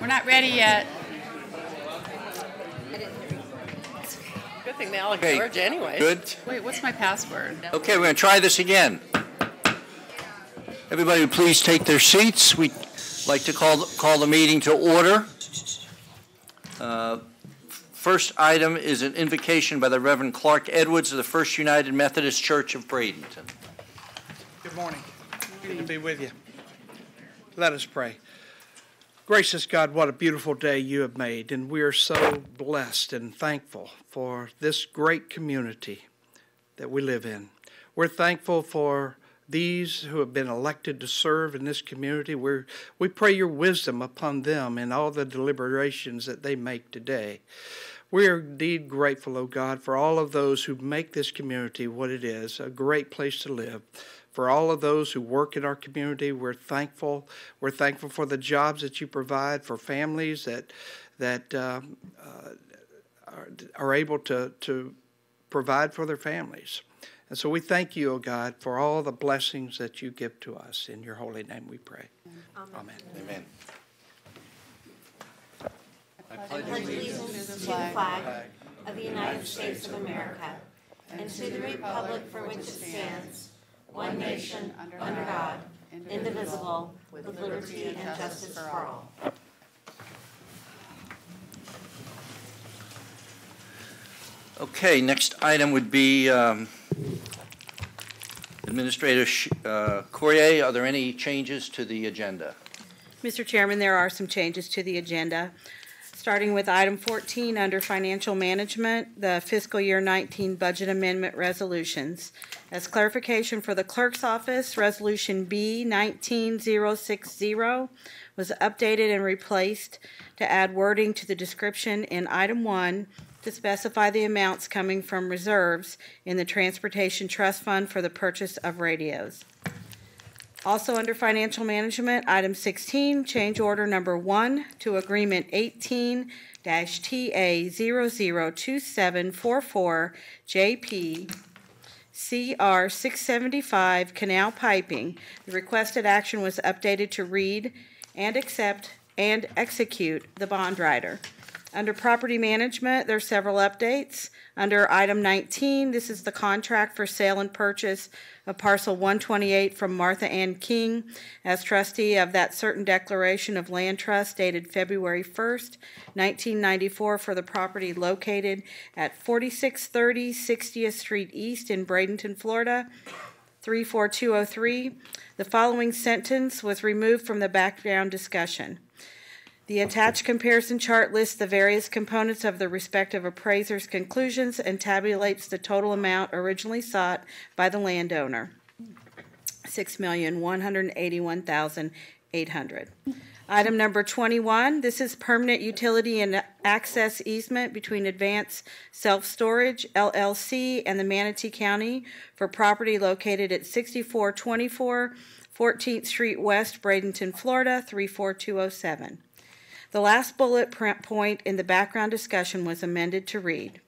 We're not ready yet. Good thing they all acknowledge anyway. Good. Wait, what's my password? Okay, we're going to try this again. Everybody please take their seats. We'd like to call the meeting to order. First item is an invocation by the Reverend Clark Edwards of the First United Methodist Church of Bradenton. Good morning. Good to be with you. Let us pray. Gracious God, what a beautiful day you have made, and we are so blessed and thankful for this great community that we live in. We're thankful for these who have been elected to serve in this community. We pray your wisdom upon them in all the deliberations that they make today. We are indeed grateful, O God, for all of those who make this community what it is, a great place to live. For all of those who work in our community, we're thankful. We're thankful for the jobs that you provide for families that are able to provide for their families. And so we thank you, O God, for all the blessings that you give to us. In your holy name we pray. Amen. Amen. I pledge allegiance to the flag of the United States of America and to the republic for which it stands, one nation, under God, indivisible, with liberty and justice for all. Okay, next item would be Administrator Courier. Are there any changes to the agenda? Mr. Chairman, there are some changes to the agenda. Starting with item 14 under financial management, the fiscal year 19 budget amendment resolutions. As clarification for the clerk's office, resolution B 19060 was updated and replaced to add wording to the description in item 1 to specify the amounts coming from reserves in the Transportation Trust Fund for the purchase of radios. Also under financial management, item 16, change order number 1 to agreement 18-TA002744 JP CR 675 Canal Piping. The requested action was updated to read and accept and execute the bond rider. Under property management, there are several updates. Under item 19, this is the contract for sale and purchase of parcel 128 from Martha Ann King as trustee of that certain declaration of land trust dated February 1st, 1994 for the property located at 4630 60th Street East in Bradenton, Florida, 34203. The following sentence was removed from the background discussion. The attached comparison chart lists the various components of the respective appraiser's conclusions and tabulates the total amount originally sought by the landowner, $6,181,800. Item number 21, this is permanent utility and access easement between Advanced Self-Storage, LLC, and the Manatee County for property located at 6424 14th Street West, Bradenton, Florida, 34207. The last bullet point in the background discussion was amended to read,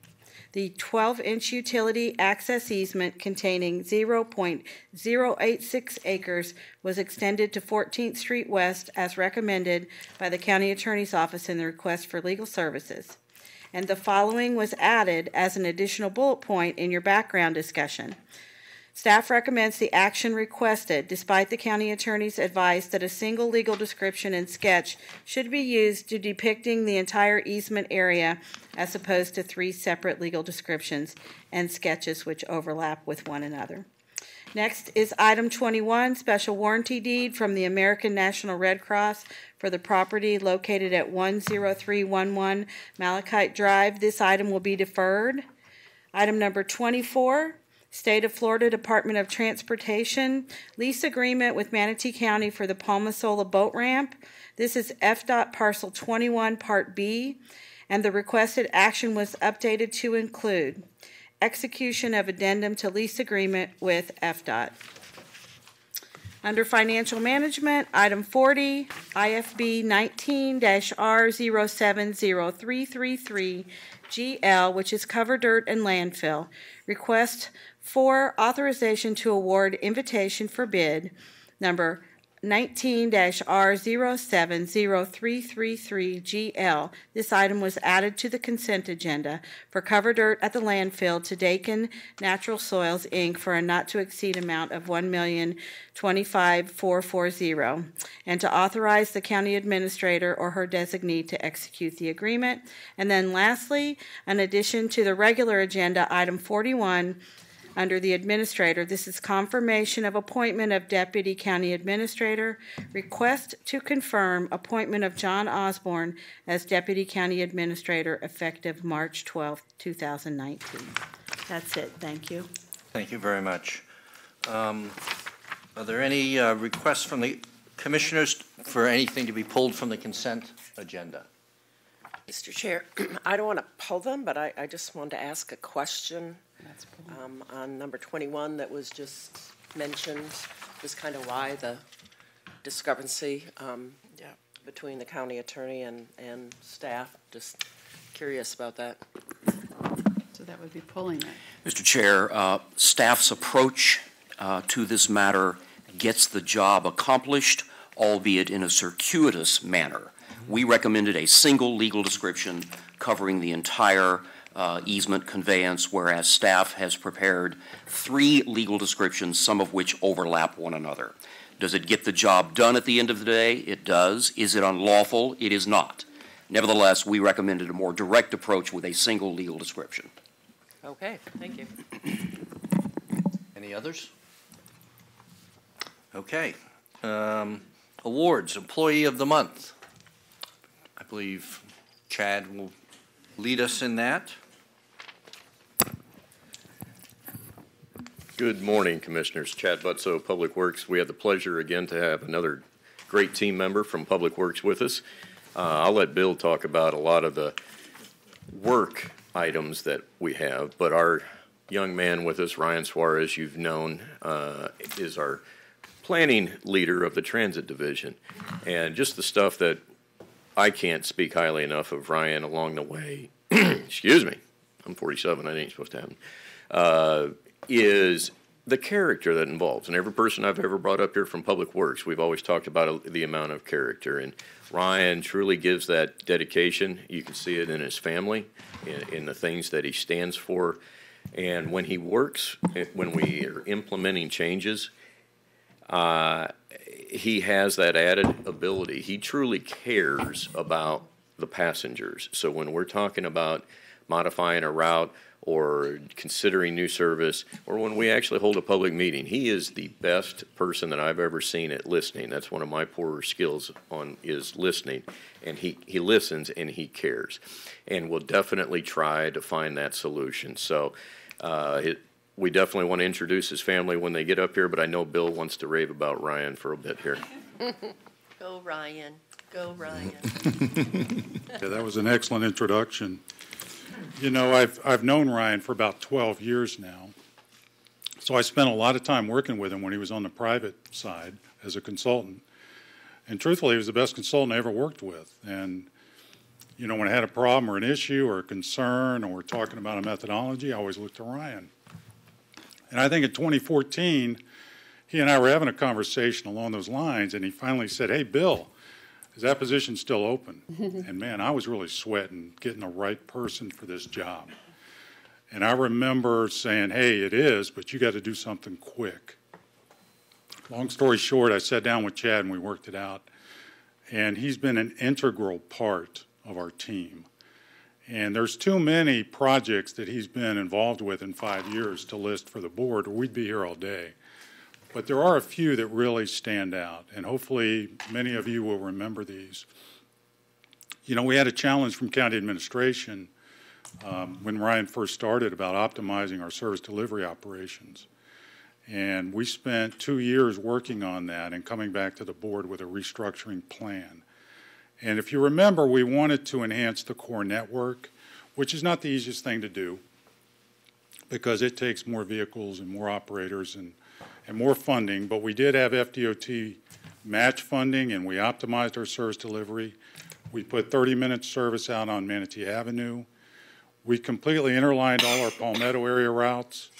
the 12-inch utility access easement containing 0.086 acres was extended to 14th Street West as recommended by the County Attorney's Office in the request for legal services. And the following was added as an additional bullet point in your background discussion. Staff recommends the action requested, despite the county attorney's advice that a single legal description and sketch should be used to depicting the entire easement area as opposed to 3 separate legal descriptions and sketches which overlap with one another. Next is item 21, special warranty deed from the American National Red Cross for the property located at 10311 Malachite Drive. This item will be deferred. Item number 24, State of Florida Department of Transportation, lease agreement with Manatee County for the Palmasola boat ramp. This is FDOT Parcel 21 Part B, and the requested action was updated to include execution of addendum to lease agreement with FDOT. Under financial management, item 40, IFB 19-R070333 GL, which is cover dirt and landfill, request for authorization to award invitation for bid number 19-R070333GL. This item was added to the consent agenda for cover dirt at the landfill to Dakin Natural Soils, Inc. for a not-to-exceed amount of $1,025,440, and to authorize the county administrator or her designee to execute the agreement. And then lastly, in addition to the regular agenda, item 41, under the administrator, this is confirmation of appointment of Deputy County Administrator. Request to confirm appointment of John Osborne as Deputy County Administrator effective March 12, 2019. That's it. Thank you. Thank you very much. Are there any requests from the commissioners for anything to be pulled from the consent agenda? Mr. Chair, I don't want to pull them, but I just wanted to ask a question on number 21 that was just mentioned, was kind of why the discrepancy between the county attorney and staff. Just curious about that. So that would be pulling it. Mr. Chair, staff's approach to this matter gets the job accomplished, albeit in a circuitous manner. We recommended a single legal description covering the entire easement conveyance, whereas staff has prepared 3 legal descriptions, some of which overlap one another. Does it get the job done at the end of the day? It does. Is it unlawful? It is not. Nevertheless, we recommended a more direct approach with a single legal description. Okay, thank you. Any others? Okay. Awards, Employee of the Month. I believe Chad will lead us in that. Good morning, Commissioners. Chad Butso, Public Works. We have the pleasure again to have another great team member from Public Works with us. I'll let Bill talk about a lot of the work items that we have, but our young man with us, Ryan Suarez, you've known, is our planning leader of the Transit Division. And just the stuff that I can't speak highly enough of Ryan along the way, excuse me, I'm 47, I ain't supposed to have, is the character that involves. And every person I've ever brought up here from Public Works, we've always talked about the amount of character. And Ryan truly gives that dedication. You can see it in his family, in the things that he stands for. And when he works, when we are implementing changes, he has that added ability. He truly cares about the passengers. So when we're talking about modifying a route or considering new service, or when we actually hold a public meeting, he is the best person that I've ever seen at listening. That's one of my poorer skills is listening. And he listens and he cares. And we'll definitely try to find that solution. So we definitely want to introduce his family when they get up here, but I know Bill wants to rave about Ryan for a bit here. Go Ryan. Go Ryan. Yeah, that was an excellent introduction. You know, I've known Ryan for about 12 years now. So I spent a lot of time working with him when he was on the private side as a consultant. And truthfully, he was the best consultant I ever worked with. And, you know, when I had a problem or an issue or a concern or we're talking about a methodology, I always looked to Ryan. And I think in 2014, he and I were having a conversation along those lines, and he finally said, "Hey, Bill, is that position still open?" And man, I was really sweating getting the right person for this job. And I remember saying, "Hey, it is, but you got to do something quick." Long story short, I sat down with Chad and we worked it out. And he's been an integral part of our team. And there's too many projects that he's been involved with in 5 years to list for the board, or we'd be here all day. But there are a few that really stand out, and hopefully many of you will remember these. You know, we had a challenge from county administration when Ryan first started about optimizing our service delivery operations. And we spent 2 years working on that and coming back to the board with a restructuring plan. And if you remember, we wanted to enhance the core network, which is not the easiest thing to do because it takes more vehicles and more operators and more funding. But we did have FDOT match funding, and we optimized our service delivery. We put 30-minute service out on Manatee Avenue. We completely interlined all our Palmetto area routes.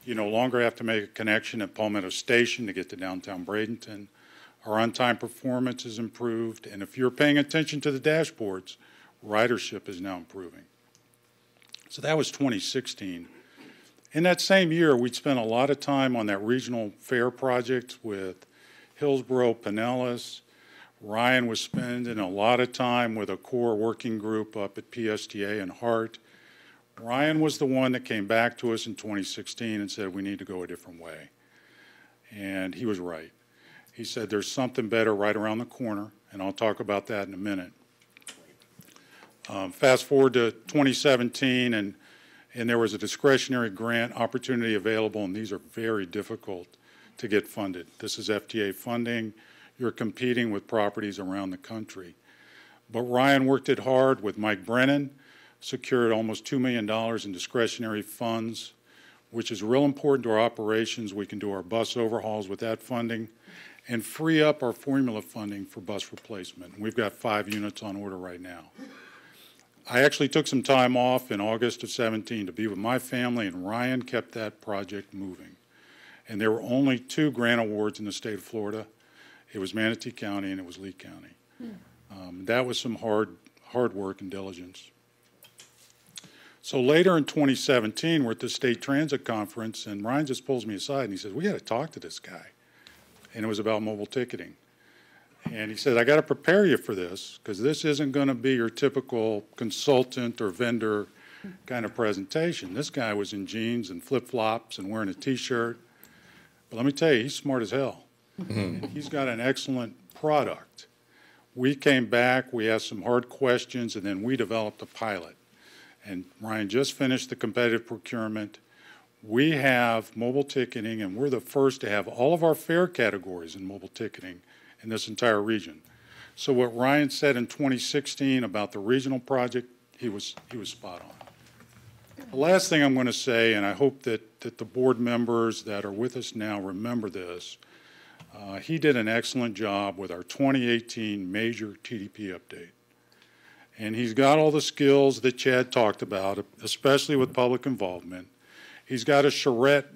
You no longer have to make a connection at Palmetto Station to get to downtown Bradenton. Our on-time performance is improved, and if you're paying attention to the dashboards, ridership is now improving. So that was 2016. In that same year, we'd spent a lot of time on that regional fair project with Hillsborough, Pinellas. Ryan was spending a lot of time with a core working group up at PSTA and Hart. Ryan was the one that came back to us in 2016 and said, we need to go a different way. And he was right. He said, there's something better right around the corner, and I'll talk about that in a minute. Fast forward to 2017, and there was a discretionary grant opportunity available, and these are very difficult to get funded. This is FTA funding. You're competing with properties around the country. But Ryan worked it hard with Mike Brennan, secured almost $2 million in discretionary funds, which is real important to our operations. We can do our bus overhauls with that funding and free up our formula funding for bus replacement. We've got 5 units on order right now. I actually took some time off in August of 17 to be with my family, and Ryan kept that project moving. And there were only 2 grant awards in the state of Florida. It was Manatee County and it was Lee County. That was some hard work and diligence. So later in 2017, we're at the state transit conference, and Ryan just pulls me aside and he says, we got to talk to this guy. And it was about mobile ticketing. And he said, I got to prepare you for this, because this isn't going to be your typical consultant or vendor kind of presentation. This guy was in jeans and flip-flops and wearing a T-shirt. But let me tell you, he's smart as hell. And he's got an excellent product. We came back, we asked some hard questions, and then we developed a pilot. And Ryan just finished the competitive procurement. We have mobile ticketing, and we're the first to have all of our fare categories in mobile ticketing in this entire region. So what Ryan said in 2016 about the regional project, he was spot on. The last thing I'm going to say, and I hope that the board members that are with us now remember this, he did an excellent job with our 2018 major TDP update. And he's got all the skills that Chad talked about, especially with public involvement. He's got a charrette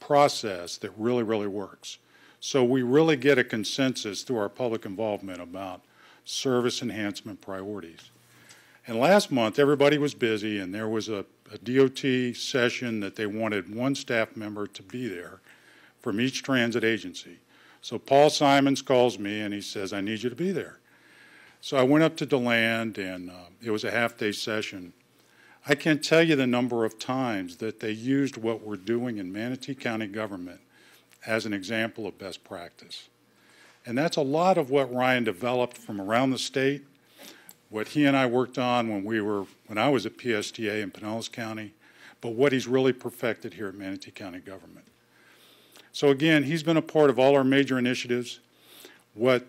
process that really, really works. So we really get a consensus through our public involvement about service enhancement priorities. And last month, everybody was busy, and there was a DOT session that they wanted one staff member to be there from each transit agency. So Paul Simons calls me, and he says, I need you to be there. So I went up to DeLand, and it was a half-day session. I can't tell you the number of times that they used what we're doing in Manatee County government as an example of best practice. And that's a lot of what Ryan developed from around the state, what he and I worked on when I was at PSTA in Pinellas County, but what he's really perfected here at Manatee County government. So again, he's been a part of all our major initiatives. What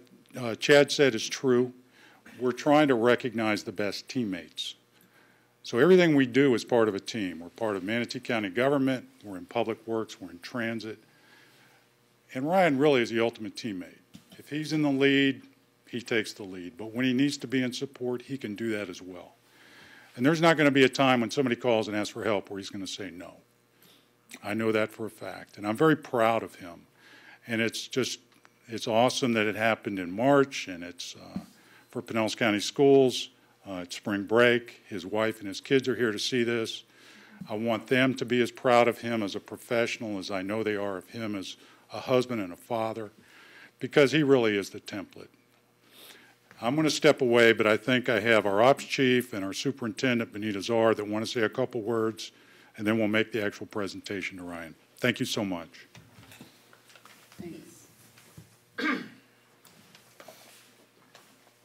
Chad said is true. We're trying to recognize the best teammates. So everything we do is part of a team. We're part of Manatee County government, we're in public works, we're in transit. And Ryan really is the ultimate teammate. If he's in the lead, he takes the lead. But when he needs to be in support, he can do that as well. And there's not going to be a time when somebody calls and asks for help where he's going to say no. I know that for a fact. And I'm very proud of him. And it's awesome that it happened in March, and it's for Pinellas County Schools. It's spring break. His wife and his kids are here to see this. I want them to be as proud of him as a professional as I know they are of him as a husband and a father, because he really is the template. I'm going to step away, but I think I have our ops chief and our superintendent, Benita Czar, that want to say a couple words, and then we'll make the actual presentation to Ryan. Thank you so much. Thanks.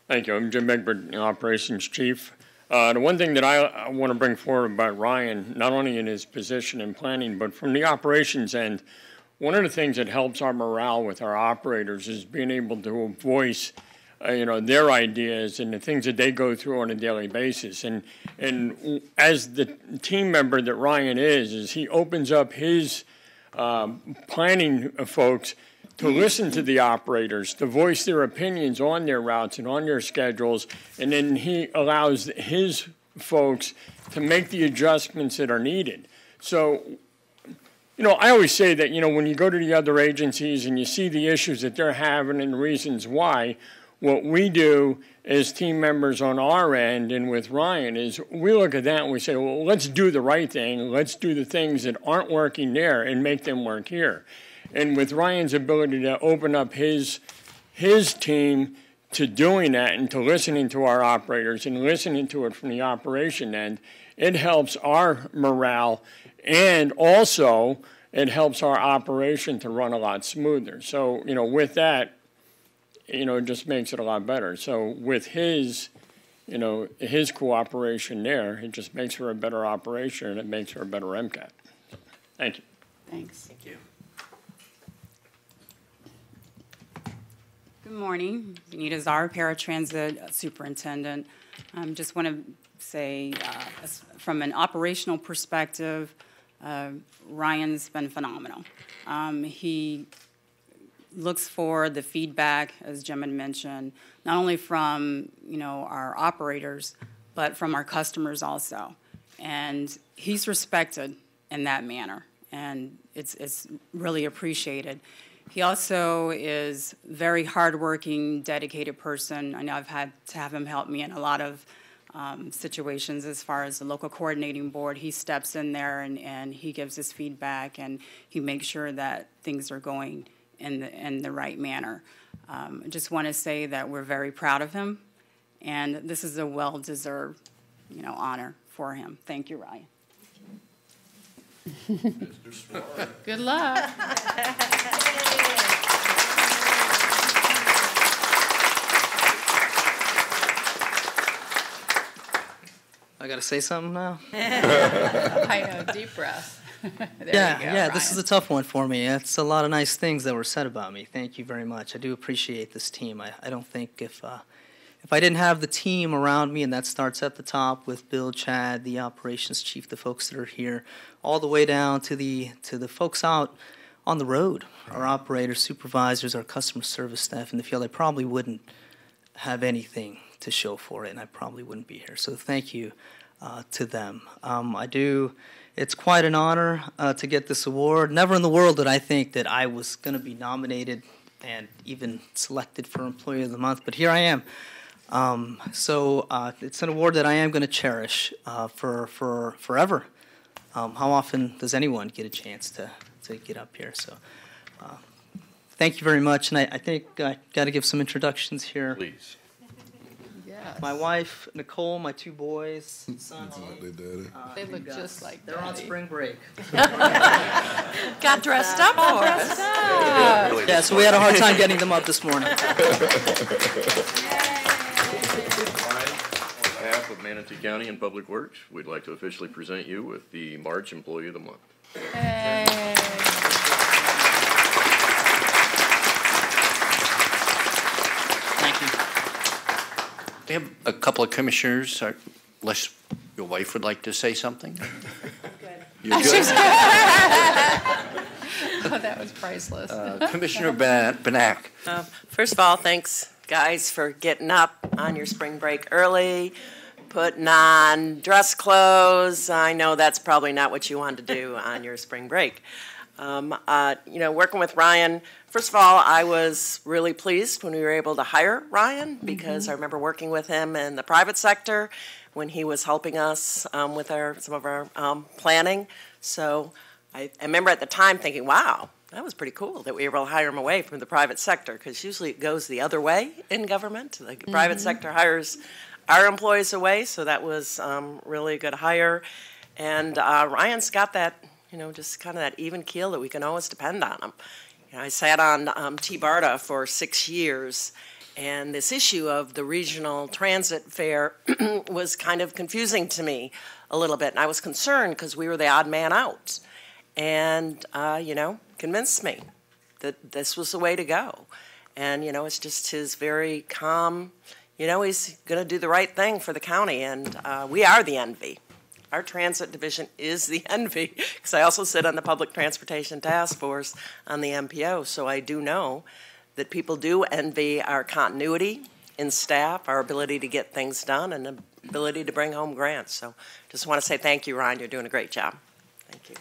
Thank you. I'm Jim Egbert, Operations Chief. The one thing that I want to bring forward about Ryan, not only in his position in planning, but from the operations end, one of the things that helps our morale with our operators is being able to voice, their ideas and the things that they go through on a daily basis. And as the team member that Ryan is he opens up his planning folks to listen to the operators, to voice their opinions on their routes and on their schedules, and then he allows his folks to make the adjustments that are needed. So, I always say that, when you go to the other agencies and you see the issues that they're having and the reasons why, what we do as team members on our end and with Ryan is we look at that and we say, well, let's do the right thing. Let's do the things that aren't working there and make them work here. And with Ryan's ability to open up his team to doing that and to listening to our operators and listening to it from the operation end, it helps our morale, and also it helps our operation to run a lot smoother. So, with that, it just makes it a lot better. So with his cooperation there, it just makes for a better operation and it makes for a better MCAT. Thank you. Thanks. Thank you. Good morning. Benita Czar, Paratransit Superintendent. Just want to say, from an operational perspective, Ryan's been phenomenal. He looks for the feedback, as Jim had mentioned, not only from our operators, but from our customers also. And he's respected in that manner, and it's really appreciated. He also is a very hardworking, dedicated person. I know I've had to have him help me in a lot of situations as far as the local coordinating board. He steps in there and he gives his feedback, and he makes sure that things are going in the right manner. I just want to say that we're very proud of him, and this is a well-deserved, honor for him. Thank you, Ryan. Good luck. I gotta say something now? I know, deep breath. This is a tough one for me. It's a lot of nice things that were said about me. Thank you very much. I do appreciate this team. I don't think if I didn't have the team around me, and that starts at the top with Bill, Chad, the operations chief, the folks that are here, all the way down to the folks out on the road, our operators, supervisors, our customer service staff in the field, I probably wouldn't have anything to show for it, and I probably wouldn't be here. So thank you to them. It's quite an honor to get this award. Never in the world did I think that I was going to be nominated and even selected for Employee of the Month, but here I am. So it's an award that I am going to cherish for forever. How often does anyone get a chance to get up here? So thank you very much, and I think I got to give some introductions here. Please. Yes. My wife, Nicole, my two boys, son. They look just like They're on Daddy. spring break. Got dressed up for us. Yeah, so we had a hard time getting them up this morning. On behalf of Manatee County and Public Works, we'd like to officially present you with the March Employee of the Month. Hey. Thank you. We have a couple of commissioners, unless your wife would like to say something? You're good? Oh, that was priceless. Commissioner Benak. First of all, thanks, guys, for getting up on your spring break early, putting on dress clothes. I know that's probably not what you wanted to do on your spring break. Working with Ryan, first of all, I was really pleased when we were able to hire Ryan because I remember working with him in the private sector when he was helping us with some of our planning. So I remember at the time thinking, wow, that was pretty cool that we were able to hire him away from the private sector, because usually it goes the other way in government. The private sector hires our employees away, so that was really a good hire. And Ryan's got that, just kind of that even keel that we can always depend on him. I sat on T-BARTA for 6 years, and this issue of the regional transit fare was kind of confusing to me a little bit. And I was concerned because we were the odd man out. And, convinced me that this was the way to go. And, it's just his very calm, he's going to do the right thing for the county. And we are the envy. Our transit division is the envy, because I also sit on the Public Transportation Task Force on the MPO, so I do know that people do envy our continuity in staff, our ability to get things done, and the ability to bring home grants. So just want to say thank you, Ryan. You're doing a great job. Thank you.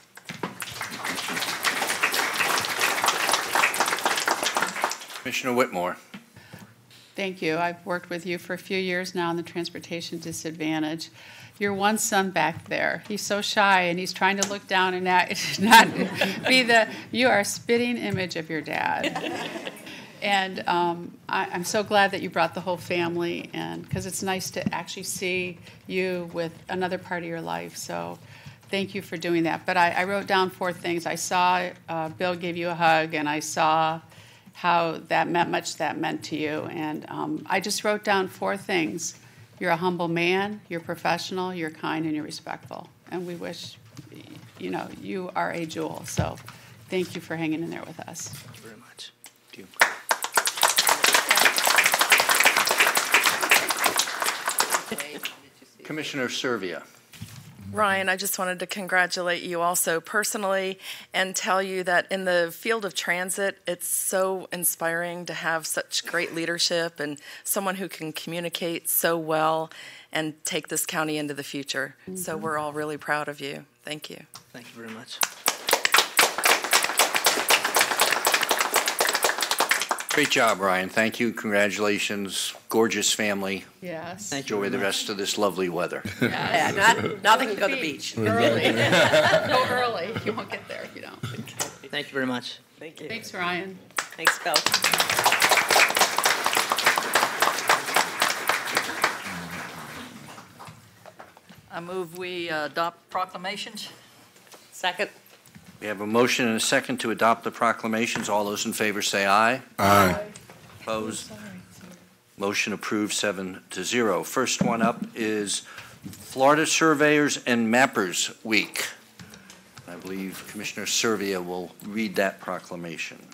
Commissioner Whitmore. Thank you. I've worked with you for a few years now on the transportation disadvantage. Your one son back there, he's so shy and he's trying to look down and not be you are a spitting image of your dad. And I'm so glad that you brought the whole family, and because it's nice to actually see you with another part of your life. So thank you for doing that. But I wrote down 4 things. I saw Bill give you a hug, and I saw how that meant to you. And I just wrote down 4 things. You're a humble man, you're professional, you're kind, and you're respectful. And we wish, you are a jewel. So thank you for hanging in there with us. Thank you very much. Thank you. Commissioner Servia. Ryan, I just wanted to congratulate you also personally and tell you that in the field of transit, it's so inspiring to have such great leadership and someone who can communicate so well and take this county into the future. Mm-hmm. So we're all really proud of you. Thank you. Thank you very much. Great job, Ryan. Thank you. Congratulations. Gorgeous family. Yes. Enjoy the rest of this lovely weather. Yeah, nothing to go to the beach. Early. Go early. You won't get there if you don't. Thank you very much. Thank you. Thanks, Ryan. Thanks, Bill. I move we adopt proclamations. Second. We have a motion and a second to adopt the proclamations. All those in favor say aye. Aye. Opposed? Motion approved 7-0. First one up is Florida Surveyors and Mappers Week. I believe Commissioner Servia will read that proclamation.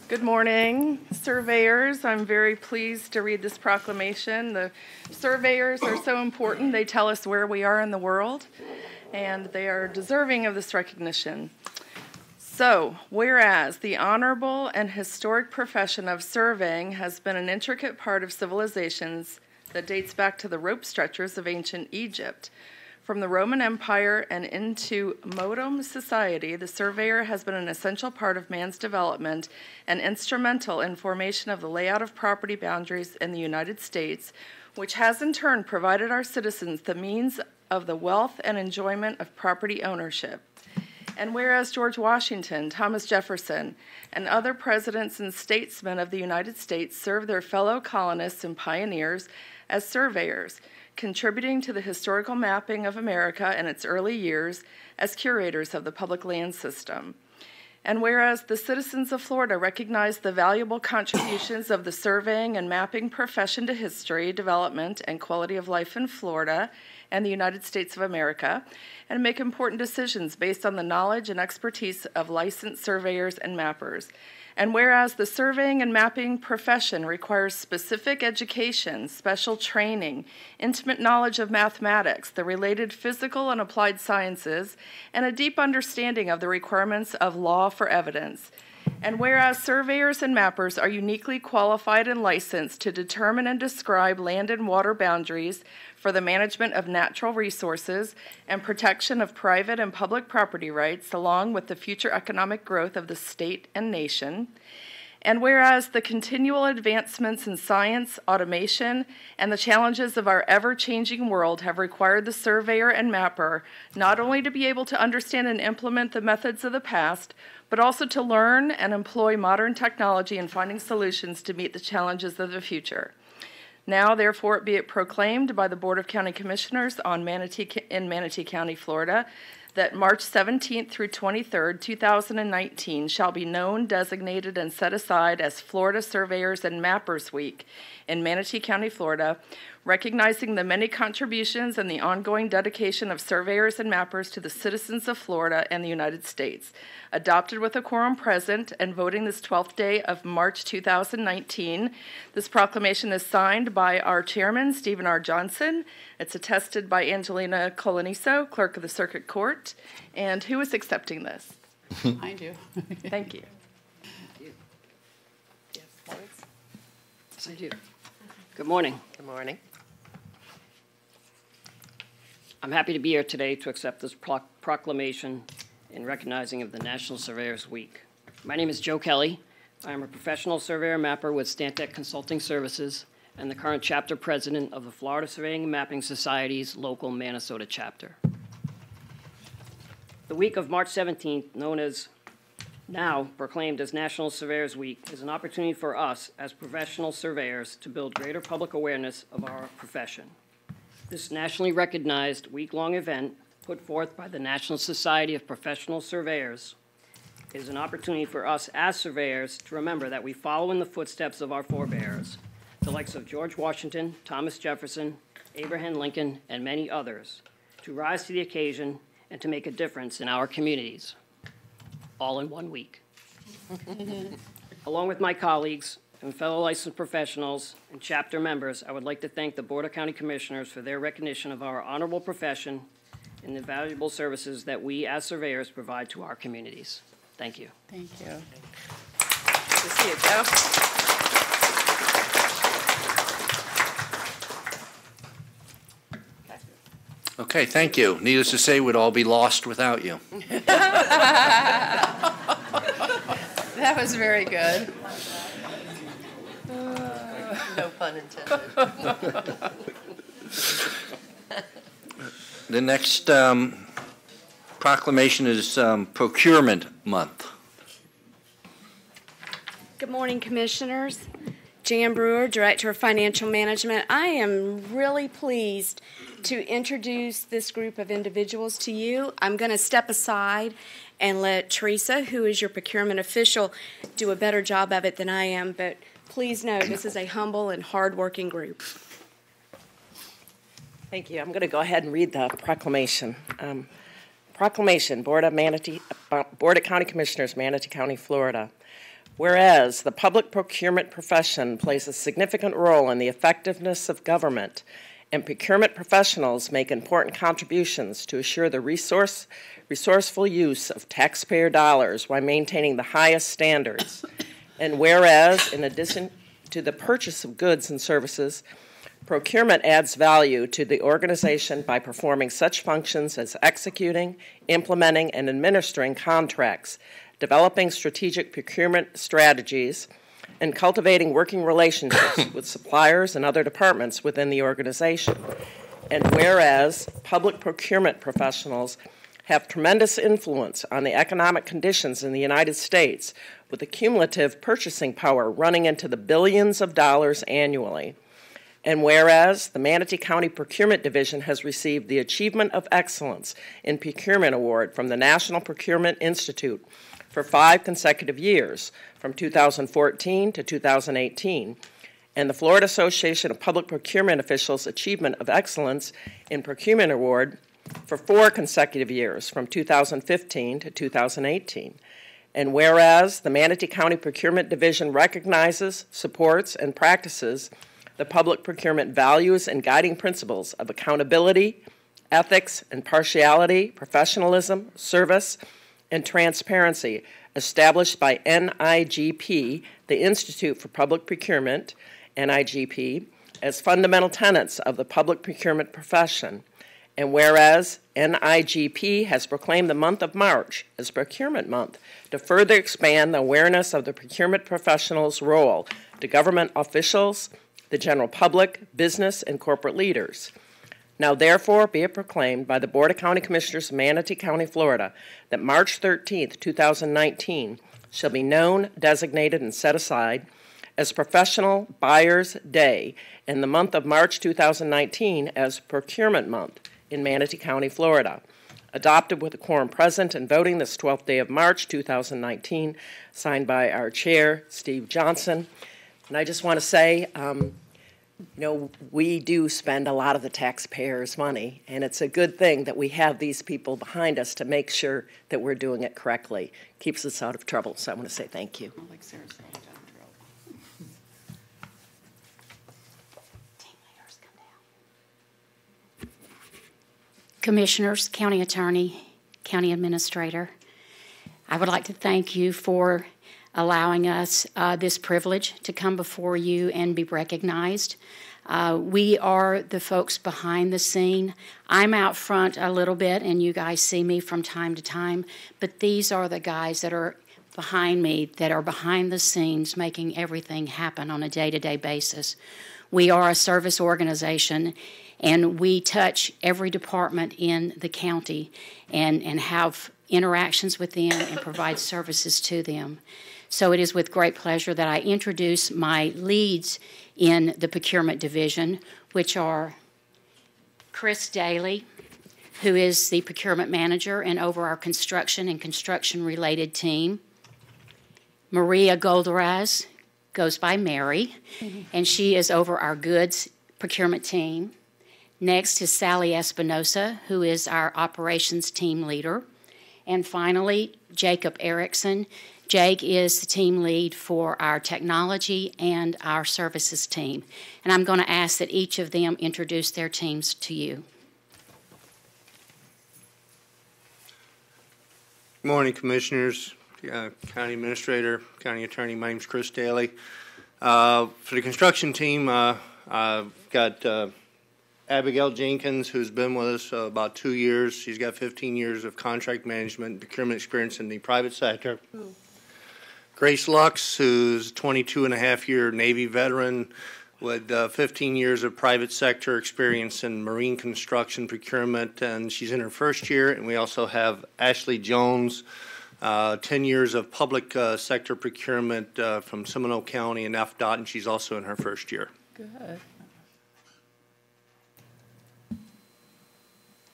Good morning, surveyors. I'm very pleased to read this proclamation. The surveyors are so important. They tell us where we are in the world, and they are deserving of this recognition. So, whereas the honorable and historic profession of surveying has been an intricate part of civilizations that dates back to the rope stretchers of ancient Egypt, from the Roman Empire and into modern society, the surveyor has been an essential part of man's development and instrumental in formation of the layout of property boundaries in the United States, which has in turn provided our citizens the means of the wealth and enjoyment of property ownership. And whereas George Washington, Thomas Jefferson, and other presidents and statesmen of the United States served their fellow colonists and pioneers as surveyors, contributing to the historical mapping of America in its early years as curators of the public land system. And whereas the citizens of Florida recognize the valuable contributions of the surveying and mapping profession to history, development, and quality of life in Florida and the United States of America, and make important decisions based on the knowledge and expertise of licensed surveyors and mappers. And whereas the surveying and mapping profession requires specific education, special training, intimate knowledge of mathematics, the related physical and applied sciences, and a deep understanding of the requirements of law for evidence. And whereas surveyors and mappers are uniquely qualified and licensed to determine and describe land and water boundaries for the management of natural resources and protection of private and public property rights, along with the future economic growth of the state and nation. And whereas the continual advancements in science, automation, and the challenges of our ever-changing world have required the surveyor and mapper not only to be able to understand and implement the methods of the past, but also to learn and employ modern technology in finding solutions to meet the challenges of the future. Now, therefore, be it proclaimed by the Board of County Commissioners in Manatee County, Florida, that March 17th through 23rd, 2019 shall be known, designated, and set aside as Florida Surveyors and Mappers Week in Manatee County, Florida, recognizing the many contributions and the ongoing dedication of surveyors and mappers to the citizens of Florida and the United States. Adopted with a quorum present and voting this 12th day of March 2019, this proclamation is signed by our chairman, Stephen R. Johnson. It's attested by Angelina Coloniso, clerk of the circuit court. And who is accepting this? I do. Thank you. Yes, Lawrence? Yes, I do. Good morning. Good morning. I'm happy to be here today to accept this proclamation in recognizing of the National Surveyors Week. My name is Joe Kelly. I am a professional surveyor mapper with Stantec Consulting Services and the current chapter president of the Florida Surveying and Mapping Society's local Minnesota chapter. The week of March 17th, known as now proclaimed as National Surveyors Week, is an opportunity for us as professional surveyors to build greater public awareness of our profession. This nationally recognized week-long event put forth by the National Society of Professional Surveyors is an opportunity for us as surveyors to remember that we follow in the footsteps of our forebears, the likes of George Washington, Thomas Jefferson, Abraham Lincoln, and many others, to rise to the occasion and to make a difference in our communities, all in 1 week. Along with my colleagues and fellow licensed professionals and chapter members, I would like to thank the Board of County Commissioners for their recognition of our honorable profession and the valuable services that we as surveyors provide to our communities. Thank you. Thank you. Good to see you, Joe. Okay, thank you. Needless to say, we'd all be lost without you. That was very good. No pun intended. The next proclamation is Procurement Month. Good morning, Commissioners. Jan Brewer, Director of Financial Management. I am really pleased to introduce this group of individuals to you. I'm going to step aside and let Teresa, who is your procurement official, do a better job of it than I am, but please know this is a humble and hardworking group. Thank you. I'm going to go ahead and read the proclamation. Proclamation, Board of County Commissioners, Manatee County, Florida. Whereas the public procurement profession plays a significant role in the effectiveness of government, and procurement professionals make important contributions to assure the resourceful use of taxpayer dollars while maintaining the highest standards. And whereas, in addition to the purchase of goods and services, procurement adds value to the organization by performing such functions as executing, implementing, and administering contracts, developing strategic procurement strategies, and cultivating working relationships with suppliers and other departments within the organization. And whereas public procurement professionals have tremendous influence on the economic conditions in the United States, with a cumulative purchasing power running into the billions of dollars annually. And whereas the Manatee County Procurement Division has received the Achievement of Excellence in Procurement Award from the National Procurement Institute for 5 consecutive years, from 2014 to 2018, and the Florida Association of Public Procurement Officials Achievement of Excellence in Procurement Award for 4 consecutive years, from 2015 to 2018. And whereas the Manatee County Procurement Division recognizes, supports, and practices the public procurement values and guiding principles of accountability, ethics, impartiality, professionalism, service, and transparency established by NIGP, the Institute for Public Procurement, NIGP, as fundamental tenets of the public procurement profession. And whereas NIGP has proclaimed the month of March as Procurement Month to further expand the awareness of the procurement professional's role to government officials, the general public, business, and corporate leaders. Now, therefore, be it proclaimed by the Board of County Commissioners of Manatee County, Florida, that March 13th, 2019 shall be known, designated, and set aside as Professional Buyers Day, and the month of March 2019 as Procurement Month in Manatee County, Florida. Adopted with a quorum present and voting this 12th day of March 2019, signed by our chair, Steve Johnson. And I just want to say, we do spend a lot of the taxpayers' money, and it's a good thing that we have these people behind us to make sure that we're doing it correctly. Keeps us out of trouble, so I want to say thank you. Commissioners, County Attorney, County Administrator, I would like to thank you for allowing us this privilege to come before you and be recognized. We are the folks behind the scene. I'm out front a little bit, and you guys see me from time to time, but these are the guys that are behind me, that are behind the scenes making everything happen on a day-to-day basis. We are a service organization, and we touch every department in the county and have interactions with them and provide services to them. So it is with great pleasure that I introduce my leads in the procurement division, which are Chris Daly, who is the procurement manager and over our construction and construction-related team. Maria Golderaz goes by Mary, and she is over our goods procurement team. Next is Sally Espinosa, who is our operations team leader. And finally, Jacob Erickson. Jake is the team lead for our technology and our services team. And I'm going to ask that each of them introduce their teams to you. Good morning, Commissioners, County Administrator, County Attorney. My name is Chris Daly. For the construction team, I've got Abigail Jenkins, who's been with us about 2 years. She's got 15 years of contract management and procurement experience in the private sector. Grace Lux, who's a 22-and-a-half-year Navy veteran with 15 years of private sector experience in marine construction procurement, and she's in her first year. And we also have Ashley Jones, 10 years of public sector procurement from Seminole County and FDOT, and she's also in her first year. Good.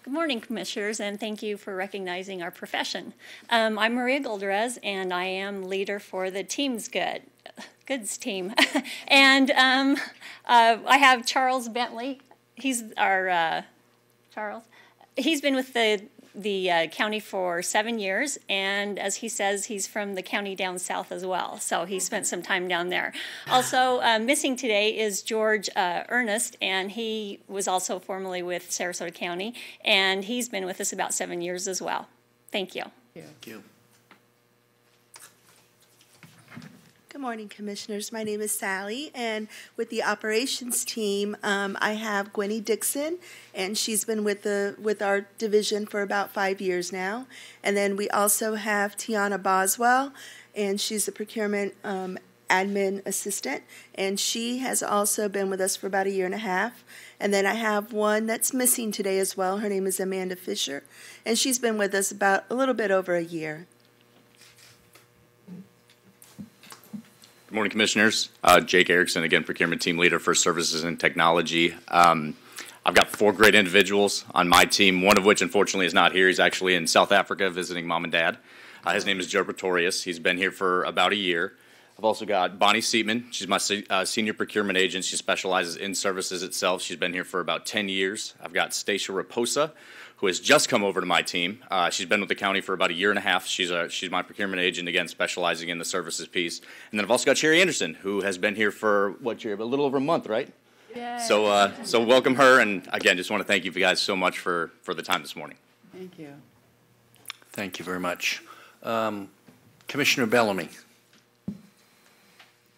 Good morning, Commissioners, and thank you for recognizing our profession. I'm Maria Golderaz, and I am leader for the Team's Goods team. And I have Charles Bentley. He's our Charles. He's been with the county for 7 years, and as he says, he's from the county down south as well, so he spent some time down there. Also missing today is George Ernest, and he was also formerly with Sarasota County, and he's been with us about 7 years as well. Thank you. Thank you. Good morning, Commissioners. My name is Sally, and with the operations team, I have Gwenny Dixon, and she's been with our division for about 5 years now. And then we also have Tiana Boswell, and she's a procurement admin assistant, and she has also been with us for about 1.5 years. And then I have one that's missing today as well. Her name is Amanda Fisher, and she's been with us about a little bit over a year. Good morning, Commissioners. Jake Erickson, again, Procurement Team Leader for Services and Technology. I've got 4 great individuals on my team, one of which, unfortunately, is not here. He's actually in South Africa visiting Mom and Dad. His name is Joe Pretorius. He's been here for about a year. I've also got Bonnie Seatman. She's my senior procurement agent. She specializes in services itself. She's been here for about 10 years. I've got Stacia Raposa, who has just come over to my team. She's been with the county for about 1.5 years. She's my procurement agent, again, specializing in the services piece. And then I've also got Sherry Anderson, who has been here for, Sherry, a little over a month, right? Yay. So welcome her, and again, just want to thank you guys so much for the time this morning. Thank you. Thank you very much. Commissioner Bellamy.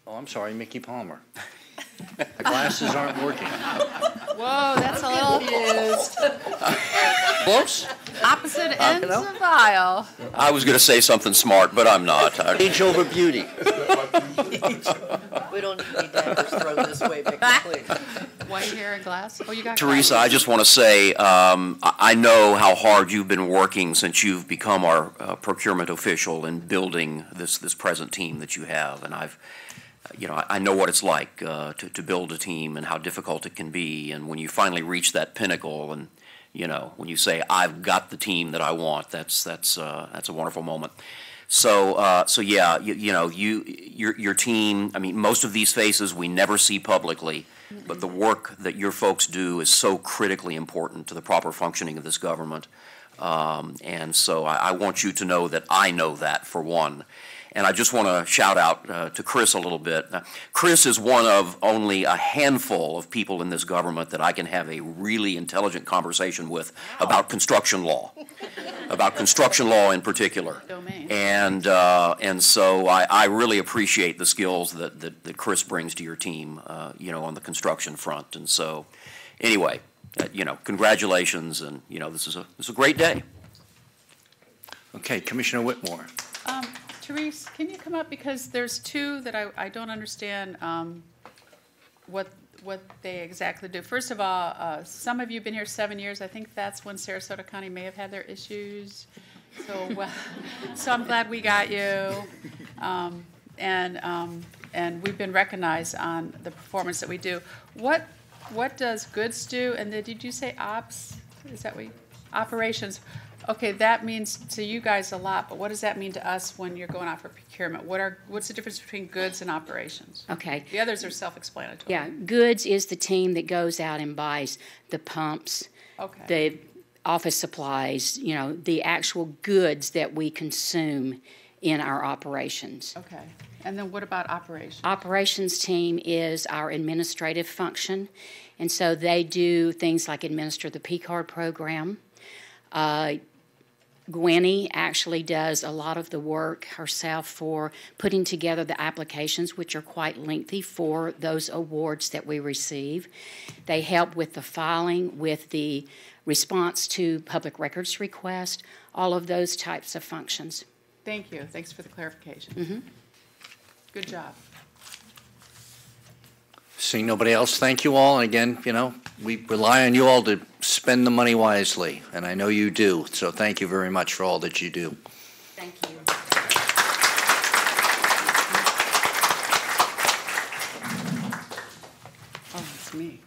Oh, I'm sorry, Mickey Palmer. The glasses aren't working. Whoa, that's a little confused. Close? Opposite ends of the aisle. I was going to say something smart, but I'm not. Age over beauty. We don't need daggers thrown this way, Vicky, please. White hair and glass. Oh, you got Teresa, glasses. I just want to say I know how hard you've been working since you've become our procurement official in building this present team that you have, and I know what it's like to build a team and how difficult it can be, and when you finally reach that pinnacle, and when you say I've got the team that I want, that's a wonderful moment. So yeah, your team. I mean, most of these faces we never see publicly, but the work that your folks do is so critically important to the proper functioning of this government, and so I want you to know that I know that, for one. And I just want to shout out to Chris a little bit. Chris is one of only a handful of people in this government that I can have a really intelligent conversation with about construction law. about construction law in particular. And so I really appreciate the skills that Chris brings to your team, on the construction front. And so, anyway, congratulations, and this is a great day. Okay, Commissioner Whitmore. Therese, can you come up, because there's two that I don't understand what they exactly do. First of all, some of you have been here 7 years. I think that's when Sarasota County may have had their issues. So, so I'm glad we got you, and we've been recognized on the performance that we do. What does goods do? And then, did you say ops? Is that what operations? Okay, that means to you guys a lot, but what does that mean to us when you're going out for procurement? What's the difference between goods and operations? Okay. The others are self-explanatory. Yeah, goods is the team that goes out and buys the pumps, the office supplies, the actual goods that we consume in our operations. Okay. And then what about operations? Operations team is our administrative function, and so they do things like administer the P-card program. Gwenny actually does a lot of the work herself for putting together the applications, which are quite lengthy for those awards that we receive. They help with the filing, with the response to public records request, all of those types of functions. Thank you. Thanks for the clarification. Mm-hmm. Good job. Seeing nobody else, thank you all. And again, we rely on you all to spend the money wisely, and I know you do. So thank you very much for all that you do. Thank you. Oh, it's me.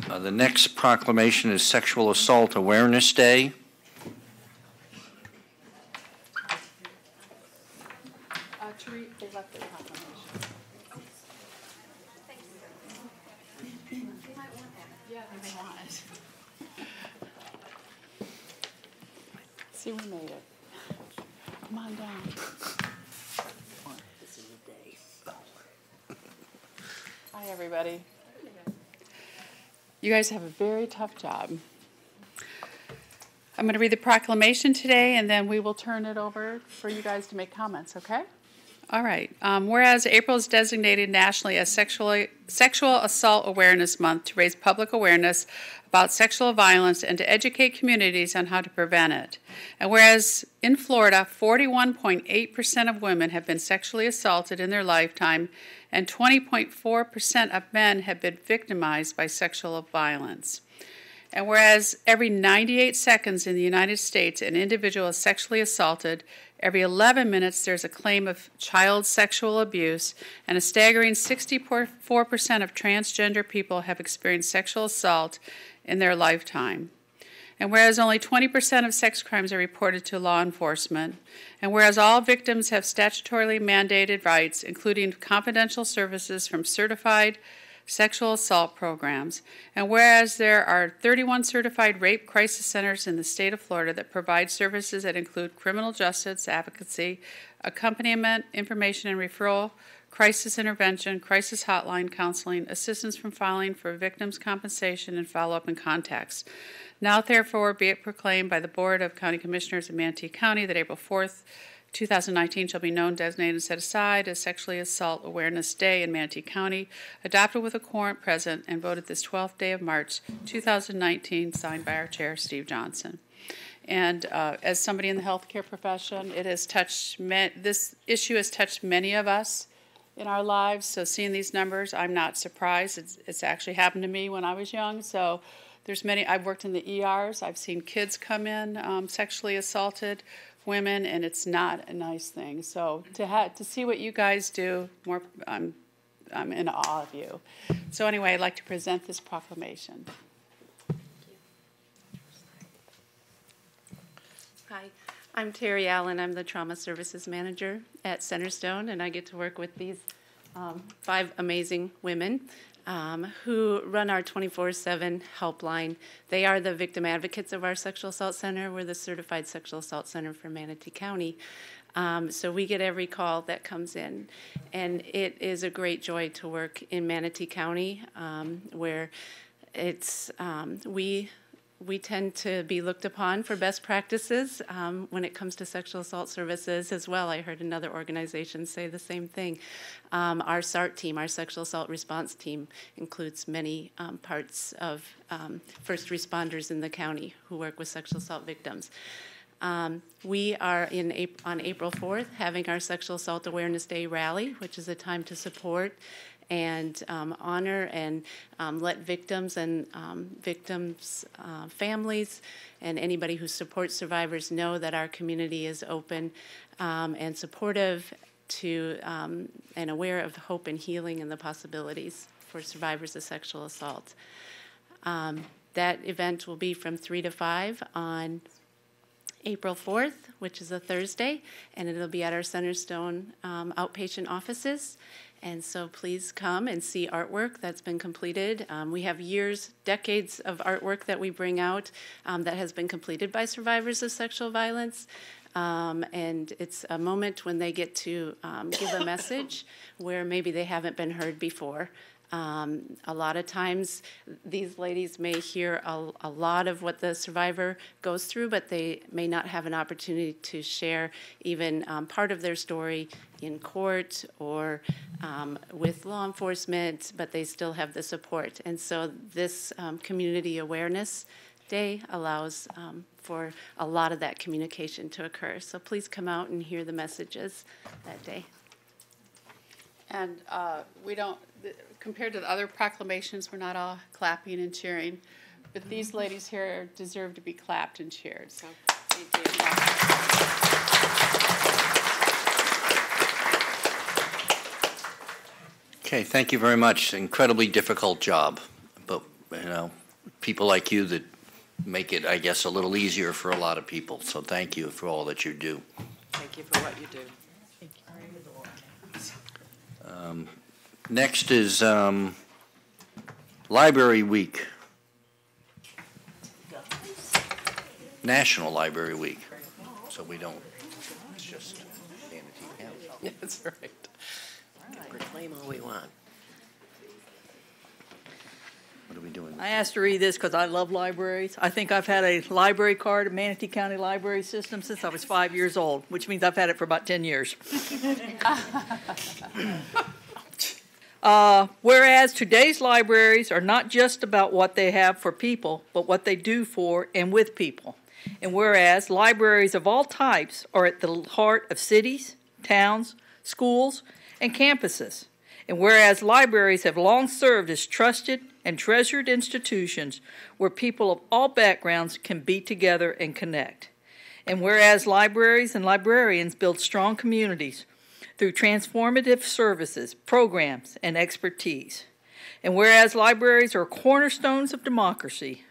The next proclamation is Sexual Assault Awareness Day. Therese, they left their proclamation. Yeah, they want it. See, we made it. Come on down. This is the day. Hi, everybody. You guys have a very tough job. I'm going to read the proclamation today, and then we will turn it over for you guys to make comments, okay? All right. Whereas April is designated nationally as Sexual Assault Awareness Month to raise public awareness about sexual violence and to educate communities on how to prevent it. And whereas in Florida, 41.8% of women have been sexually assaulted in their lifetime, and 20.4% of men have been victimized by sexual violence. And whereas every 98 seconds in the United States, an individual is sexually assaulted, every 11 minutes there's a claim of child sexual abuse, and a staggering 64% of transgender people have experienced sexual assault in their lifetime. And whereas only 20% of sex crimes are reported to law enforcement, and whereas all victims have statutorily mandated rights, including confidential services from certified sexual assault programs, and whereas there are 31 certified rape crisis centers in the state of Florida that provide services that include criminal justice advocacy, accompaniment, information and referral, crisis intervention, crisis hotline counseling, assistance from filing for victims' compensation, and follow-up and contacts. Now, therefore, be it proclaimed by the Board of County Commissioners of Manatee County that April 4th, 2019 shall be known, designated, and set aside as Sexually Assault Awareness Day in Manatee County, adopted with a quorum present, and voted this 12th day of March 2019, signed by our Chair, Steve Johnson. And as somebody in the healthcare profession, it has touched this issue has touched many of us in our lives. So seeing these numbers, I'm not surprised. It's actually happened to me when I was young. So there's many. I've worked in the ERs. I've seen kids come in sexually assaulted women, and it's not a nice thing. So to see what you guys do, I'm in awe of you. So anyway, I'd like to present this proclamation. Hi, I'm Terry Allen. I'm the Trauma Services Manager at Centerstone, and I get to work with these 5 amazing women who run our 24/7 helpline. They are the victim advocates of our Sexual Assault Center. We're the Certified Sexual Assault Center for Manatee County. So we get every call that comes in, and it is a great joy to work in Manatee County, where it's we we tend to be looked upon for best practices when it comes to sexual assault services as well. I heard another organization say the same thing. Our SART team, our sexual assault response team, includes many parts of first responders in the county who work with sexual assault victims. We are on April 4th having our Sexual Assault Awareness Day rally, which is a time to support and honor and let victims and victims' families and anybody who supports survivors know that our community is open and supportive to and aware of hope and healing and the possibilities for survivors of sexual assault. That event will be from 3 to 5 on April 4th, which is a Thursday, and it'll be at our Centerstone outpatient offices. And so please come and see artwork that's been completed. We have years, decades of artwork that we bring out that has been completed by survivors of sexual violence. And it's a moment when they get to give a message where maybe they haven't been heard before. A lot of times these ladies may hear a lot of what the survivor goes through, but they may not have an opportunity to share even part of their story in court or with law enforcement, but they still have the support. And so this Community Awareness Day allows for a lot of that communication to occur. So please come out and hear the messages that day. And we don't, compared to the other proclamations, we're not all clapping and cheering, but these ladies here deserve to be clapped and cheered. So thank you. Okay, thank you very much. Incredibly difficult job, but people like you that make it, I guess, a little easier for a lot of people. So thank you for all that you do. Thank you for what you do. Next is Library Week, National Library Week. So we don't, it's just Manatee County. That's right. Proclaim all we want. What are we doing? I asked to read this because I love libraries. I think I've had a library card, a Manatee County Library System, since I was 5 years old, which means I've had it for about 10 years. Whereas today's libraries are not just about what they have for people, but what they do for and with people. And whereas libraries of all types are at the heart of cities, towns, schools, and campuses. And whereas libraries have long served as trusted and treasured institutions where people of all backgrounds can be together and connect. And whereas libraries and librarians build strong communities through transformative services, programs, and expertise. And whereas libraries are cornerstones of democracy,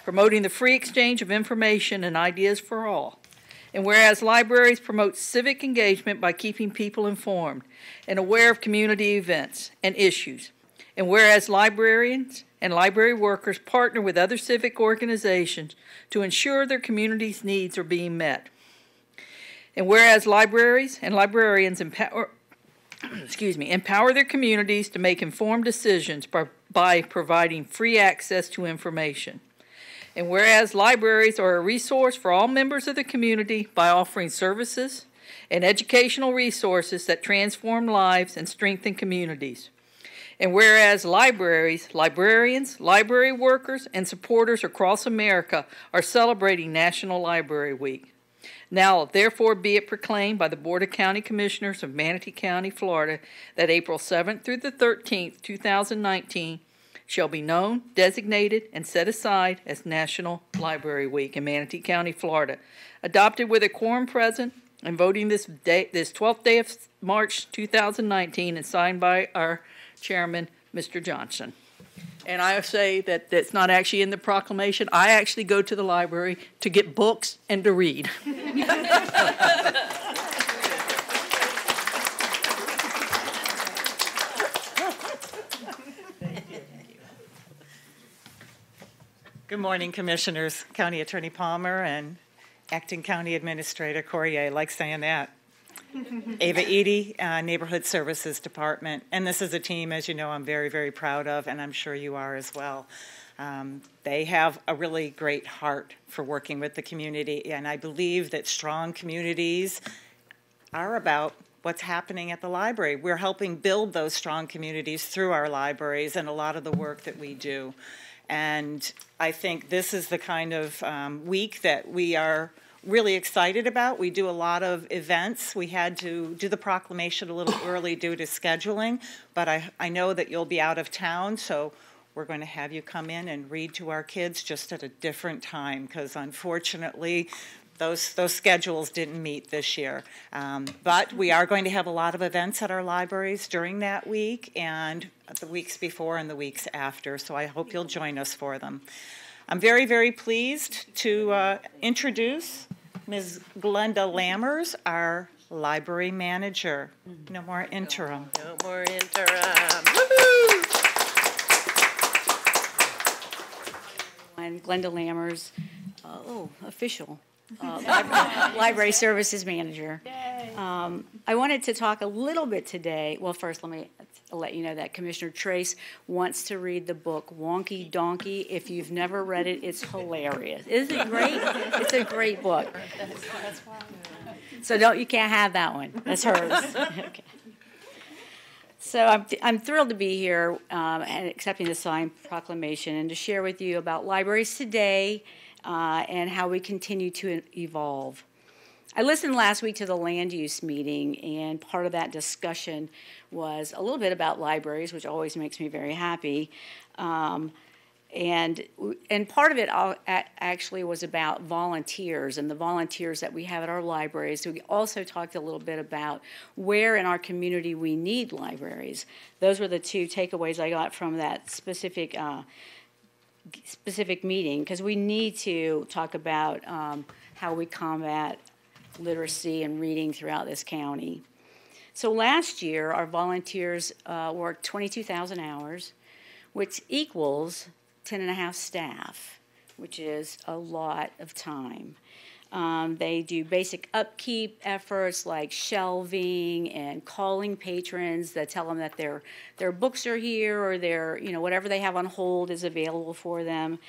promoting the free exchange of information and ideas for all. And whereas libraries promote civic engagement by keeping people informed and aware of community events and issues. And whereas librarians and library workers partner with other civic organizations to ensure their community's needs are being met. And whereas libraries and librarians empower their communities to make informed decisions by providing free access to information. And whereas libraries are a resource for all members of the community by offering services and educational resources that transform lives and strengthen communities. And whereas libraries, librarians, library workers, and supporters across America are celebrating National Library Week. Now, therefore, be it proclaimed by the Board of County Commissioners of Manatee County, Florida, that April 7th through the 13th, 2019, shall be known, designated, and set aside as National Library Week in Manatee County, Florida. Adopted with a quorum present and voting this 12th day of March 2019 and signed by our chairman, Mr. Johnson. And I say that it's not actually in the proclamation. I actually go to the library to get books and to read. Good morning, Commissioners. County Attorney Palmer and Acting County Administrator Courier. I like saying that. Ava Eady, Neighborhood Services Department. And this is a team, as you know, I'm very, very proud of, and I'm sure you are as well. They have a really great heart for working with the community, and I believe that strong communities are about what's happening at the library. We're helping build those strong communities through our libraries and a lot of the work that we do. And I think this is the kind of week that we are really excited about. We do a lot of events. We had to do the proclamation a little early due to scheduling, but I know that you'll be out of town, so we're going to have you come in and read to our kids just at a different time, because unfortunately those schedules didn't meet this year. But we are going to have a lot of events at our libraries during that week and the weeks before and the weeks after, so I hope you'll join us for them. I'm very, very pleased to introduce Ms. Glenda Lammers, our library manager. No more interim. No more interim. Woo-hoo! I'm Glenda Lammers, official library services manager. I wanted to talk a little bit today. Well, first, let me let you know that Commissioner Trace wants to read the book Wonky Donkey. If you've never read it, it's hilarious. Isn't it great? It's a great book. So you can't have that one. That's hers. Okay. So I'm thrilled to be here and accepting the signed proclamation and to share with you about libraries today and how we continue to evolve. I listened last week to the land use meeting, and part of that discussion was a little bit about libraries, which always makes me very happy. And part of it actually was about volunteers and the volunteers that we have at our libraries. So we also talked a little bit about where in our community we need libraries. Those were the two takeaways I got from that specific meeting, because we need to talk about how we combat literacy and reading throughout this county. So last year, our volunteers worked 22,000 hours, which equals 10 and a half staff, which is a lot of time. They do basic upkeep efforts like shelving and calling patrons that tell them that their books are here or whatever they have on hold is available for them.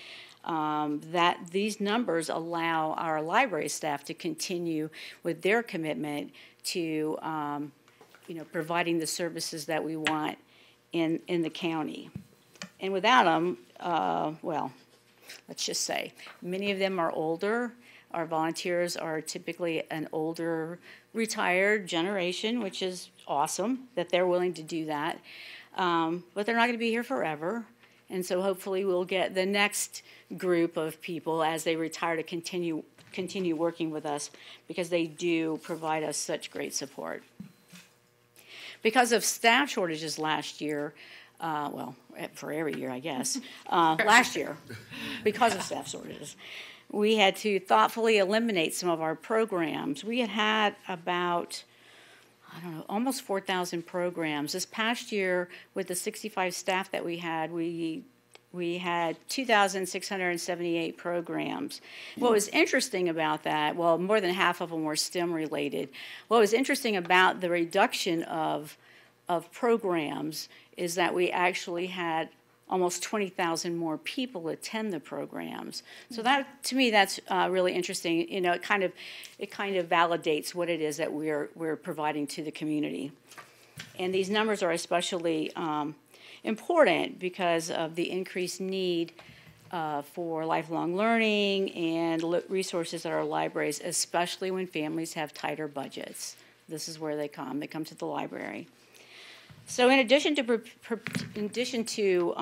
That these numbers allow our library staff to continue with their commitment to providing the services that we want in the county. And without them, let's just say, many of them are older. Our volunteers are typically an older, retired generation, which is awesome that they're willing to do that. But they're not going to be here forever. And so hopefully we'll get the next group of people as they retire to continue working with us, because they do provide us such great support. Because of staff shortages last year, for every year, I guess, last year, because of staff shortages, we had to thoughtfully eliminate some of our programs. We had about, almost 4,000 programs. This past year, with the 65 staff that we had 2,678 programs. What was interesting about that, well, more than half of them were STEM related. What was interesting about the reduction of programs is that we actually had almost 20,000 more people attend the programs. So that, to me, that's really interesting. It kind of validates what it is that we're providing to the community. And these numbers are especially important because of the increased need for lifelong learning and resources at our libraries, especially when families have tighter budgets. This is where they come. They come to the library. So in addition to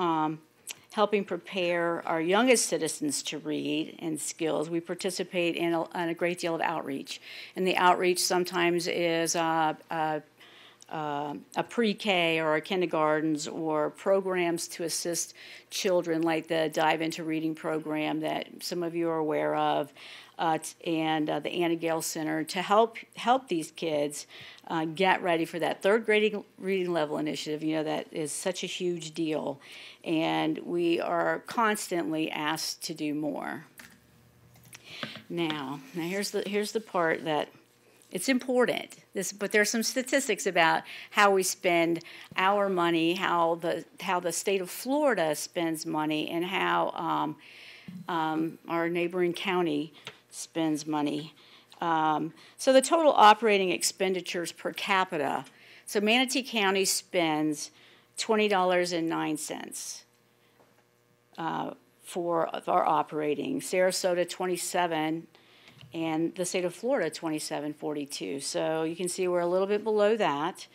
helping prepare our youngest citizens to read and skills, we participate in a great deal of outreach. And the outreach sometimes is a pre-K or a kindergartens or programs to assist children, like the Dive Into Reading program that some of you are aware of, and the Anna Gale Center, to help these kids get ready for that third grade reading level initiative. That is such a huge deal, and we are constantly asked to do more. Now here's the part that It's important. But there's some statistics about how we spend our money, how the state of Florida spends money, and how our neighboring county spends money. So the total operating expenditures per capita. So Manatee County spends $20.09 for our operating. Sarasota, $27, and the state of Florida, $27.42. So you can see we're a little bit below that.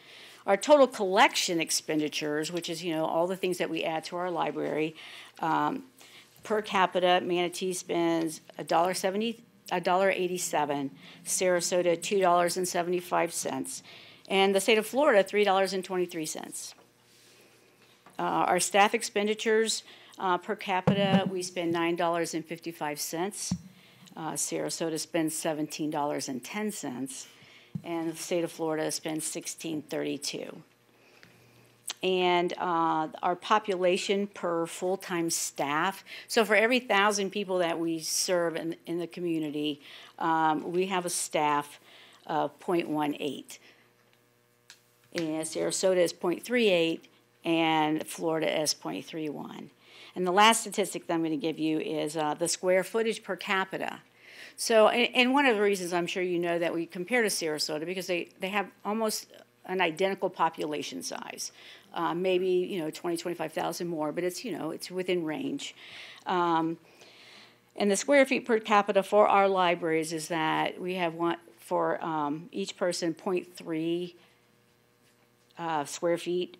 Our total collection expenditures, which is all the things that we add to our library, per capita, Manatee spends $1.87, Sarasota $2.75, and the state of Florida $3.23. Our staff expenditures per capita, we spend $9.55. Sarasota spends $17.10, and the state of Florida spends $16.32. And our population per full-time staff. So for every 1,000 people that we serve in the community, we have a staff of 0.18. And Sarasota is 0.38, and Florida is 0.31. And the last statistic that I'm going to give you is the square footage per capita. So, and one of the reasons I'm sure you know that we compare to Sarasota, because they have almost an identical population size, maybe 20, 25,000 more, but it's it's within range. And the square feet per capita for our libraries is that we have one for each person 0.3 square feet.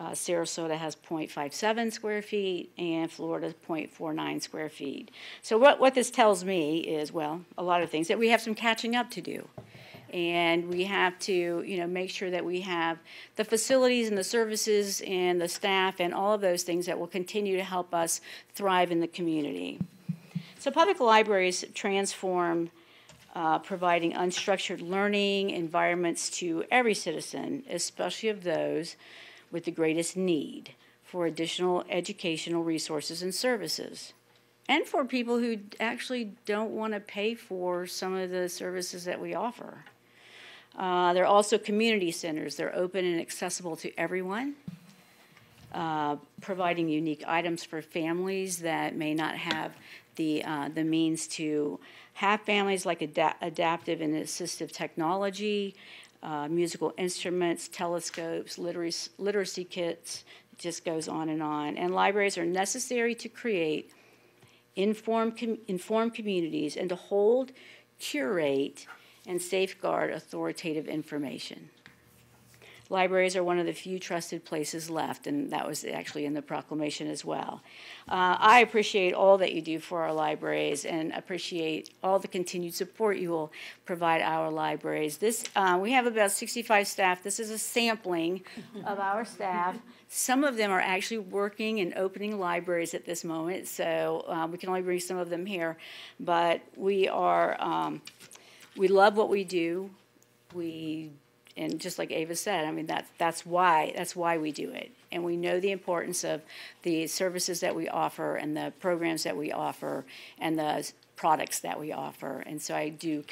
Sarasota has 0.57 square feet, and Florida 0.49 square feet. So what this tells me is, well, a lot of things, that we have some catching up to do. And we have to, make sure that we have the facilities and the services and the staff and all of those things that will continue to help us thrive in the community. So public libraries transform providing unstructured learning environments to every citizen, especially of those with the greatest need for additional educational resources and services, and for people who actually don't want to pay for some of the services that we offer. They're also community centers. They're open and accessible to everyone, providing unique items for families that may not have the means to have families, like adaptive and assistive technology, musical instruments, telescopes, literacy kits. It just goes on. And libraries are necessary to create informed communities and to hold, curate, and safeguard authoritative information. Libraries are one of the few trusted places left, and that was actually in the proclamation as well. I appreciate all that you do for our libraries and appreciate all the continued support you will provide our libraries. We have about 65 staff. This is a sampling of our staff. Some of them are actually working and opening libraries at this moment, so we can only bring some of them here. But we love what we do. And just like Ava said, I mean, that's why we do it. And we know the importance of the services that we offer and the programs that we offer and the products that we offer. And so I do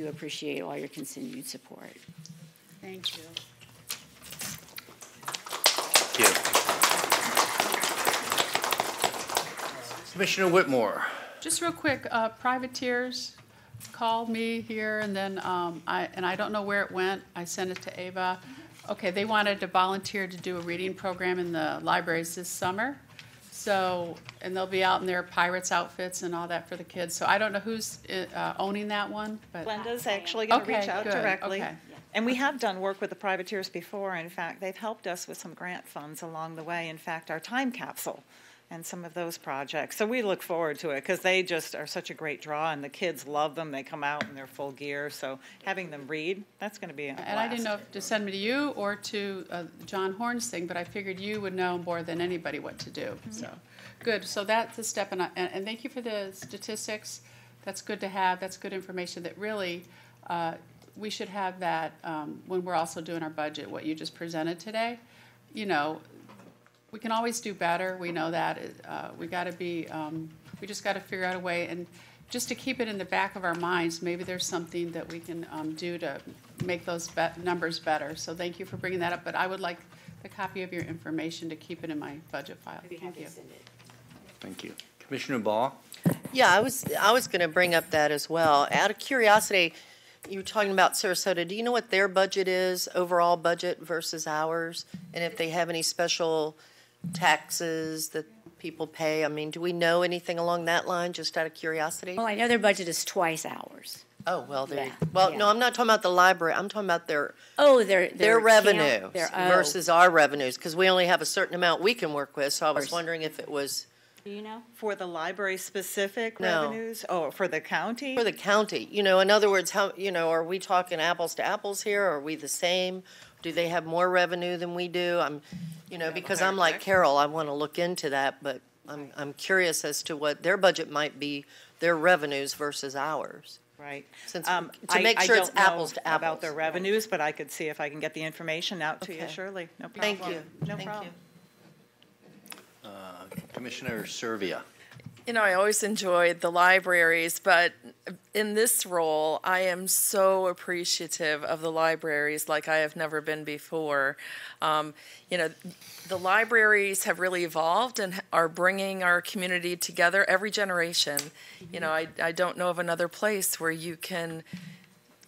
appreciate all your continued support. Thank you. Thank you. Commissioner Whitmore. Just real quick, privateers called me here, and then I don't know where it went. I sent it to Ava. Okay, they wanted to volunteer to do a reading program in the libraries this summer. So, and they'll be out in their pirates outfits and all that for the kids. So I don't know who's owning that one, but Glenda's actually going to reach out good. directly. Okay. And we have done work with the privateers before. In fact, they've helped us with some grant funds along the way. In fact, our time capsule and some of those projects. So we look forward to it because they just are such a great draw, and the kids love them. They come out in their full gear. So having them read, that's going to be a blast. And I didn't know if to send me to you or to John Horn's thing, but I figured you would know more than anybody what to do. Mm-hmm. So good. So that's a step. And thank you for the statistics. That's good to have. That's good information that really we should have that when we're also doing our budget, what you just presented today. We can always do better. We know that. We got to be. We just got to figure out a way. And just to keep it in the back of our minds, maybe there's something that we can do to make those numbers better. So thank you for bringing that up, but I would like the copy of your information to keep it in my budget file. Thank you. Thank you. Commissioner Ball? Yeah, I was going to bring up that as well. Out of curiosity, you were talking about Sarasota. Do you know what their budget is, overall budget versus ours? And if they have any special taxes that people pay? I mean, do we know anything along that line, just out of curiosity? Well, I know their budget is twice ours. Oh, well, Yeah. Well, Yeah. no, I'm not talking about the library. I'm talking about their their revenue oh. versus our revenues, because we only have a certain amount we can work with. So I was wondering if it was. Do you know? For the library-specific No. revenues? Oh, for the county? For the county, you know, in other words, how, you know, are we talking apples to apples here? Are we the same? Do they have more revenue than we do? Because I'm like Carol, I want to look into that, but I'm curious as to what their budget might be, their revenues versus ours. Right. Since, I make sure it's don't know apples to apples. about their revenues, but I could see if I can get the information out to you, Okay. Shirley. No problem. Thank you. No Thank problem. you. Commissioner Servia? You know, I always enjoyed the libraries, but in this role, I am so appreciative of the libraries like I have never been before. The libraries have really evolved and are bringing our community together every generation. You know, I don't know of another place where you can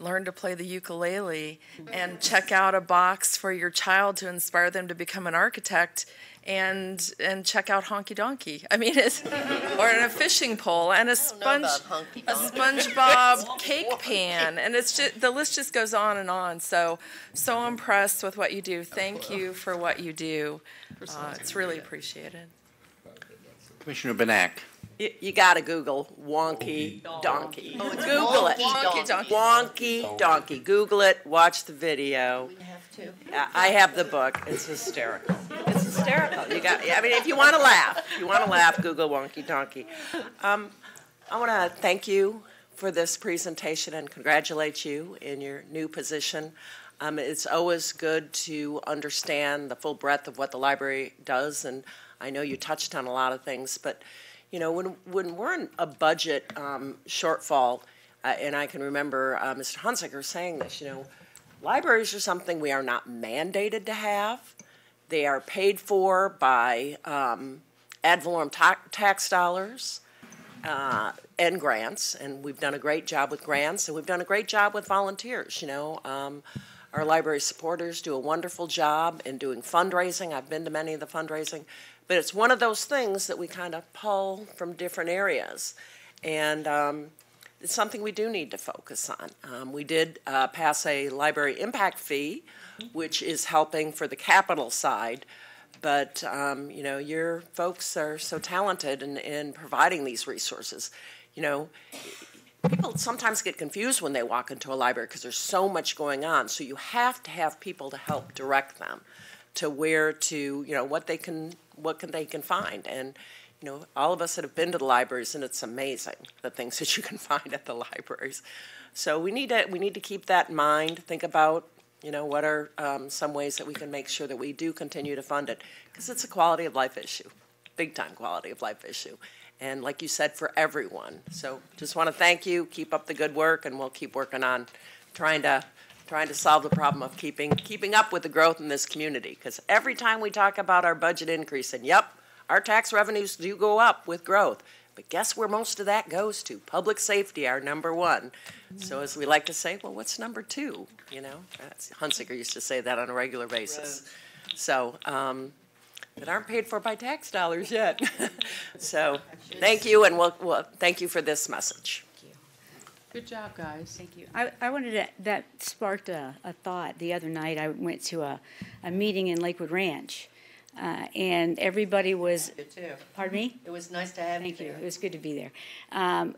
learn to play the ukulele and check out a box for your child to inspire them to become an architect and check out Honky Donkey. I mean, or a fishing pole and a SpongeBob cake pan, and it's just, the list just goes on and on. So impressed with what you do. Thank you for what you do. It's really appreciated. Commissioner Benak? You got to Google wonky donkey. Oh, it's Google it. wonky donkey. Wonky donkey. Google it. Watch the video. We have to. I have the book. It's hysterical. It's hysterical. If you want to laugh, Google wonky donkey. I want to thank you for this presentation and congratulate you in your new position. It's always good to understand the full breadth of what the library does, and I know you touched on a lot of things, but you know, when we're in a budget shortfall, and I can remember Mr. Hunsaker saying this, you know, libraries are something we are not mandated to have. They are paid for by ad valorem tax dollars and grants, and we've done a great job with grants, and we've done a great job with volunteers, you know. Our library supporters do a wonderful job in doing fundraising. I've been to many of the fundraising. But it's one of those things that we kind of pull from different areas. And it's something we do need to focus on. We did pass a library impact fee, which is helping for the capital side. But, you know, your folks are so talented in providing these resources. You know, people sometimes get confused when they walk into a library because there's so much going on. So you have to have people to help direct them to where to, you know, what they can find. And, you know, all of us that have been to the libraries, and it's amazing the things that you can find at the libraries. So we need to keep that in mind, think about, you know, what are some ways that we can make sure that we do continue to fund it, because it's a quality of life issue, big time quality of life issue. And like you said, for everyone. So just want to thank you, keep up the good work, and we'll keep working on trying to solve the problem of keeping up with the growth in this community. Because every time we talk about our budget increase, and yep, our tax revenues do go up with growth, but guess where most of that goes to? Public safety, our number one. So as we like to say, well, what's number two? You know, Hunsaker used to say that on a regular basis. So that aren't paid for by tax dollars yet. So thank you, and we'll thank you for this message. Good job, guys. Thank you. I wanted to, that sparked a thought. The other night I went to a meeting in Lakewood Ranch, and everybody was. Good too. Pardon me? It was nice to have you. Thank you. It was good to be there. And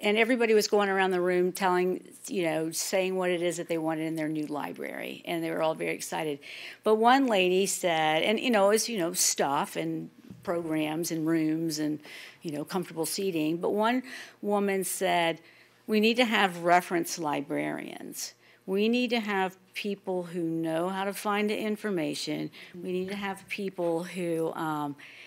everybody was going around the room telling, you know, saying what it is that they wanted in their new library, and they were all very excited. But one lady said, and you know, it's, you know, stuff and programs and rooms and, you know, comfortable seating. But one woman said, we need to have reference librarians. We need to have people who know how to find the information. We need to have people who,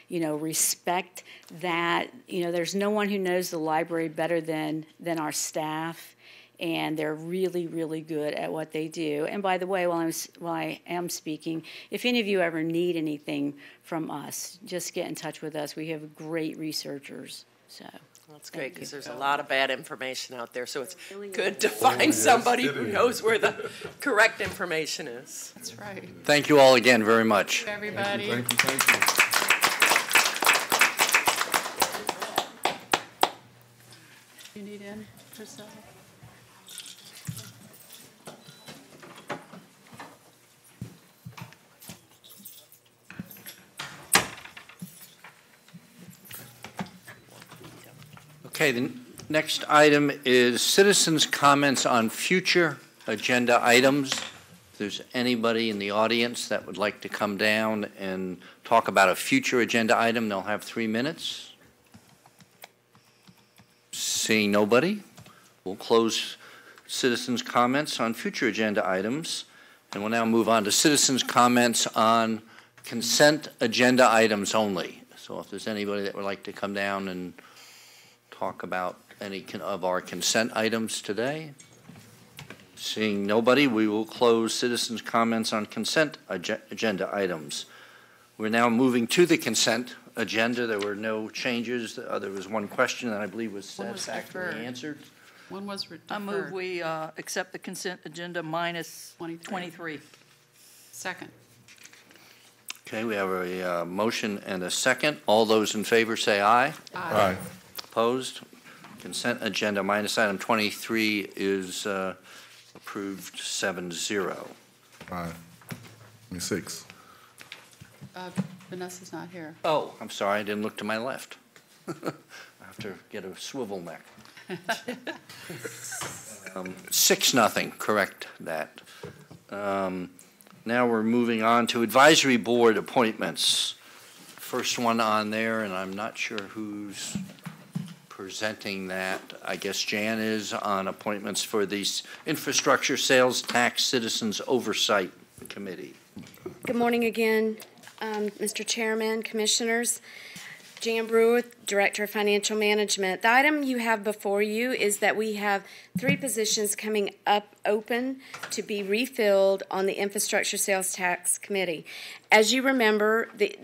respect that. There's no one who knows the library better than our staff, and they're really, really good at what they do. And by the way, while I am speaking, if any of you ever need anything from us, just get in touch with us. We have great researchers. So. That's great, because there's a lot of bad information out there, so it's good to find somebody who knows where the correct information is. That's right. Thank you all again very much. Thank you, everybody. Thank you, thank you. You need in, Priscilla? Okay, the next item is citizens' comments on future agenda items. If there's anybody in the audience that would like to come down and talk about a future agenda item, they'll have 3 minutes. Seeing nobody, we'll close citizens' comments on future agenda items, and we'll now move on to citizens' comments on consent agenda items only. So if there's anybody that would like to come down and talk about any of our consent items today. Seeing nobody, we will close citizens' comments on consent agenda items. We're now moving to the consent agenda. There were no changes. There was one question that I believe was satisfactorily answered. One was deferred. I move we accept the consent agenda minus 23. Second. Okay, we have a motion and a second. All those in favor say aye. Aye. Opposed? Consent agenda minus item 23 is approved 7-0. Aye. 6. Vanessa's not here. Oh, I'm sorry, I didn't look to my left. I have to get a swivel neck. 6-0, correct that. Now we're moving on to advisory board appointments. First one on there, and I'm not sure who's presenting that. I guess Jan is on appointments for the Infrastructure Sales Tax Citizens Oversight Committee. Good morning again, Mr. Chairman, Commissioners. Jan Brewer, Director of Financial Management. The item you have before you is that we have 3 positions coming up open to be refilled on the Infrastructure Sales Tax Committee. As you remember, the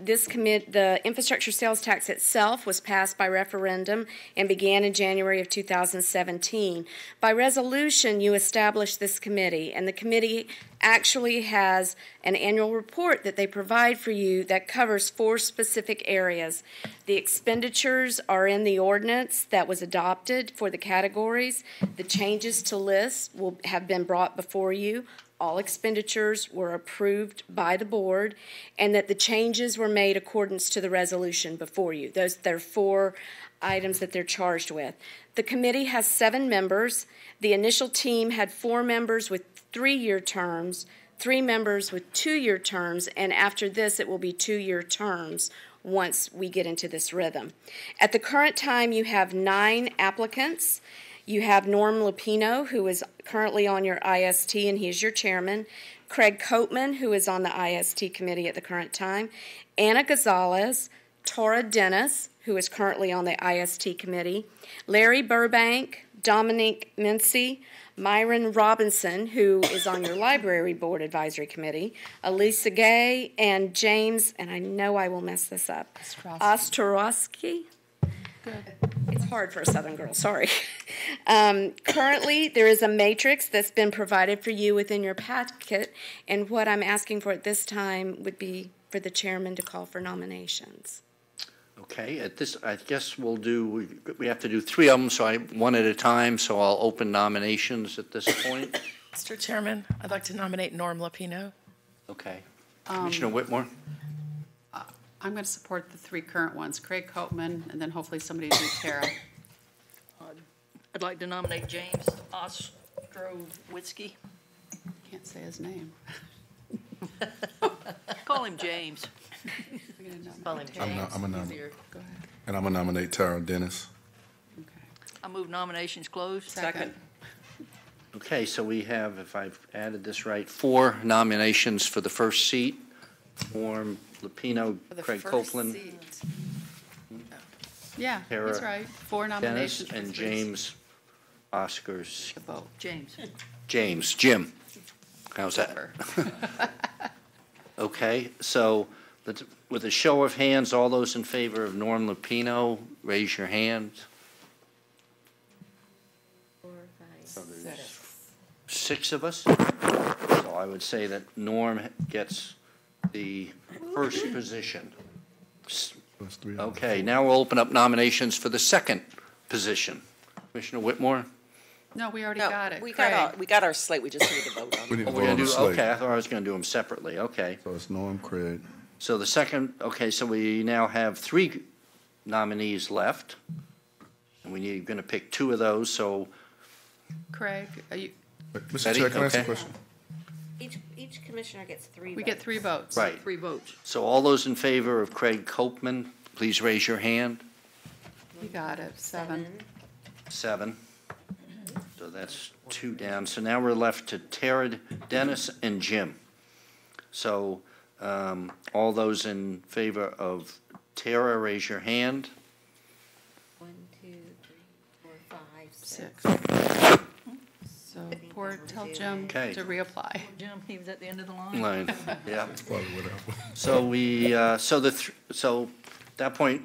infrastructure sales tax itself was passed by referendum and began in January of 2017. By resolution, you established this committee, and the committee actually has an annual report that they provide for you that covers 4 specific areas. The expenditures are in the ordinance that was adopted for the categories. The changes to lists will have been brought before you. All expenditures were approved by the board, and that the changes were made accordance to the resolution before you. There are 4 items that they're charged with. The committee has 7 members. The initial team had 4 members with 3-year terms, 3 members with 2-year terms, and after this it will be 2-year terms once we get into this rhythm. At the current time, you have 9 applicants. You have Norm Lupino, who is currently on your IST, and he is your chairman. Craig Coatman, who is on the IST committee at the current time. Anna Gonzalez, Tora Dennis, who is currently on the IST committee. Larry Burbank, Dominique Mincy, Myron Robinson, who is on your Library Board Advisory Committee, Elisa Gay, and James, and I know I will mess this up, Ostrowski. Good. It's hard for a Southern girl, sorry. Currently, there is a matrix that's been provided for you within your packet, and what I'm asking for at this time would be for the chairman to call for nominations. Okay, at this, I guess we'll do, we have to do 3 of them, so one at a time, so I'll open nominations at this point. Mr. Chairman, I'd like to nominate Norm Lupino. Okay. Commissioner Whitmore? I'm going to support the 3 current ones, Craig Coatman, and then hopefully somebody to do Tara. I'd like to nominate James Ostrowski. Can't say his name. Call him James. Call him I'm a nominate. Go ahead. And I'm going to nominate Tara Dennis. I move nominations closed. Second. Okay, so we have, if I've added this right, 4 nominations for the first seat. Norm Lupino, Craig Copeland, Yeah, Tara he's right. 4 Dennis, nominations. for and first. James Oscars. James. Jim. How's that? Okay, so with a show of hands, all those in favor of Norm Lupino, raise your hand. 4, 5, 6. 6 of us. So I would say that Norm gets the first position. Okay, now we'll open up nominations for the second position. Commissioner Whitmore? No, we already No, got it. we Craig. got our slate, we just need to vote on We it. need to We're vote gonna on the do, slate. okay, I thought I was gonna do them separately, okay. So it's Norm, Craig. So the second, okay, so we now have 3 nominees left. And we're gonna pick 2 of those, so. Craig, are you, Mr. Betty? Chair, can I ask a Okay. question? Each commissioner gets 3 we votes. get 3 votes. Right. 3 votes. So all those in favor of Craig Copeman, please raise your hand. You got it. 7. 7. So that's 2 down. So now we're left to Tara, Dennis, and Jim. So all those in favor of Tara, raise your hand. 1, 2, 3, 4, 5, 6. 6. So tell Jim Okay. to reapply. Jim, he was at the end of the line. Line, yeah. Probably whatever. So we, so at that point,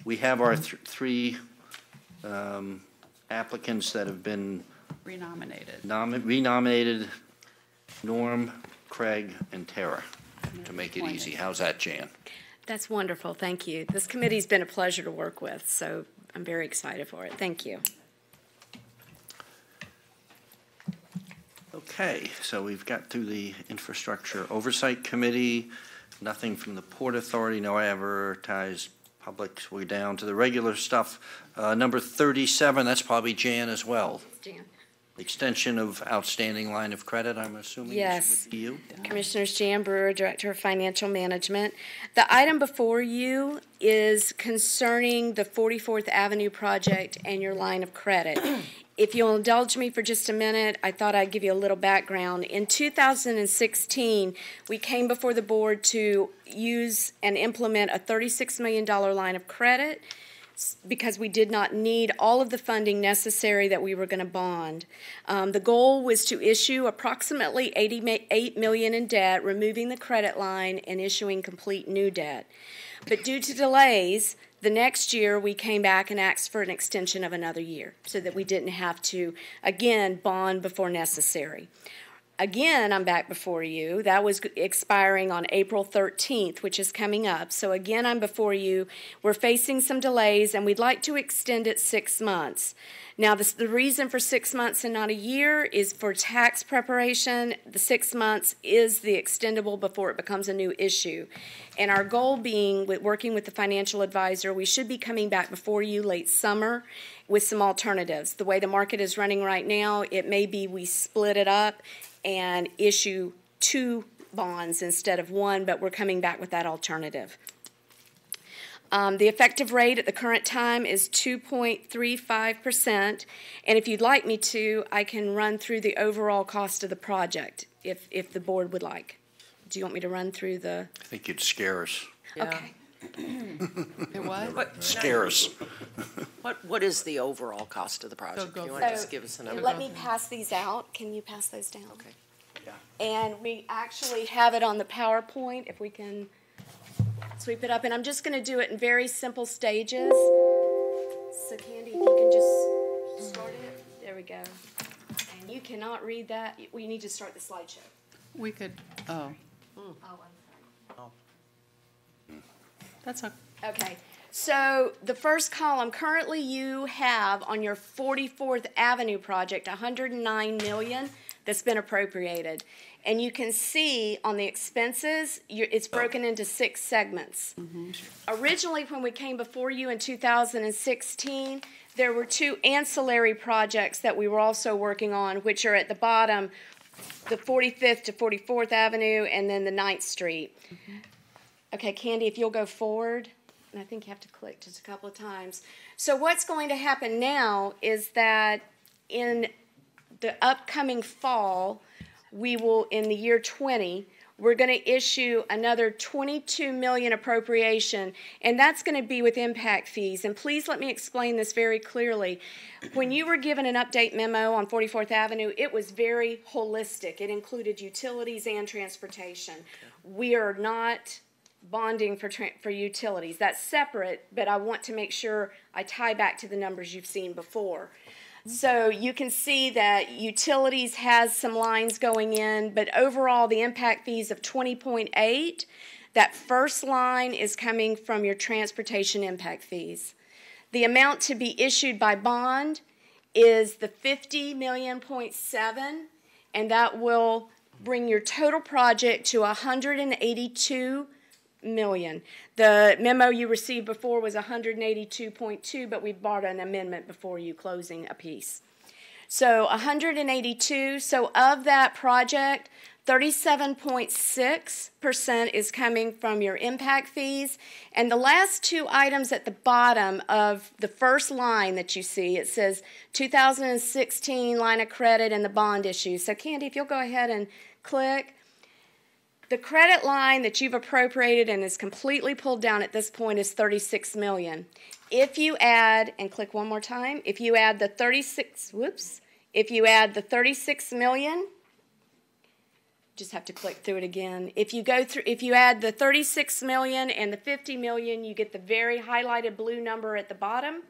we have our 3 applicants that have been Renominated. renominated, Norm, Craig, and Tara, to make it easy. How's that, Jan? That's wonderful. Thank you. This committee's been a pleasure to work with, so I'm very excited for it. Thank you. Okay, so we've got through the Infrastructure Oversight Committee, nothing from the Port Authority, no advertised public. We're down to the regular stuff. Number 37, that's probably Jan as well. Jan. Extension of outstanding line of credit, I'm assuming Yes. would be you? Commissioners Jan Brewer, Director of Financial Management. The item before you is concerning the 44th Avenue project and your line of credit. If you'll indulge me for just a minute, I thought I'd give you a little background. In 2016, we came before the board to use and implement a $36 million line of credit because we did not need all of the funding necessary that we were going to bond. The goal was to issue approximately $88 million in debt, removing the credit line and issuing complete new debt. But due to delays, the next year we came back and asked for an extension of another year so that we didn't have to, again, bond before necessary. Again, I'm back before you. That was expiring on April 13th, which is coming up. So again, I'm before you. We're facing some delays, and we'd like to extend it 6 months. Now, the reason for 6 months and not a year is for tax preparation. The 6 months is the extendable before it becomes a new issue. And our goal being, with working with the financial advisor, we should be coming back before you late summer with some alternatives. The way the market is running right now, it may be we split it up and issue 2 bonds instead of 1, but we're coming back with that alternative. The effective rate at the current time is 2.35%, and if you'd like me to, I can run through the overall cost of the project, if the board would like. Do you want me to run through the? I think you'd scare us. Okay. It what? Scare us. What is the overall cost of the project? Go You for want to it. just give us a number? Let me pass these out. Can you pass those down? Okay. Yeah. And we actually have it on the PowerPoint, if we can sweep it up. And I'm just going to do it in very simple stages. So Candy, if you can just start it. There we go. And you cannot read that. We need to start the slideshow. We could, oh, Oh, I'm sorry. that's okay. Okay, so the first column, currently you have on your 44th Avenue project, $109 million that's been appropriated. And you can see on the expenses, it's broken into 6 segments. Originally, when we came before you in 2016, there were 2 ancillary projects that we were also working on, which are at the bottom, the 45th to 44th Avenue, and then the 9th Street. Okay, Candy, if you'll go forward, and I think you have to click just a couple of times. So what's going to happen now is that in the upcoming fall, we will, in the year 20, we're going to issue another $22 million appropriation, and that's going to be with impact fees. And please let me explain this very clearly. When you were given an update memo on 44th Avenue, it was very holistic. It included utilities and transportation. We are not bonding for utilities. That's separate, but I want to make sure I tie back to the numbers you've seen before. So you can see that utilities has some lines going in, but overall the impact fees of 20.8, that first line is coming from your transportation impact fees. The amount to be issued by bond is the $50.7 million, and that will bring your total project to $182 million. The memo you received before was 182.2, but we brought an amendment before you closing a piece. So 182. So of that project, 37.6% is coming from your impact fees. And the last two items at the bottom of the first line that you see, it says 2016 line of credit and the bond issue. So Candy, if you'll go ahead and click. The credit line that you've appropriated and is completely pulled down at this point is $36 million. If you add, and click one more time, if you add the 36 million, just have to click through it again. If you add the 36 million and the 50 million, you get the very highlighted blue number at the bottom.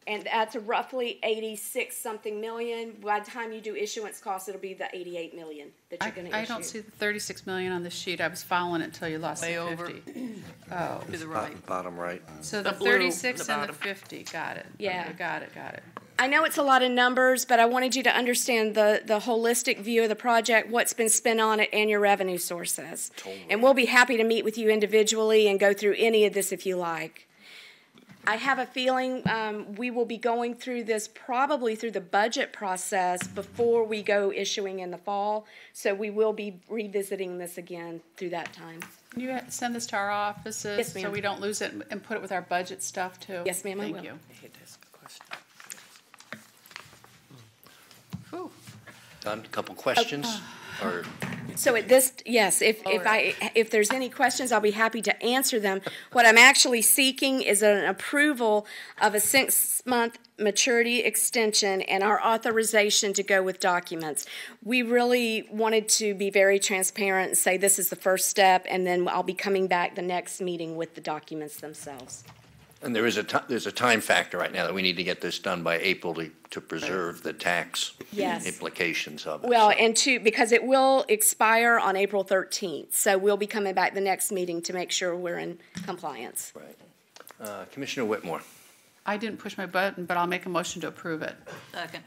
And that's roughly 86 something million. By the time you do issuance costs, it'll be the 88 million that you're going to issue. I don't see the 36 million on the sheet. I was following it until you lost Way the over. 50. Oh. To the right. Bottom right. So the The blue, 36 the and the bottom. 50. Got it. Yeah. Okay, got it. I know it's a lot of numbers, but I wanted you to understand the holistic view of the project, what's been spent on it, and your revenue sources. Totally. And we'll be happy to meet with you individually and go through any of this if you like. I have a feeling we will be going through this probably through the budget process before we go issuing in the fall. So we will be revisiting this again through that time. Can you send this to our offices Yes, ma'am. so we don't lose it and put it with our budget stuff too? Yes, ma'am, I Thank will. you. I hate to ask a question. Whew. Done, a couple questions? Or So at this, yes, if there's any questions, I'll be happy to answer them. What I'm actually seeking is an approval of a 6-month maturity extension and our authorization to go with documents. We really wanted to be very transparent and say this is the first step, and then I'll be coming back the next meeting with the documents themselves. And there's a time factor right now that we need to get this done by April to preserve the tax Yes. implications of it. Well, So- and because it will expire on April 13th, so we'll be coming back the next meeting to make sure we're in compliance. Right. Commissioner Whitmore. I didn't push my button, but I'll make a motion to approve it. Second.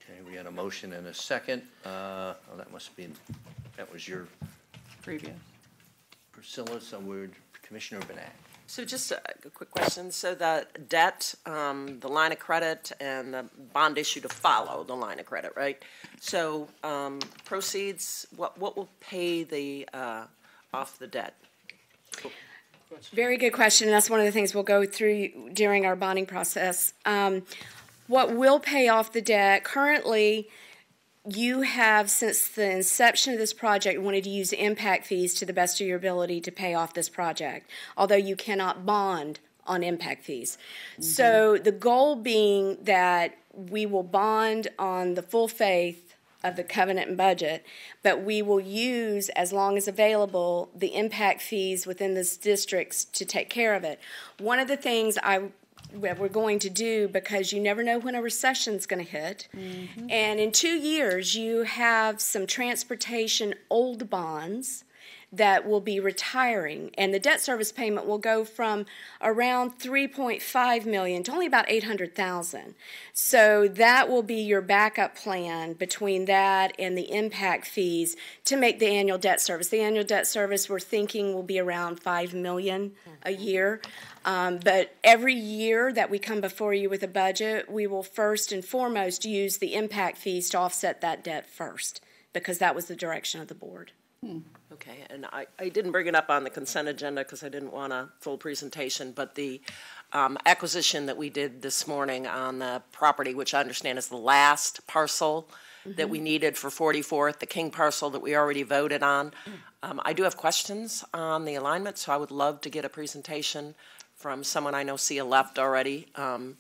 Okay, we had a motion and a second. That was your Previous. Priscilla, so we're Commissioner Burnett. So just a quick question. So the debt, the line of credit, and the bond issue to follow the line of credit, right? So proceeds, what will pay the off the debt? Very good question. That's one of the things we'll go through during our bonding process. What will pay off the debt? Currently, you have, since the inception of this project, wanted to use impact fees to the best of your ability to pay off this project, although you cannot bond on impact fees. Mm-hmm. So the goal being that we will bond on the full faith of the covenant and budget, but we will use, as long as available, the impact fees within the districts to take care of it. One of the things we're going to do, because you never know when a recession's going to hit. Mm-hmm. And in 2 years, you have some transportation old bonds that will be retiring, and the debt service payment will go from around $3.5 million to only about $800,000. So that will be your backup plan between that and the impact fees to make the annual debt service. The annual debt service we're thinking will be around $5 million a year. But every year that we come before you with a budget, we will first and foremost use the impact fees to offset that debt first, because that was the direction of the board. Okay, and I didn't bring it up on the consent agenda because I didn't want a full presentation, but the acquisition that we did this morning on the property, which I understand is the last parcel that we needed for 44th, the King parcel that we already voted on. I do have questions on the alignment, so I would love to get a presentation from someone I know Sia left already on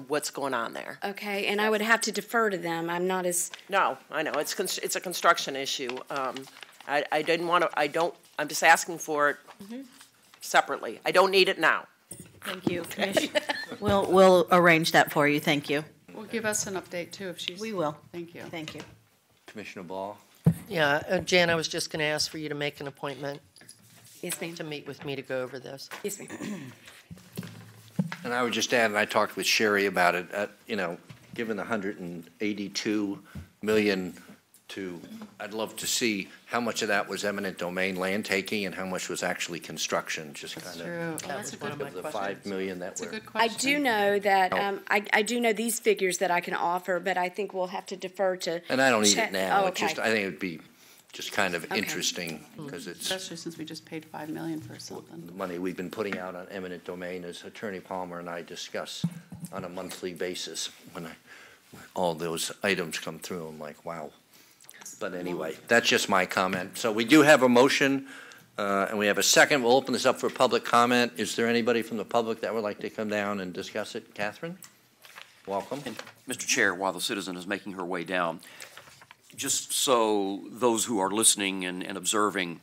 what's going on there. Okay, and I would have to defer to them. I'm not as... No, I know, it's a construction issue. I didn't want to, I'm just asking for it separately. I don't need it now. Thank you, Commissioner. We'll arrange that for you, thank you. Well, give us an update too if she's... We will. Thank you. Thank you. Commissioner Ball? Yeah, Jan, I was just going to ask for you to make an appointment. Yes, ma'am. To meet with me to go over this. Yes, ma'am. And I would just add, and I talked with Sherry about it, given the 182 million I'd love to see how much of that was eminent domain land taking and how much was actually construction, just kind of. True. Oh, that's a good of the 5 million that were. I do know that, I do know these figures that I can offer, but I think we'll have to defer to. And I don't need it now. Oh, It's just, okay. I think it would be just kind of interesting because it's Especially since we just paid $5 million for something. the money we've been putting out on eminent domain, as Attorney Palmer and I discuss on a monthly basis. When all those items come through, I'm like, wow. But anyway, that's just my comment. So we do have a motion, and we have a second. We'll open this up for public comment. Is there anybody from the public that would like to come down and discuss it? Catherine, welcome. And Mr. Chair, while the citizen is making her way down, just so those who are listening and observing,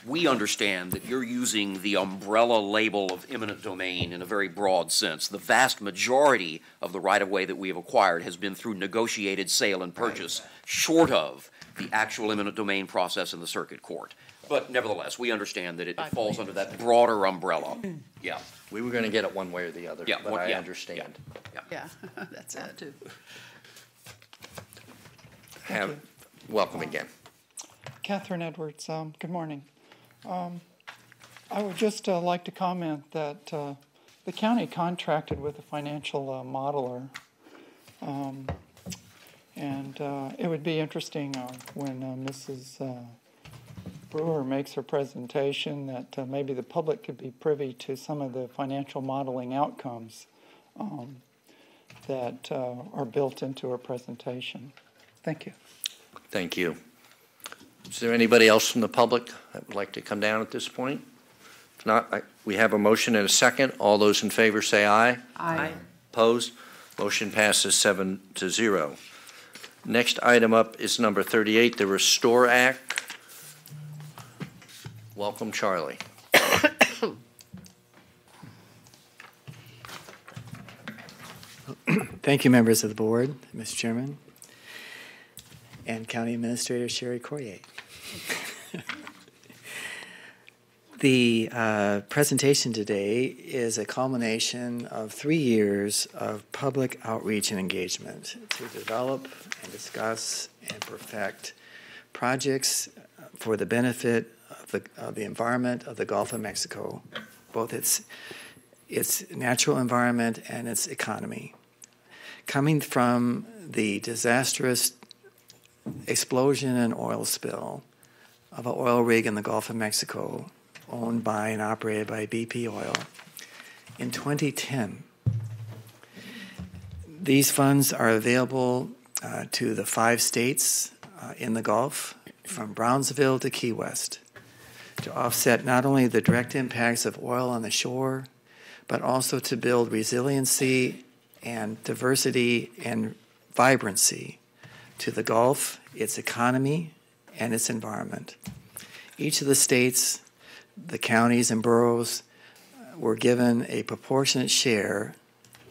we understand that you're using the umbrella label of eminent domain in a very broad sense. The vast majority of the right-of-way that we have acquired has been through negotiated sale and purchase, short of the actual eminent domain process in the circuit court. But nevertheless, we understand that it falls under that broader umbrella. Yeah. We were going to get it one way or the other, Yeah, but well, I yeah, understand. Yeah, that's it. Welcome again. Catherine Edwards, good morning. I would just like to comment that the county contracted with a financial modeler, and it would be interesting when Mrs. Brewer makes her presentation that maybe the public could be privy to some of the financial modeling outcomes that are built into her presentation. Thank you. Thank you. Is there anybody else from the public that would like to come down at this point? If not, we have a motion and a second. All those in favor say aye. Aye. Opposed? Motion passes 7-0. Next item up is number 38, the Restore Act. Welcome, Charlie. Thank you, members of the board, Mr. Chairman, and County Administrator Sherry Corrier. The presentation today is a culmination of 3 years of public outreach and engagement to develop and discuss and perfect projects for the benefit of the environment of the Gulf of Mexico, both its natural environment and its economy. Coming from the disastrous explosion and oil spill of an oil rig in the Gulf of Mexico owned by and operated by BP Oil in 2010. These funds are available to the 5 states in the Gulf, from Brownsville to Key West, to offset not only the direct impacts of oil on the shore, but also to build resiliency and diversity and vibrancy to the Gulf, its economy, and its environment. Each of the states, the counties and boroughs were given a proportionate share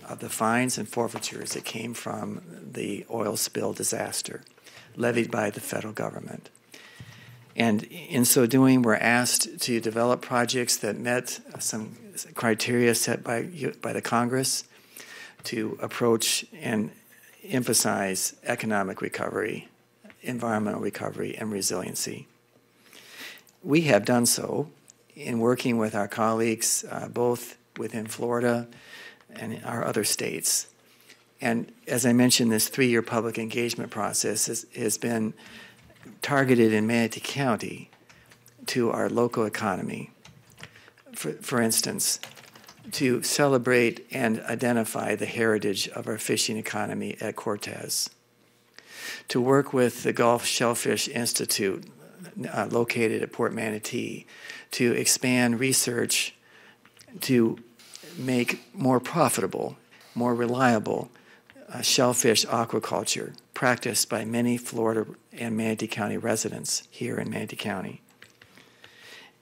of the fines and forfeitures that came from the oil spill disaster levied by the federal government. And in so doing, we're asked to develop projects that met some criteria set by the Congress to approach and emphasize economic recovery, environmental recovery, and resiliency. We have done so in working with our colleagues both within Florida and our other states. And as I mentioned, this 3-year public engagement process has been targeted in Manatee County to our local economy. For instance, to celebrate and identify the heritage of our fishing economy at Cortez, to work with the Gulf Shellfish Institute located at Port Manatee to expand research to make more profitable, more reliable shellfish aquaculture practiced by many Florida and Manatee County residents here in Manatee County.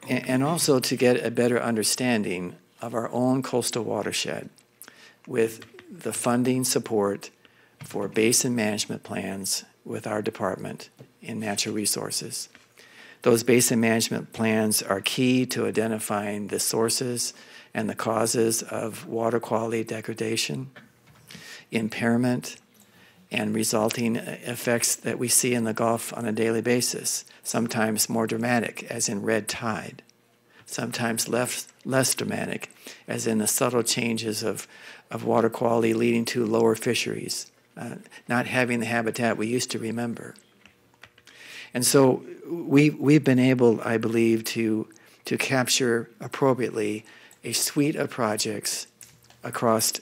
And also to get a better understanding of our own coastal watershed with the funding support for basin management plans with our department in natural resources. Those basin management plans are key to identifying the sources and the causes of water quality degradation, impairment, and resulting effects that we see in the Gulf on a daily basis, sometimes more dramatic, as in red tide, sometimes less dramatic, as in the subtle changes of water quality leading to lower fisheries, not having the habitat we used to remember. And so we've been able, I believe, to capture appropriately a suite of projects across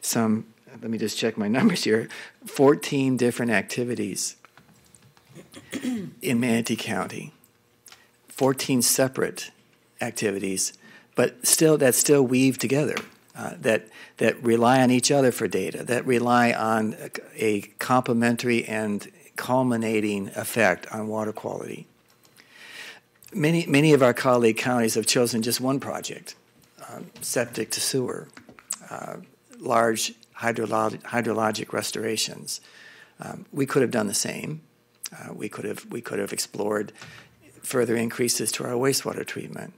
some, let me just check my numbers here, 14 different activities in Manatee County, 14 separate activities, but that still weave together, that rely on each other for data, that rely on a complementary and culminating effect on water quality. Many of our colleague counties have chosen just one project, septic to sewer, large hydrologic restorations. We could have done the same. We could have explored further increases to our wastewater treatment.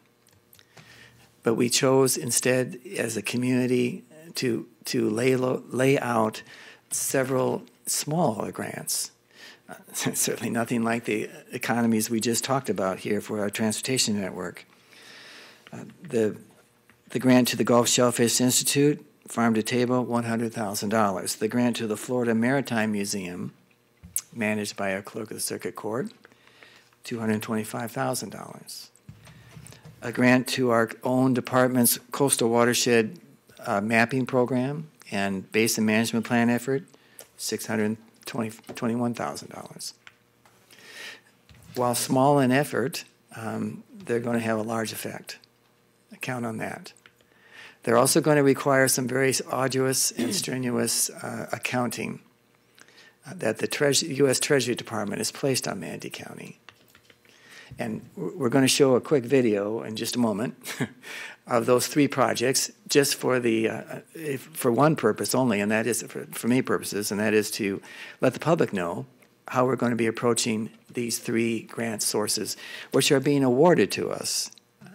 But we chose instead, as a community, to lay out several smaller grants. Certainly nothing like the economies we just talked about here for our transportation network. The grant to the Gulf Shellfish Institute, Farm to Table, $100,000. The grant to the Florida Maritime Museum, managed by our clerk of the circuit court, $225,000. A grant to our own department's coastal watershed mapping program and basin management plan effort, $621,000. While small in effort, they're going to have a large effect. Count on that. They're also going to require some very arduous and strenuous accounting that the U.S. Treasury Department has placed on Manatee County. And we're going to show a quick video in just a moment of those three projects, just for one purpose only, and that is for me purposes, and that is to let the public know how we're going to be approaching these three grant sources, which are being awarded to us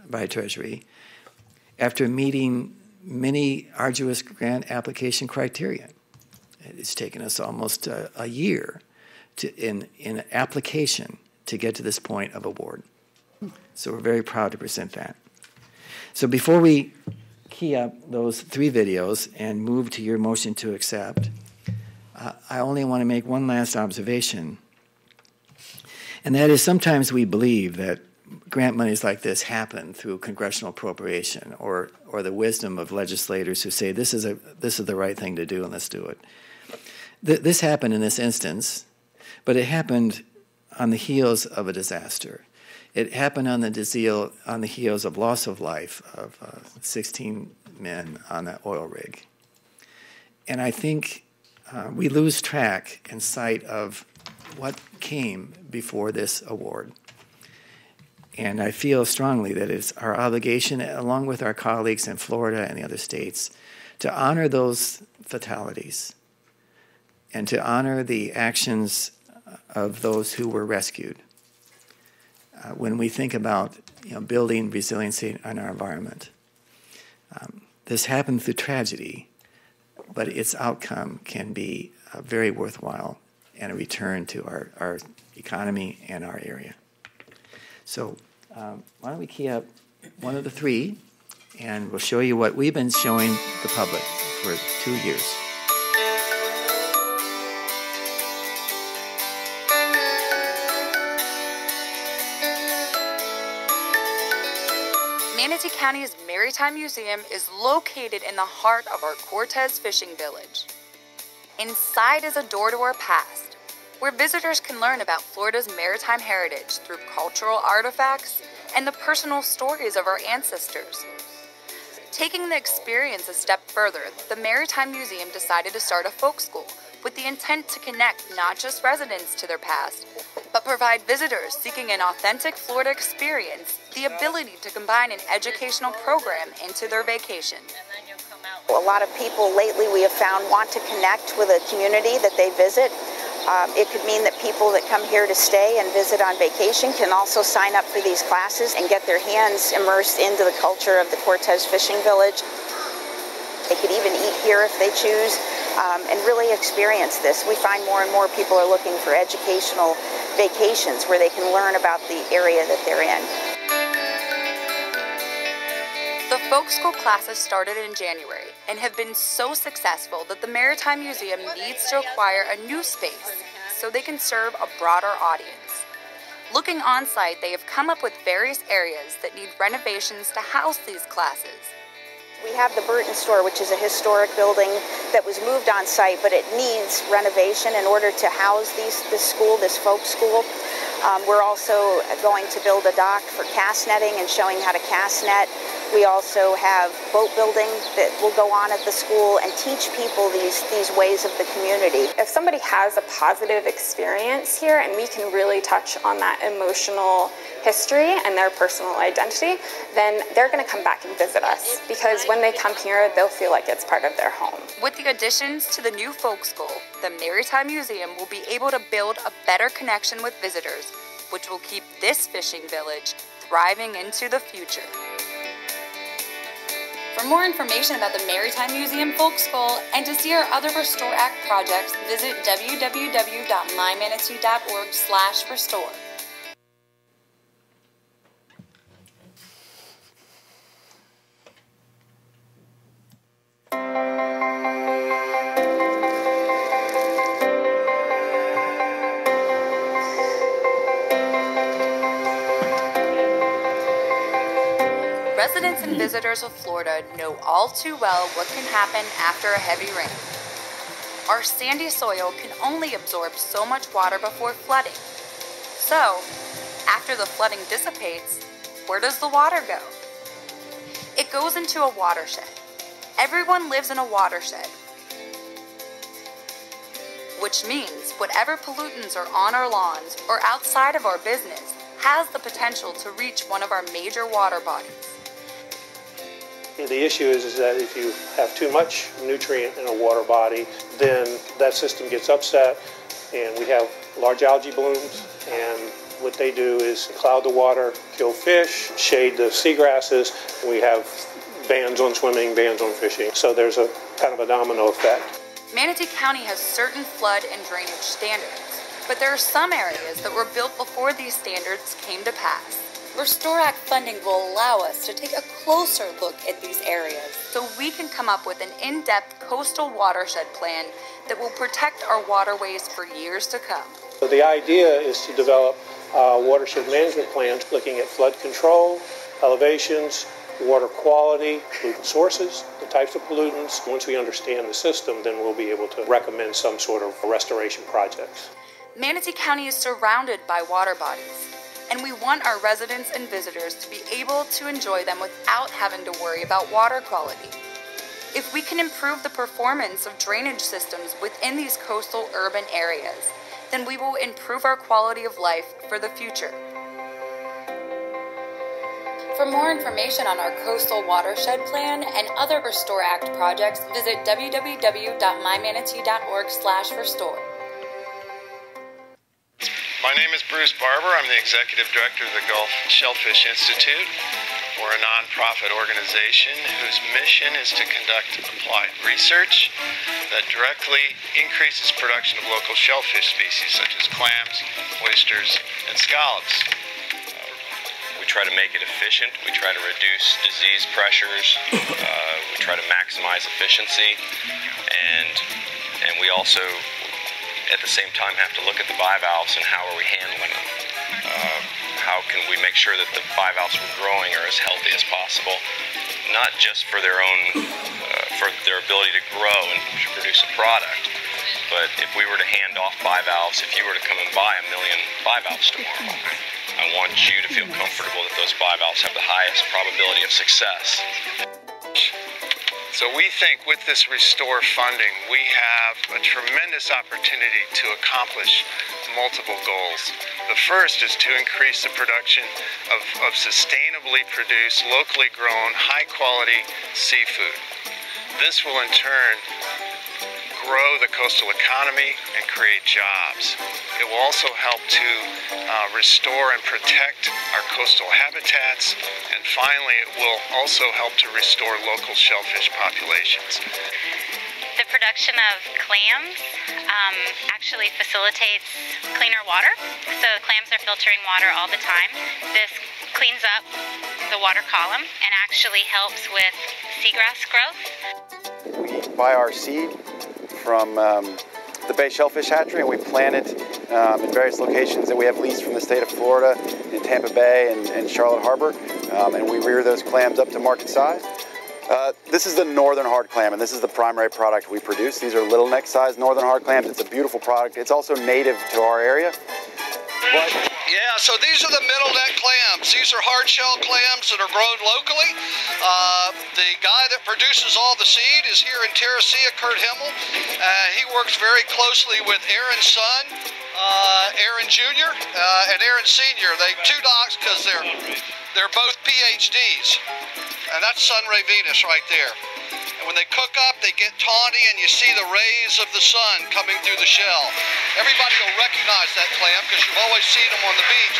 by Treasury after meeting many arduous grant application criteria. It's taken us almost a year in application to get to this point of award. So we're very proud to present that. So before we key up those three videos and move to your motion to accept, I only want to make one last observation, and that is sometimes we believe that grant monies like this happen through congressional appropriation or the wisdom of legislators who say this is the right thing to do and let's do it. This happened in this instance, but it happened on the heels of a disaster. It happened on the heels of loss of life of 16 men on an oil rig. And I think we lose track and sight of what came before this award. And I feel strongly that it's our obligation, along with our colleagues in Florida and the other states, to honor those fatalities and to honor the actions of those who were rescued when we think about building resiliency in our environment. This happened through tragedy, but its outcome can be very worthwhile and a return to our economy and our area. So why don't we key up one of the three, and we'll show you what we've been showing the public for 2 years. Manatee County's Maritime Museum is located in the heart of our Cortez Fishing Village. Inside is a door to our past, where visitors can learn about Florida's maritime heritage through cultural artifacts and the personal stories of our ancestors. Taking the experience a step further, the Maritime Museum decided to start a folk school with the intent to connect not just residents to their past, but provide visitors seeking an authentic Florida experience the ability to combine an educational program into their vacation. A lot of people lately we have found want to connect with a community that they visit. It could mean that people that come here to stay and visit on vacation can also sign up for these classes and get their hands immersed into the culture of the Cortez Fishing Village. They could even eat here if they choose and really experience this. We find more and more people are looking for educational vacations where they can learn about the area that they're in. The folk school classes started in January and have been so successful that the Maritime Museum needs to acquire a new space so they can serve a broader audience. Looking on site, they have come up with various areas that need renovations to house these classes. We have the Burton store, which is a historic building that was moved on site, but it needs renovation in order to house this folk school. We're also going to build a dock for cast netting and showing how to cast net. We also have boat building that will go on at the school and teach people these ways of the community. If somebody has a positive experience here and we can really touch on that emotional history and their personal identity, then they're going to come back and visit us, because when they come here, they'll feel like it's part of their home. With the additions to the new folk school, the Maritime Museum will be able to build a better connection with visitors, which will keep this fishing village thriving into the future. For more information about the Maritime Museum Folk School and to see our other Restore Act projects, visit www.mymanatee.org/restore. Residents and visitors of Florida know all too well what can happen after a heavy rain. Our sandy soil can only absorb so much water before flooding. So, after the flooding dissipates, where does the water go? It goes into a watershed. Everyone lives in a watershed, which means whatever pollutants are on our lawns or outside of our business has the potential to reach one of our major water bodies. The issue is that if you have too much nutrient in a water body, then that system gets upset and we have large algae blooms, and what they do is cloud the water, kill fish, shade the seagrasses, and we have bans on swimming, bans on fishing. So there's a kind of a domino effect. Manatee County has certain flood and drainage standards, but there are some areas that were built before these standards came to pass. Restore Act funding will allow us to take a closer look at these areas so we can come up with an in-depth coastal watershed plan that will protect our waterways for years to come. So the idea is to develop watershed management plans looking at flood control, elevations, water quality, pollutant sources, the types of pollutants. Once we understand the system, then we'll be able to recommend some sort of restoration projects. Manatee County is surrounded by water bodies, and we want our residents and visitors to be able to enjoy them without having to worry about water quality. If we can improve the performance of drainage systems within these coastal urban areas, then we will improve our quality of life for the future. For more information on our coastal watershed plan and other Restore Act projects, visit www.mymanatee.org/restore. My name is Bruce Barber. I'm the Executive Director of the Gulf Shellfish Institute. We're a nonprofit organization whose mission is to conduct applied research that directly increases production of local shellfish species such as clams, oysters, and scallops. We try to make it efficient. We try to reduce disease pressures. We try to maximize efficiency, and we also, at the same time, have to look at the bivalves and how are we handling them. how can we make sure that the bivalves we're growing are as healthy as possible, not just for their own, for their ability to grow and to produce a product, but if we were to hand off bivalves, if you were to come and buy 1 million bivalves tomorrow, I want you to feel comfortable that those bivalves have the highest probability of success. So we think with this Restore funding, we have a tremendous opportunity to accomplish multiple goals. The first is to increase the production of sustainably produced, locally grown, high-quality seafood. This will in turn grow the coastal economy and create jobs. It will also help to restore and protect our coastal habitats, and finally it will also help to restore local shellfish populations. The production of clams actually facilitates cleaner water. So clams are filtering water all the time. This cleans up the water column and actually helps with seagrass growth. We buy our seed from the Bay Shellfish Hatchery, and we plant it in various locations that we have leased from the state of Florida, in Tampa Bay and Charlotte Harbor, and we rear those clams up to market size. This is the northern hard clam, and this is the primary product we produce. These are little neck sized northern hard clams. It's a beautiful product. It's also native to our area. Yeah, so these are the middle neck clams. These are hard shell clams that are grown locally. The guy that produces all the seed is here in Terracea, Kurt Himmel. He works very closely with Aaron's son, Aaron Jr. And Aaron Sr. They two docs because they're both PhDs. And that's Sunray Venus right there. And when they cook up, they get tawny, and you see the rays of the sun coming through the shell. Everybody will recognize that clam because you've always seen them on the beach.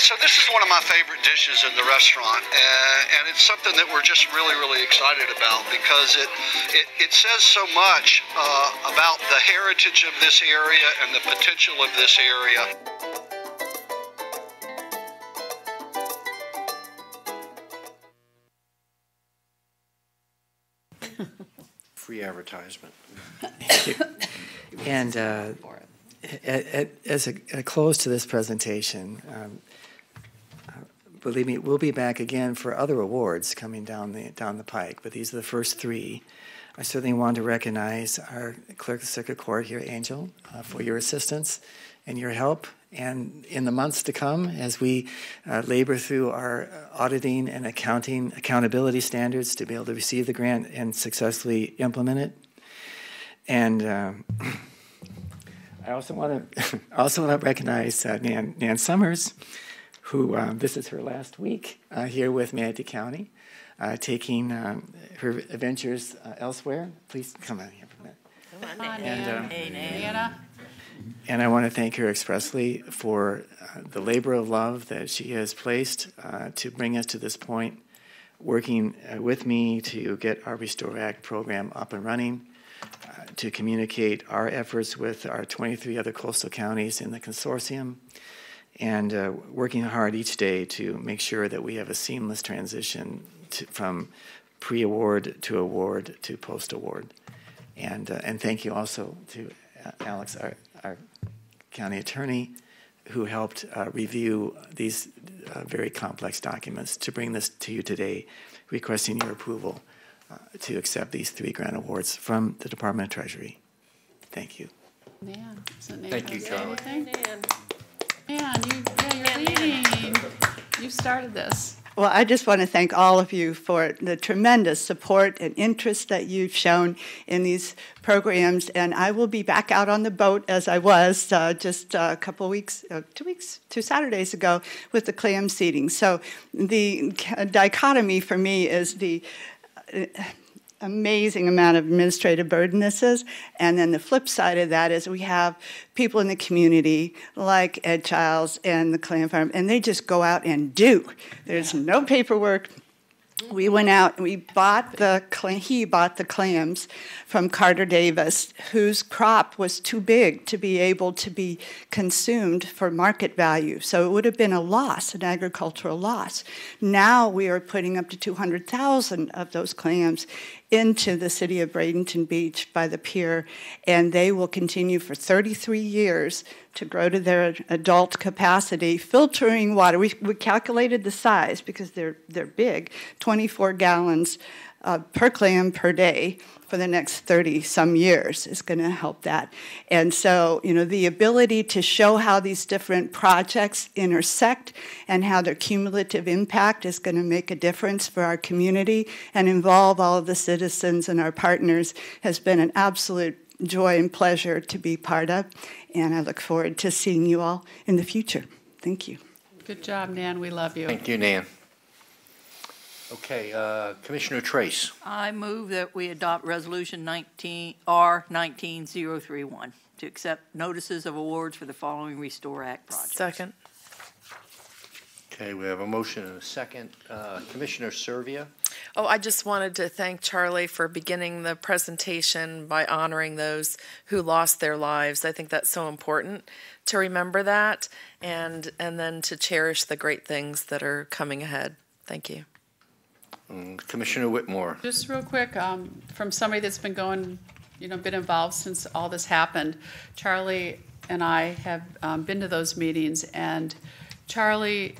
So this is one of my favorite dishes in the restaurant, and it's something that we're just really, really excited about because it says so much about the heritage of this area and the potential of this area. Free advertisement. And as a close to this presentation, believe me, we'll be back again for other awards coming down the pike, but these are the first three. I certainly want to recognize our Clerk of Circuit Court here, Angel, for your assistance and your help. And in the months to come, as we labor through our auditing and accountability standards to be able to receive the grant and successfully implement it. And I also want to recognize Nan Summers, who this is her last week here with Manatee County, taking her adventures elsewhere. Please come on here for a minute. Come on, Nana. And I want to thank her expressly for the labor of love that she has placed to bring us to this point, working with me to get our Restore Act program up and running, to communicate our efforts with our 23 other coastal counties in the consortium, and working hard each day to make sure that we have a seamless transition from pre-award to award to post-award. And thank you also to Alex, our county attorney, who helped review these very complex documents to bring this to you today, requesting your approval to accept these 3 grant awards from the Department of Treasury. Thank you. Man, thank you, Charlie. Man, you're leading. You started this. Well, I just want to thank all of you for the tremendous support and interest that you've shown in these programs. And I will be back out on the boat as I was just a couple weeks, 2 Saturdays ago with the clam seeding. So the dichotomy for me is the amazing amount of administrative burden this is. And then the flip side of that is we have people in the community like Ed Childs and the Clam Farm, and they just go out and do. There's no paperwork. We went out and he bought the clams from Carter Davis, whose crop was too big to be able to be consumed for market value. So it would have been a loss, an agricultural loss. Now we are putting up to 200,000 of those clams into the city of Bradenton Beach by the pier, and they will continue for 33 years to grow to their adult capacity, filtering water. We calculated the size because they're big, 24 gallons per clam per day for the next 30-some years is going to help that. And so, the ability to show how these different projects intersect and how their cumulative impact is going to make a difference for our community and involve all of the citizens and our partners has been an absolute joy and pleasure to be part of. And I look forward to seeing you all in the future. Thank you. Good job, Nan. We love you. Thank you, Nan. Okay, Commissioner Trace. I move that we adopt Resolution R19031 to accept notices of awards for the following Restore Act projects. Second. Okay, we have a motion and a second. Commissioner Servia. Oh, I just wanted to thank Charlie for beginning the presentation by honoring those who lost their lives. I think that's so important to remember that and then to cherish the great things that are coming ahead. Thank you. Commissioner Whitmore. Just real quick, from somebody that's been been involved since all this happened, Charlie and I have been to those meetings, and Charlie,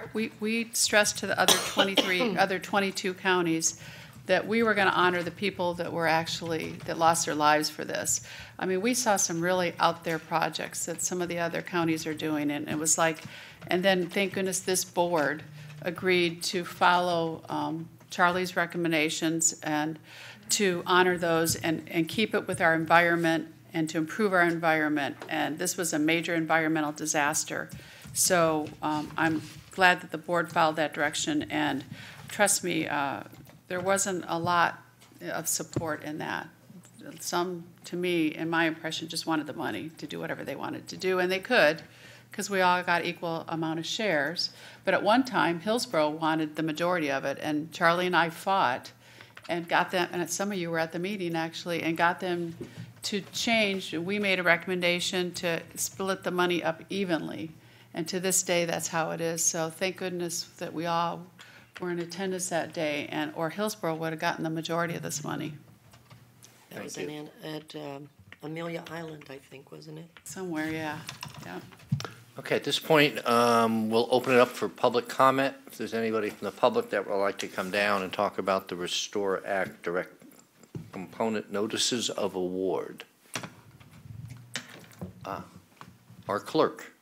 we stressed to the other 22 counties that we were going to honor the people that lost their lives for this. I mean, we saw some really out there projects that some of the other counties are doing, and it was like, and then thank goodness this board agreed to follow Charlie's recommendations and to honor those and keep it with our environment and to improve our environment. And this was a major environmental disaster. So I'm glad that the board followed that direction. And trust me, there wasn't a lot of support in that. Some, to me, in my impression, just wanted the money to do whatever they wanted to do, and they could, because we all got equal amount of shares. But at one time, Hillsborough wanted the majority of it, and Charlie and I fought and got them, and some of you were at the meeting actually, and got them to change. We made a recommendation to split the money up evenly, and to this day, that's how it is. So thank goodness that we all were in attendance that day, or Hillsborough would have gotten the majority of this money. That was at Amelia Island, I think, wasn't it? Somewhere, yeah. Okay, at this point, we'll open it up for public comment. If there's anybody from the public that would like to come down and talk about the Restore Act direct component notices of award. Our clerk.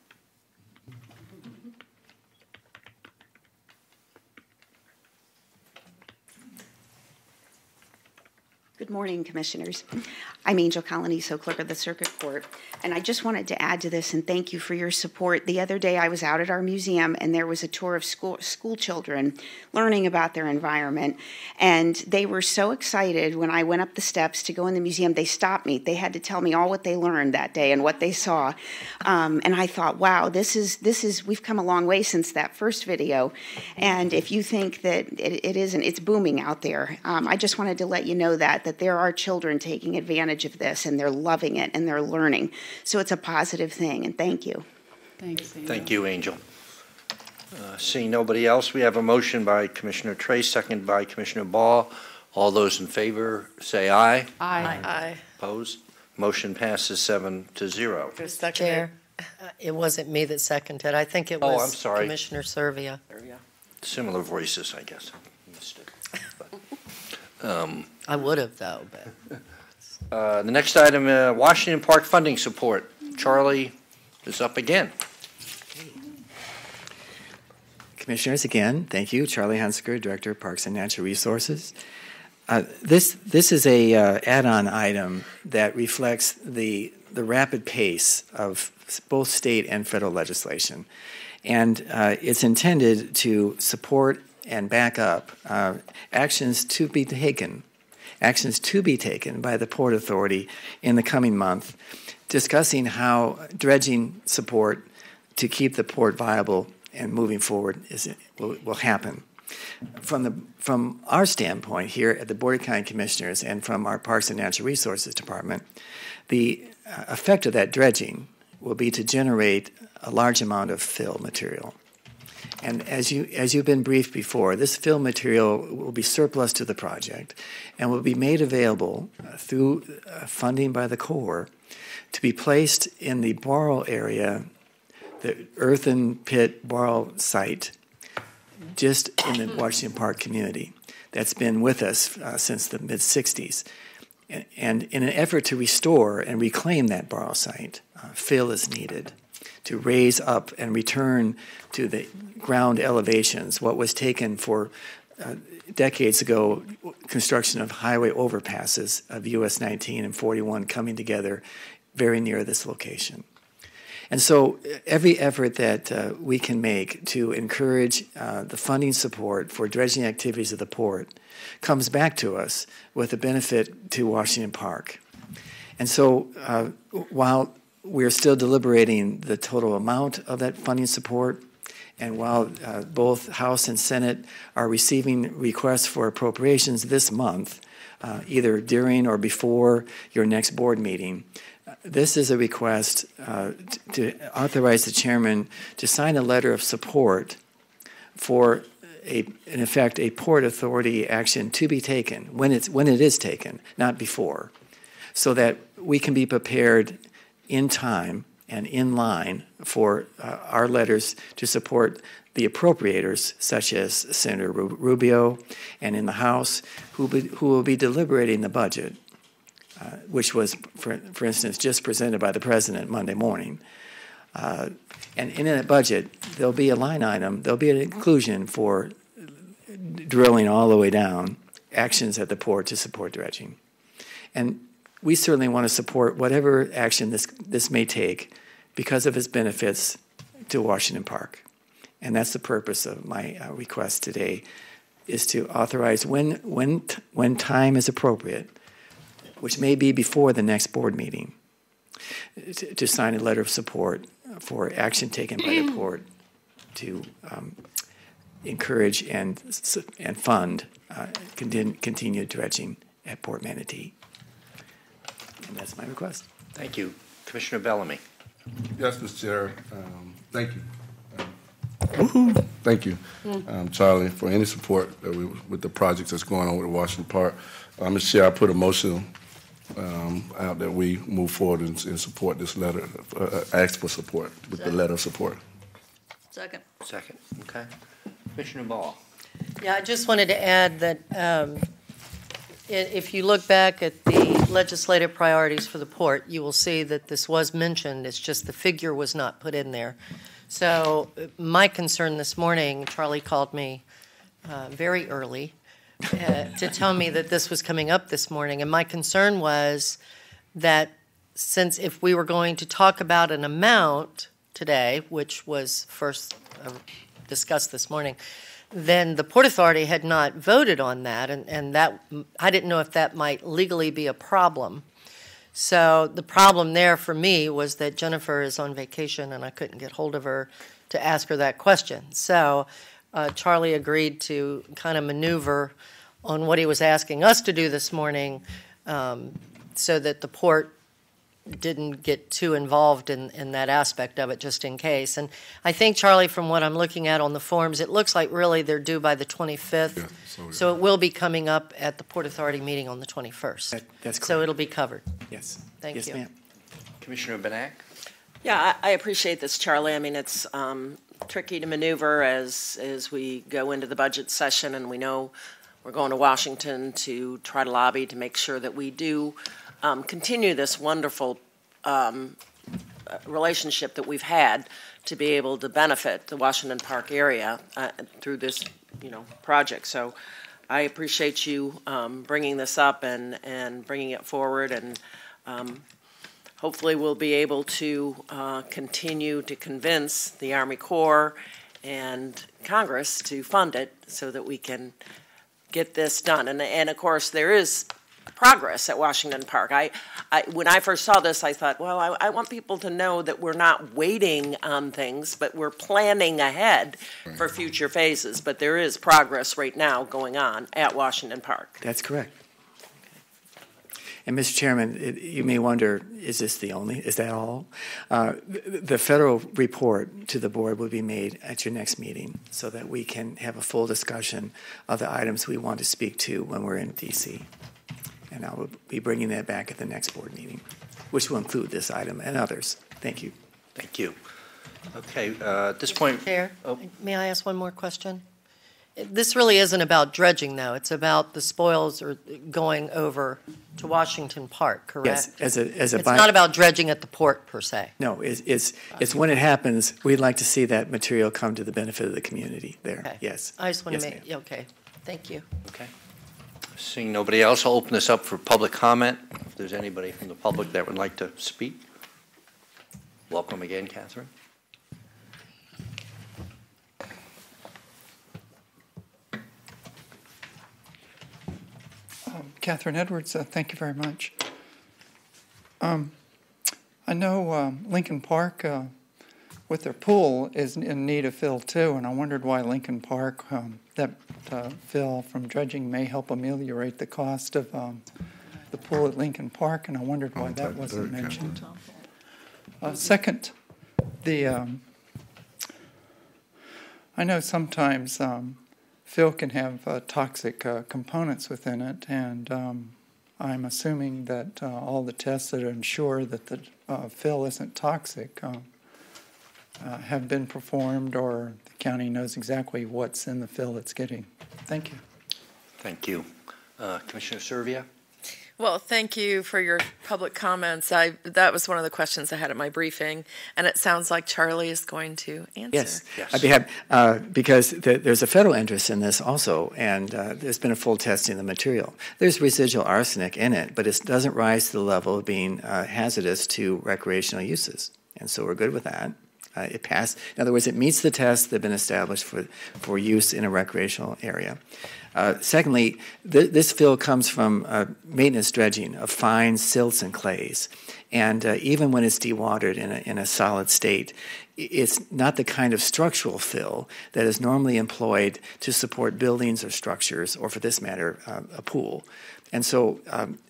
Good morning, Commissioners. I'm Angel Coloniso, Clerk of the Circuit Court, and I just wanted to add to this and thank you for your support. The other day I was out at our museum and there was a tour of school children learning about their environment, and they were so excited when I went up the steps to go in the museum. They stopped me. They had to tell me all what they learned that day and what they saw, and I thought, wow, we've come a long way since that first video, and if you think that it isn't, it's booming out there. I just wanted to let you know that there are children taking advantage of this, and they're loving it, and they're learning. So it's a positive thing, and thank you. Thanks, Angel. Thank you, Angel. Seeing nobody else, we have a motion by Commissioner Trace, second by Commissioner Ball. All those in favor say aye. Aye. Aye. Opposed? Motion passes 7-0. Chair, it wasn't me that seconded. I think it Oh, was I'm sorry. Commissioner Servia. Similar voices, I guess. I would have, though. But The next item, Washington Park funding support. Charlie is up again. Commissioners, again, thank you. Charlie Hunsaker, Director of Parks and Natural Resources. This is a add-on item that reflects the rapid pace of both state and federal legislation. And it's intended to support and back up actions to be taken by the Port Authority in the coming month, discussing how dredging support to keep the port viable and moving forward will happen. From our standpoint here at the Board of County Commissioners and from our Parks and Natural Resources Department, the effect of that dredging will be to generate a large amount of fill material. And as you've been briefed before, this fill material will be surplus to the project and will be made available through funding by the Corps to be placed in the borrow area, the earthen pit borrow site, just in the Washington Park community. That's been with us since the mid-'60s. And in an effort to restore and reclaim that borrow site, fill is needed to raise up and return to the ground elevations what was taken for decades ago, construction of highway overpasses of US 19 and 41 coming together very near this location. And so every effort that we can make to encourage the funding support for dredging activities of the port comes back to us with a benefit to Washington Park. And so while we're still deliberating the total amount of that funding support, and while both House and Senate are receiving requests for appropriations this month, either during or before your next board meeting, this is a request to authorize the chairman to sign a letter of support for, in effect, a Port Authority action to be taken when it is taken, not before, so that we can be prepared in time and in line for our letters to support the appropriators, such as Senator Rubio, and in the House, who will be deliberating the budget, which was, for instance, just presented by the President Monday morning. And in that budget, there'll be a line item, there'll be an inclusion for drilling all the way down, actions at the port to support dredging. And we certainly want to support whatever action this may take because of its benefits to Washington Park. And that's the purpose of my request today, is to authorize when time is appropriate, which may be before the next board meeting, to sign a letter of support for action taken by the port to encourage and fund continued dredging at Port Manatee. And that's my request. Thank you. Commissioner Bellamy. Yes, Mr. Chair. Thank you. Thank you, Charlie, for any support with the projects that's going on with Washington Park. Mr. Chair, I put a motion out that we move forward and support this letter, ask for support with the letter of support. Second. Second. Okay. Commissioner Ball. Yeah, I just wanted to add that if you look back at the legislative priorities for the port, you will see that this was mentioned. It's just the figure was not put in there. So my concern this morning, Charlie called me very early to tell me that this was coming up this morning. And my concern was that since if we were going to talk about an amount today, which was first discussed this morning, then the Port Authority had not voted on that, and that I didn't know if that might legally be a problem. So the problem there for me was that Jennifer is on vacation and I couldn't get hold of her to ask her that question. So Charlie agreed to kind of maneuver on what he was asking us to do this morning so that the port didn't get too involved in that aspect of it, just in case. And I think, Charlie, from what I'm looking at on the forms, it looks like really they're due by the 25th. Yeah, so it will be coming up at the Port Authority meeting on the 21st. That's correct. So it'll be covered. Yes. Thank you. Yes, ma'am. Commissioner Benak. Yeah, I appreciate this, Charlie. I mean, it's tricky to maneuver as we go into the budget session, and we know we're going to Washington to try to lobby to make sure that we do continue this wonderful relationship that we've had to be able to benefit the Washington Park area through this, project. So I appreciate you bringing this up and bringing it forward, and hopefully we'll be able to continue to convince the Army Corps and Congress to fund it so that we can get this done. And of course, there is progress at Washington Park. When I first saw this, I thought, well, I want people to know that we're not waiting on things, but we're planning ahead for future phases. But there is progress right now going on at Washington Park. That's correct. And Mr. Chairman, you may wonder, is that all? The federal report to the board will be made at your next meeting so that we can have a full discussion of the items we want to speak to when we're in D.C. And I will be bringing that back at the next board meeting, which will include this item and others. Thank you. Thank you. Okay, at this point. Chair, may I ask one more question? This really isn't about dredging, though. It's about the spoils are going over to Washington Park, correct? Yes, it's not about dredging at the port, per se. No, it's when it happens, we'd like to see that material come to the benefit of the community there. Okay. Yes. I just want to Yes, make, okay, thank you. Okay. Seeing nobody else, I'll open this up for public comment. If there's anybody from the public that would like to speak. Welcome again, Catherine. Catherine Edwards, thank you very much. I know Lincoln Park with their pool is in need of fill too, and I wondered why Lincoln Park, that fill from dredging may help ameliorate the cost of the pool at Lincoln Park, and I wondered why that wasn't mentioned. Second, I know sometimes fill can have toxic components within it, and I'm assuming that all the tests that ensure that the fill isn't toxic have been performed, or the county knows exactly what's in the fill it's getting. Thank you. Thank you. Commissioner Servia? Well, thank you for your public comments. That was one of the questions I had at my briefing, and it sounds like Charlie is going to answer. Yes. I'd be happy, because there's a federal interest in this also, and there's been a full testing of the material. There's residual arsenic in it, but it doesn't rise to the level of being hazardous to recreational uses, and so we're good with that. It passed. In other words, it meets the tests that have been established for use in a recreational area. Secondly, this fill comes from maintenance dredging of fine silts and clays. And even when it's dewatered in a solid state, it's not the kind of structural fill that is normally employed to support buildings or structures, or for this matter, a pool. And so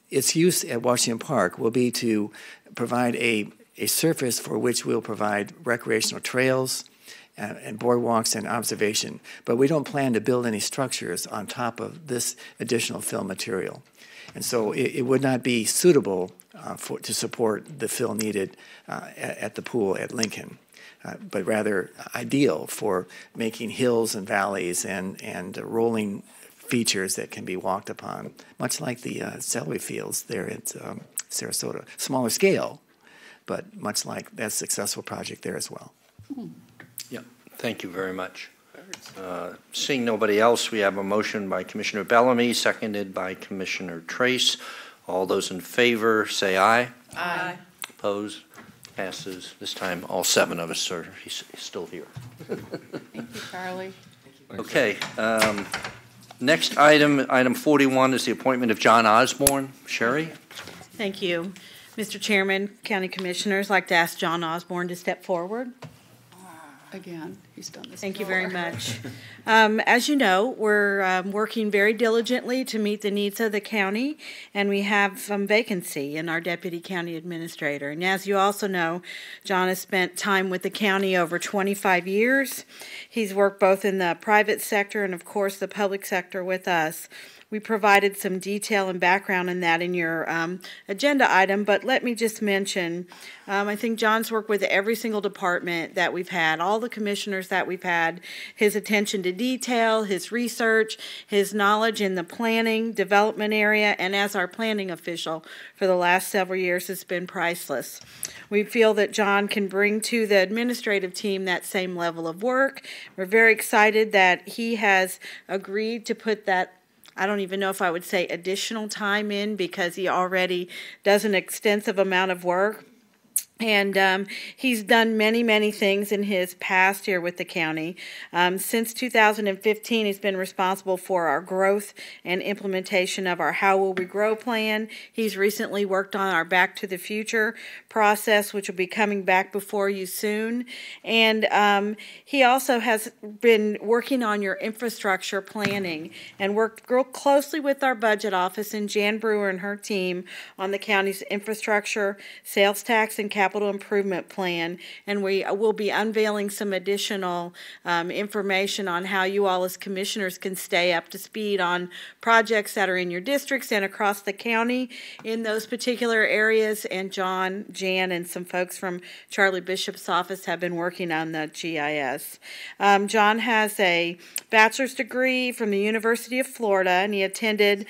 its use at Washington Park will be to provide a surface for which we'll provide recreational trails, and boardwalks and observation, but we don't plan to build any structures on top of this additional fill material. And so it would not be suitable to support the fill needed at the pool at Lincoln, but rather ideal for making hills and valleys and rolling features that can be walked upon, much like the celery fields there at Sarasota. Smaller scale, but much like that successful project there as well. Yeah, thank you very much. Seeing nobody else, we have a motion by Commissioner Bellamy, seconded by Commissioner Trace. All those in favor say aye. Aye. Opposed? Passes. This time, all 7 of us are still here. Thank you, Charlie. Okay. Next item, item 41, is the appointment of John Osborne. Sherry? Thank you. Mr. Chairman, County Commissioners, I'd like to ask John Osborne to step forward. Again, he's done this. Thank you very much. As you know, we're working very diligently to meet the needs of the county, and we have vacancy in our Deputy County Administrator. And as you also know, John has spent time with the county over 25 years. He's worked both in the private sector and, of course, the public sector with us. We provided some detail and background in that in your agenda item, but let me just mention, I think John's worked with every single department that we've had, all the commissioners that we've had, his attention to detail, his research, his knowledge in the planning, development area, and as our planning official for the last several years has been priceless. We feel that John can bring to the administrative team that same level of work. We're very excited that he has agreed to put that, I don't even know if I would say additional time in, because he already does an extensive amount of work. And he's done many, many things in his past here with the county. Since 2015, he's been responsible for our growth and implementation of our How Will We Grow plan. He's recently worked on our Back to the Future process, which will be coming back before you soon. And he also has been working on your infrastructure planning and worked real closely with our budget office and Jan Brewer and her team on the county's infrastructure, sales tax, and capital improvement plan, and we will be unveiling some additional information on how you all as commissioners can stay up to speed on projects that are in your districts and across the county in those particular areas. And John, Jan, and some folks from Charlie Bishop's office have been working on the GIS. John has a bachelor's degree from the University of Florida, and he attended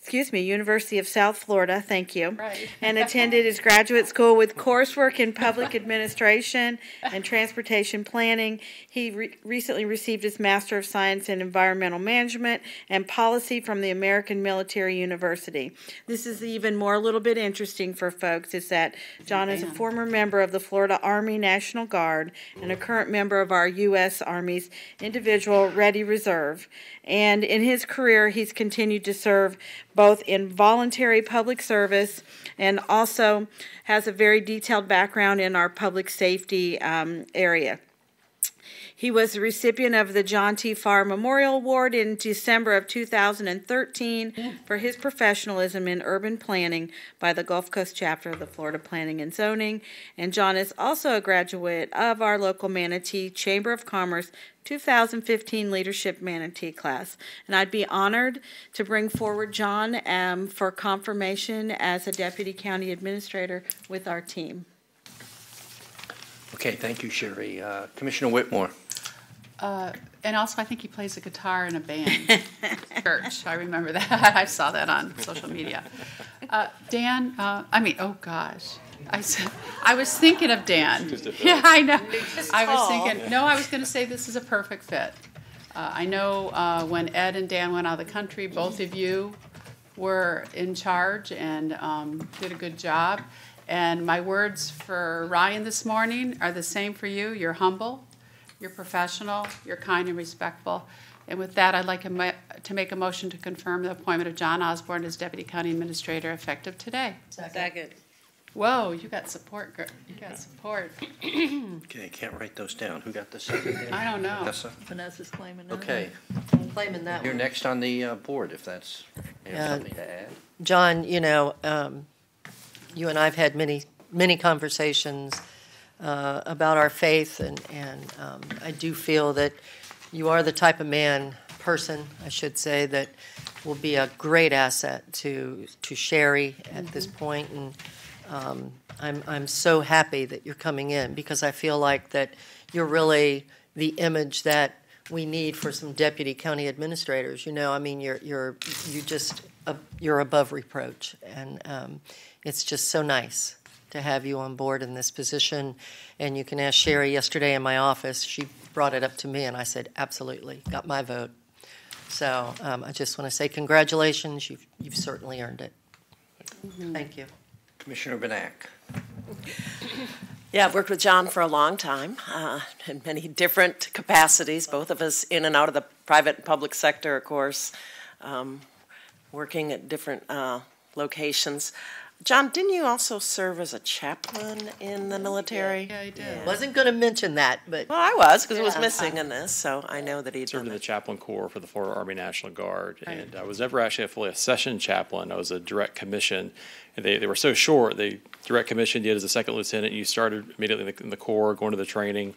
University of South Florida, thank you, right. and attended his graduate school with coursework in public administration and transportation planning. He recently received his Master of Science in Environmental Management and Policy from the American Military University. This is even more a little bit interesting for folks, is that John is a former member of the Florida Army National Guard and a current member of our U.S. Army's Individual Ready Reserve. And in his career, he's continued to serve both in voluntary public service and also has a very detailed background in our public safety area. He was the recipient of the John T. Farr Memorial Award in December of 2013 for his professionalism in urban planning by the Gulf Coast chapter of the Florida Planning and Zoning. And John is also a graduate of our local Manatee Chamber of Commerce 2015 Leadership Manatee class. And I'd be honored to bring forward John for confirmation as a Deputy County Administrator with our team. Okay, thank you, Sherry. Commissioner Whitmore. And also, I think he plays the guitar in a band. Church, I remember that. I saw that on social media. Dan, oh gosh. I was thinking of Dan. Yeah, I know. I was going to say this is a perfect fit. I know when Ed and Dan went out of the country, both of you were in charge and did a good job. And my words for Ryan this morning are the same for you. You're humble, you're professional, you're kind and respectful. And with that, I'd like to make a motion to confirm the appointment of John Osborne as Deputy County Administrator effective today. Second. Whoa, you got support, girl. You got support. Okay, can't write those down. Who got this? I don't know. Vanessa's claiming that. Okay. I'm claiming that You're one. next on the board, if that's something to add. John, you and I have had many conversations about our faith, and I do feel that you are the type of person, I should say, that will be a great asset to Sherry at this point. And I'm so happy that you're coming in, because I feel like that you're really the image that we need for some deputy county administrators. You're above reproach, and it's just so nice to have you on board in this position. And you can ask Sherry. Yesterday in my office, she brought it up to me, and I said, absolutely, got my vote. So I just want to say congratulations. You've certainly earned it. Thank you. Commissioner Benak. Yeah, I've worked with John for a long time in many different capacities, both of us in and out of the private and public sector, of course, working at different locations. John, didn't you also serve as a chaplain in the military? Yeah, I did. Yeah. Wasn't going to mention that, but... Well, I was, because it was missing in this, so I know that he served in the chaplain corps for the Florida Army National Guard, and I was never actually fully a session chaplain. I was a direct commission, and they were so short. They direct commissioned you as a second lieutenant. You started immediately in the corps, going to the training,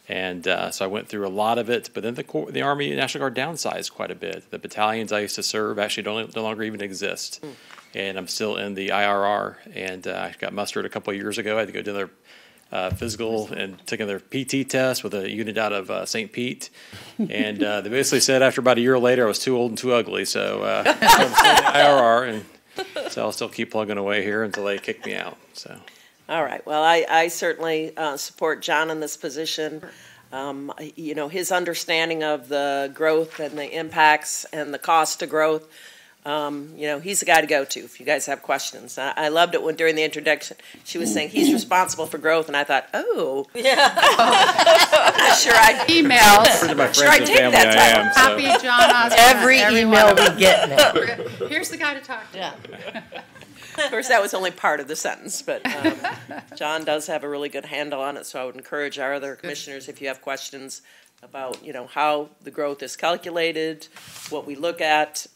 and so I went through a lot of it. But then the Army National Guard downsized quite a bit. The battalions I used to serve actually no longer even exist. And I'm still in the IRR, and I got mustered a couple of years ago. I had to go do their physical and taking their PT test with a unit out of St. Pete. And they basically said after about a year later I was too old and too ugly, so I'm still in the IRR, and so I'll still keep plugging away here until they kick me out. So. All right. Well, I certainly support John in this position. His understanding of the growth and the impacts and the cost to growth he's the guy to go to if you guys have questions. I loved it when during the introduction she was saying he's responsible for growth, and I thought, oh, yeah, I'm not sure I emails. Sure I take that title. Copy John Osborne. Every email we get now. Here's the guy to talk to. Yeah. Of course, that was only part of the sentence, but John does have a really good handle on it, so I would encourage our other commissioners, if you have questions about, how the growth is calculated, what we look at,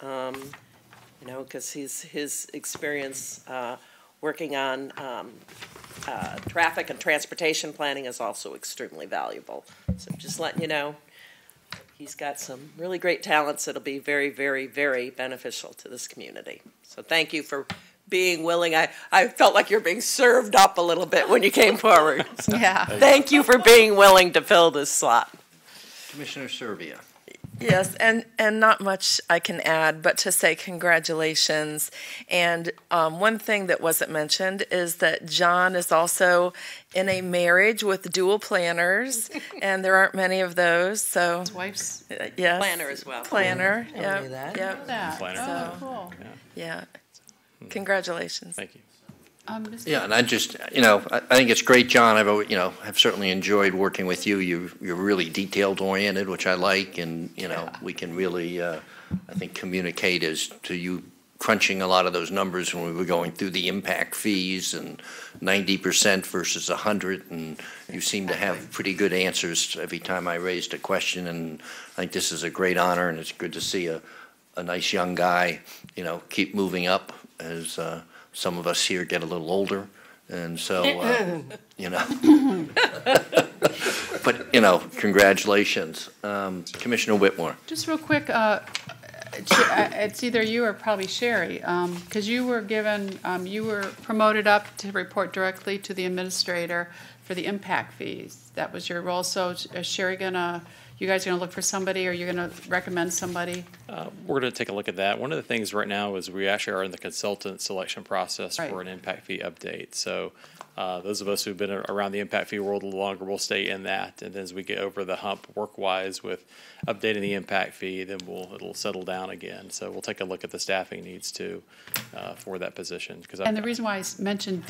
because his experience working on traffic and transportation planning is also extremely valuable. So just letting you know, he's got some really great talents that'll be very, very, very beneficial to this community. So thank you for being willing. I felt like you're being served up a little bit when you came forward. So yeah. Thank you for being willing to fill this slot. Commissioner Servia. Yes, and not much I can add, but to say congratulations. And one thing that wasn't mentioned is that John is also in a marriage with dual planners, and there aren't many of those. So his wife's planner as well. Planner, yeah. Yep. Planner. Oh, cool. Yeah. Congratulations. Thank you. Yeah, and I just, I think it's great, John. I've certainly enjoyed working with you. You're really detailed oriented, which I like, and we can really, I think, communicate as to you crunching a lot of those numbers when we were going through the impact fees and 90% versus 100, and you seem to have pretty good answers every time I raised a question. And I think this is a great honor, and it's good to see a nice young guy, keep moving up as some of us here get a little older, and so, but, congratulations. Commissioner Whitmore. Just real quick, it's either you or probably Sherry, because you were promoted up to report directly to the administrator for the impact fees. That was your role. So is Sherry you guys are going to look for somebody, or you're going to recommend somebody? We're going to take a look at that. One of the things right now is we actually are in the consultant selection process Right. for an impact fee update. So those of us who've been around the impact fee world a little longer will stay in that. And then as we get over the hump work-wise with updating the impact fee, then it'll settle down again. So we'll take a look at the staffing needs too for that position. And the reason why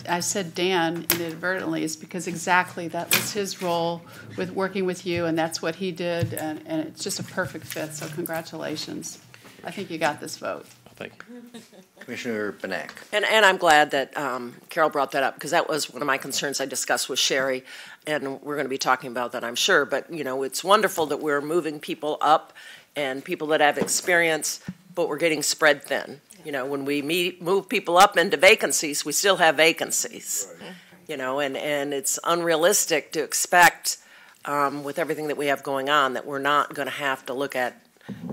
I said Dan inadvertently is because exactly that was his role with working with you, and that's what he did, and it's just a perfect fit. So congratulations. I think you got this vote. Thank you. Commissioner Benak. And I'm glad that Carol brought that up, because that was one of my concerns I discussed with Sherry, and we're going to be talking about that, I'm sure. But, it's wonderful that we're moving people up and people that have experience, but we're getting spread thin. When we move people up into vacancies, we still have vacancies. Right. And it's unrealistic to expect, with everything that we have going on, that we're not going to have to look at,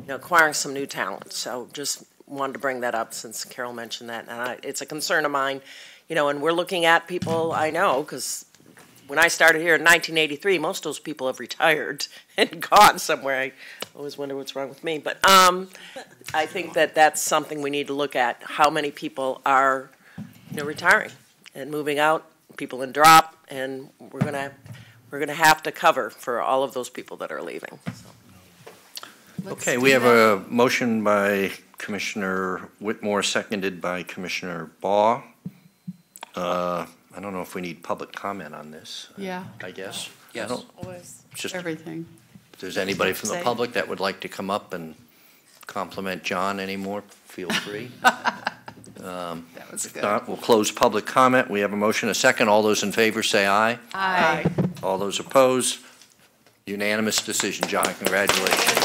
acquiring some new talent. So just wanted to bring that up since Carol mentioned that. And it's a concern of mine, and we're looking at people I know, because when I started here in 1983, most of those people have retired and gone somewhere. I always wonder what's wrong with me. But I think that's something we need to look at, how many people are retiring and moving out, people in drop, and we're gonna have to cover for all of those people that are leaving. So. Okay, we have a motion by Commissioner Whitmore, seconded by Commissioner Baugh. I don't know if we need public comment on this. Yeah. I guess. Yes. Just everything. If there's anybody from the public that would like to come up and compliment John anymore, feel free. That was good. If not, we'll close public comment. We have a motion, a second. All those in favor say aye. Aye. All those opposed? Unanimous decision, John. Congratulations.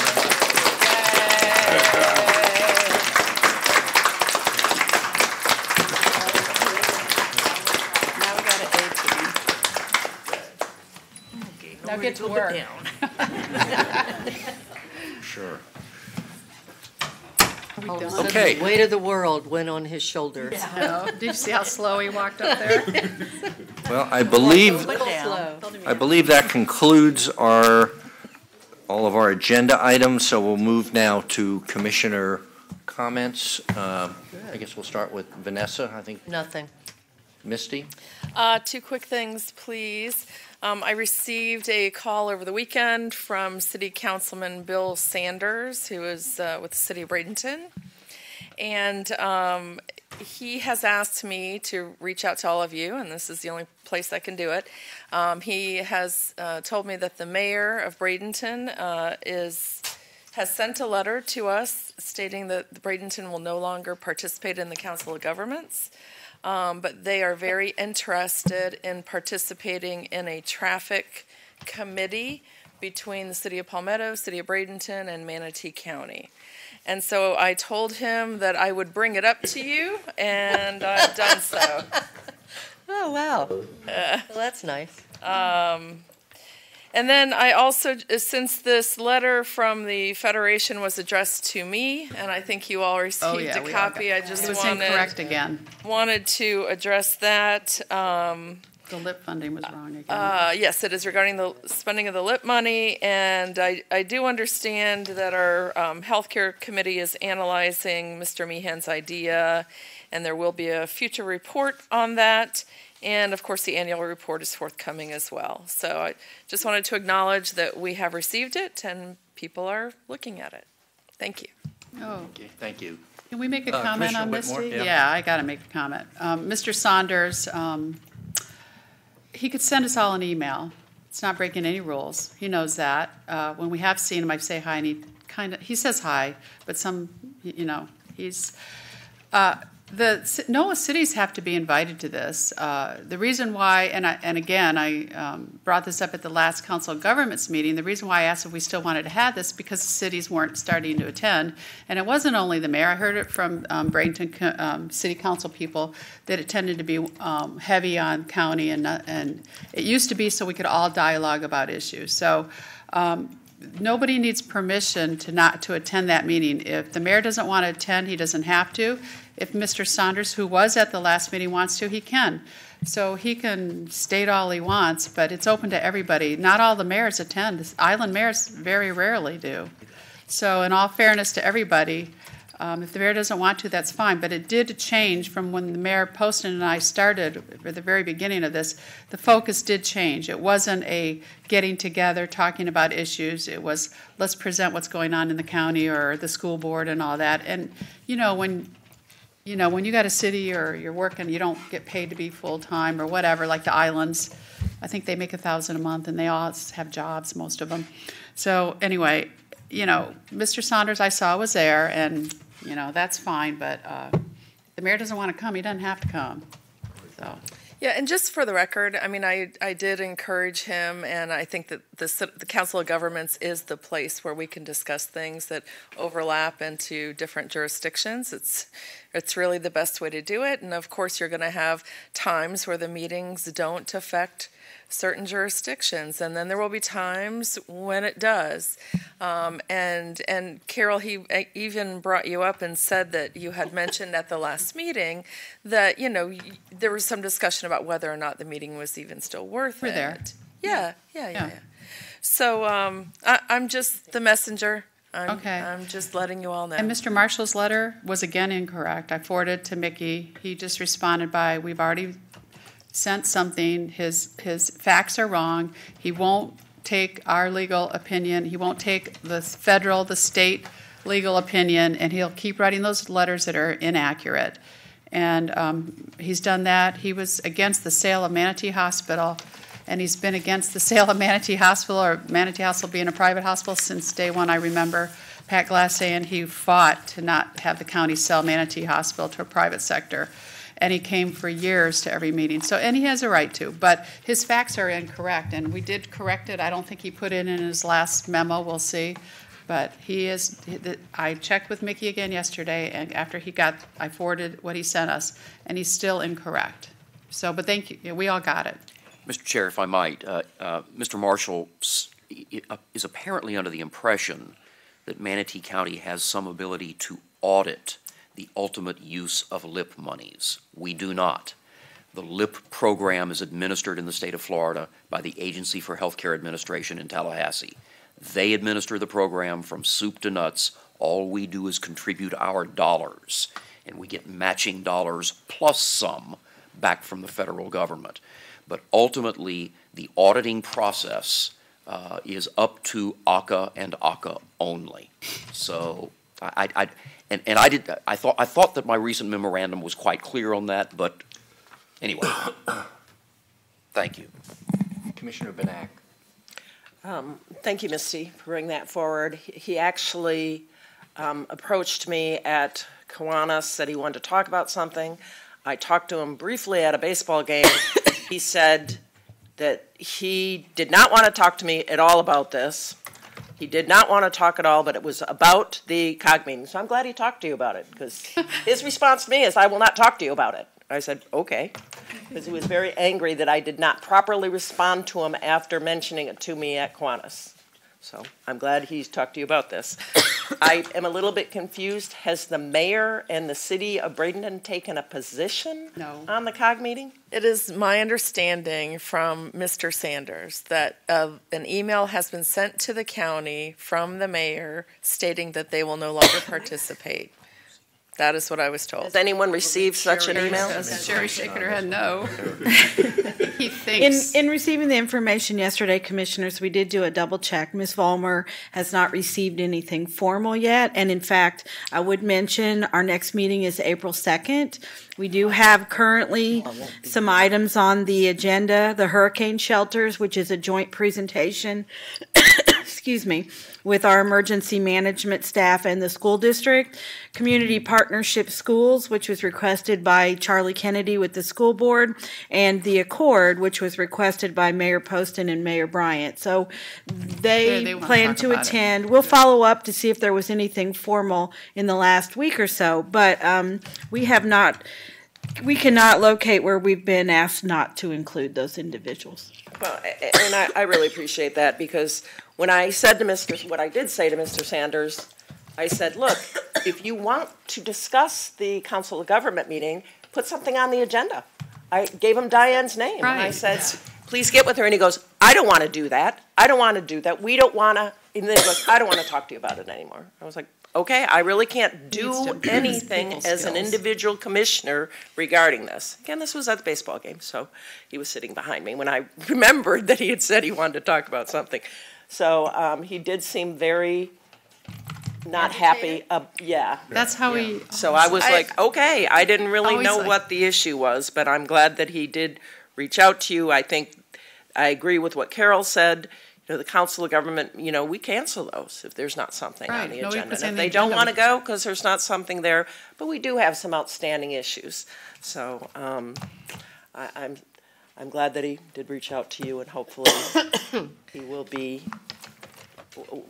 Now get to work. Sure. All of a sudden, Okay. the weight of the world went on his shoulders. No. Did you see how slow he walked up there? Well, I believe that concludes all of our agenda items, so we'll move now to commissioner comments. I guess we'll start with Vanessa, I think. Nothing. Misty? Two quick things, please. I received a call over the weekend from City Councilman Bill Sanders, who is with the City of Bradenton. And he has asked me to reach out to all of you, and this is the only place I can do it. He has told me that the mayor of Bradenton has sent a letter to us stating that Bradenton will no longer participate in the Council of Governments, but they are very interested in participating in a traffic committee between the City of Palmetto, City of Bradenton, and Manatee County. And so I told him that I would bring it up to you, and I've done so. Oh, wow. Well, that's nice. And then I also, since this letter from the Federation was addressed to me, and I think you all received a copy, I just incorrect again. Wanted to address that. The LIP funding was wrong again. Yes, it is regarding the spending of the LIP money, and I do understand that our healthcare committee is analyzing Mr. Meehan's idea, and there will be a future report on that. And, of course, the annual report is forthcoming as well. So I just wanted to acknowledge that we have received it and people are looking at it. Thank you. Oh. Okay, thank you. Can we make a comment on Whitmore? Misty? Yeah, I got to make a comment. Mr. Saunders, he could send us all an email. It's not breaking any rules. He knows that. When we have seen him, I say hi, and he says hi, but he's... The NOAA cities have to be invited to this. The reason why, and again, I brought this up at the last Council of Governments meeting, the reason why I asked if we still wanted to have this because the cities weren't starting to attend. And it wasn't only the mayor. I heard it from Bradenton City Council people that it tended to be heavy on county, and it used to be so we could all dialogue about issues. So nobody needs permission to attend that meeting. If the mayor doesn't want to attend, he doesn't have to. If Mr. Saunders, who was at the last meeting, wants to, he can. So he can state all he wants, but it's open to everybody. Not all the mayors attend. Island mayors very rarely do. So in all fairness to everybody, if the mayor doesn't want to, that's fine. But it did change from when the mayor Poston and I started at the very beginning of this. The focus did change. It wasn't a getting together, talking about issues. It was, let's present what's going on in the county or the school board and all that. And, when you got a city or you're working, you don't get paid to be full-time or whatever, like the islands. I think they make $1,000 a month, and they all have jobs, most of them. So anyway, Mr. Saunders I saw was there, and, that's fine. But the mayor doesn't want to come. He doesn't have to come. So. Yeah, and just for the record, I mean, I did encourage him, and I think that the Council of Governments is the place where we can discuss things that overlap into different jurisdictions. It's really the best way to do it, and of course you're going to have times where the meetings don't affect certain jurisdictions, and then there will be times when it does. And Carol, he even brought you up and said that you had mentioned at the last meeting that, there was some discussion about whether or not the meeting was even still worth it. We're there. Yeah. So I'm just the messenger. I'm just letting you all know. And Mr. Marshall's letter was again incorrect. I forwarded it to Mickey. He just responded by, we've already sent something. His facts are wrong. He won't take our legal opinion. He won't take the state legal opinion, and he'll keep writing those letters that are inaccurate. And he's done that. He was against the sale of Manatee Hospital, and he's been against the sale of Manatee Hospital, or Manatee Hospital being a private hospital, since day one. I remember Pat Glass saying he fought to not have the county sell Manatee Hospital to a private sector. And he came for years to every meeting. And he has a right to, but his facts are incorrect, and we did correct it. I don't think he put it in his last memo, we'll see. But I checked with Mickey again yesterday, and after I forwarded what he sent us, and he's still incorrect. But thank you, we all got it. Mr. Chair, if I might, Mr. Marshall is apparently under the impression that Manatee County has some ability to audit the ultimate use of LIP monies. We do not. The LIP program is administered in the state of Florida by the Agency for Healthcare Administration in Tallahassee. They administer the program from soup to nuts. All we do is contribute our dollars, and we get matching dollars plus some back from the federal government. But ultimately, the auditing process is up to ACA and ACA only. So I thought that my recent memorandum was quite clear on that, but anyway, thank you. Commissioner Benak. Thank you, Misty, for bringing that forward. He actually approached me at Kiwanis, said he wanted to talk about something. I talked to him briefly at a baseball game. He said that he did not want to talk to me at all about this. He did not want to talk at all, but it was about the COG meeting. So I'm glad he talked to you about it, because his response to me is, I will not talk to you about it. I said, okay, because he was very angry that I did not properly respond to him after mentioning it to me at Kiwanis. So I'm glad he's talked to you about this. I am a little bit confused. Has the mayor and the city of Bradenton taken a position on the COG meeting? It is my understanding from Mr. Sanders that an email has been sent to the county from the mayor stating that they will no longer participate. That is what I was told. Has anyone received such an email? Sherry's shaking her head no. He thinks. In receiving the information yesterday, Commissioners, we did do a double check. Ms. Vollmer has not received anything formal yet. And in fact, I would mention our next meeting is April 2nd. We do have currently some items on the agenda, the hurricane shelters, which is a joint presentation, excuse me, with our emergency management staff and the school district. Community Partnership Schools, which was requested by Charlie Kennedy with the school board, and the Accord, which was requested by Mayor Poston and Mayor Bryant. So they plan to attend. We'll follow up to see if there was anything formal in the last week or so, but we cannot locate where we've been asked not to include those individuals. Well, and I really appreciate that, because when I said to what I did say to Mr. Sanders, I said, look, if you want to discuss the Council of Government meeting, put something on the agenda. I gave him Diane's name. Right. And I said, please get with her. And he goes, I don't want to do that. I don't want to do that. We don't want to. And then he goes, I don't want to talk to you about it anymore. I was like, okay, I really can't do anything as an individual commissioner regarding this. Again, this was at the baseball game, so he was sitting behind me when I remembered that he had said he wanted to talk about something. So he did seem very not happy. Yeah. That's how he. So I was like, okay, I didn't really know what the issue was, but I'm glad that he did reach out to you. I think I agree with what Carol said. You know, the Council of Government, you know, we cancel those if there's not something on the agenda. And if they don't want to go because there's not something there, but we do have some outstanding issues. So I'm glad that he did reach out to you, and hopefully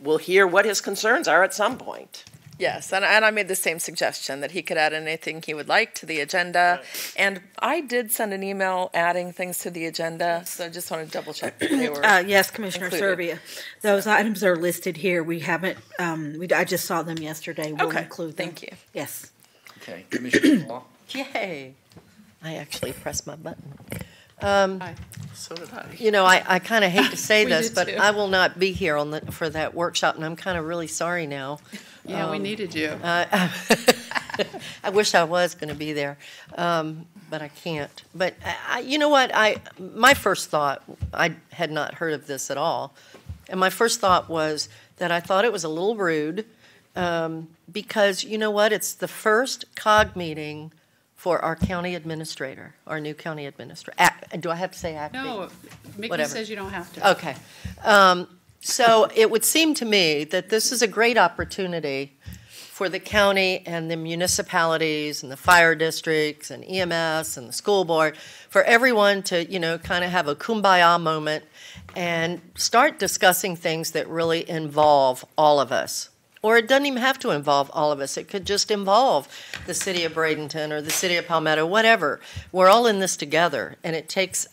we'll hear what his concerns are at some point. Yes, and I made the same suggestion that he could add anything he would like to the agenda. Right. And I did send an email adding things to the agenda, so I just want to double check that they were yes, Commissioner Servia. Those items are listed here. We haven't, I just saw them yesterday. We'll include them. Thank you. Yes. Okay, Commissioner Law. Yay. I actually pressed my button. So did I. You know, I kind of hate to say this, but I will not be here for that workshop, and I'm kind of really sorry now. Yeah, we needed you. I wish I was going to be there, but I can't. But you know what? My first thought, I had not heard of this at all, and my first thought was that I thought it was a little rude, because you know what? It's the first COG meeting for our county administrator, our new county administrator. Do I have to say acting? No, Mickey Whatever. says you don't have to. Okay. So it would seem to me that this is a great opportunity for the county and the municipalities and the fire districts and EMS and the school board, for everyone to, you know, kind of have a kumbaya moment and start discussing things that really involve all of us. Or it doesn't even have to involve all of us. It could just involve the city of Bradenton or the city of Palmetto, whatever. We're all in this together, and it takes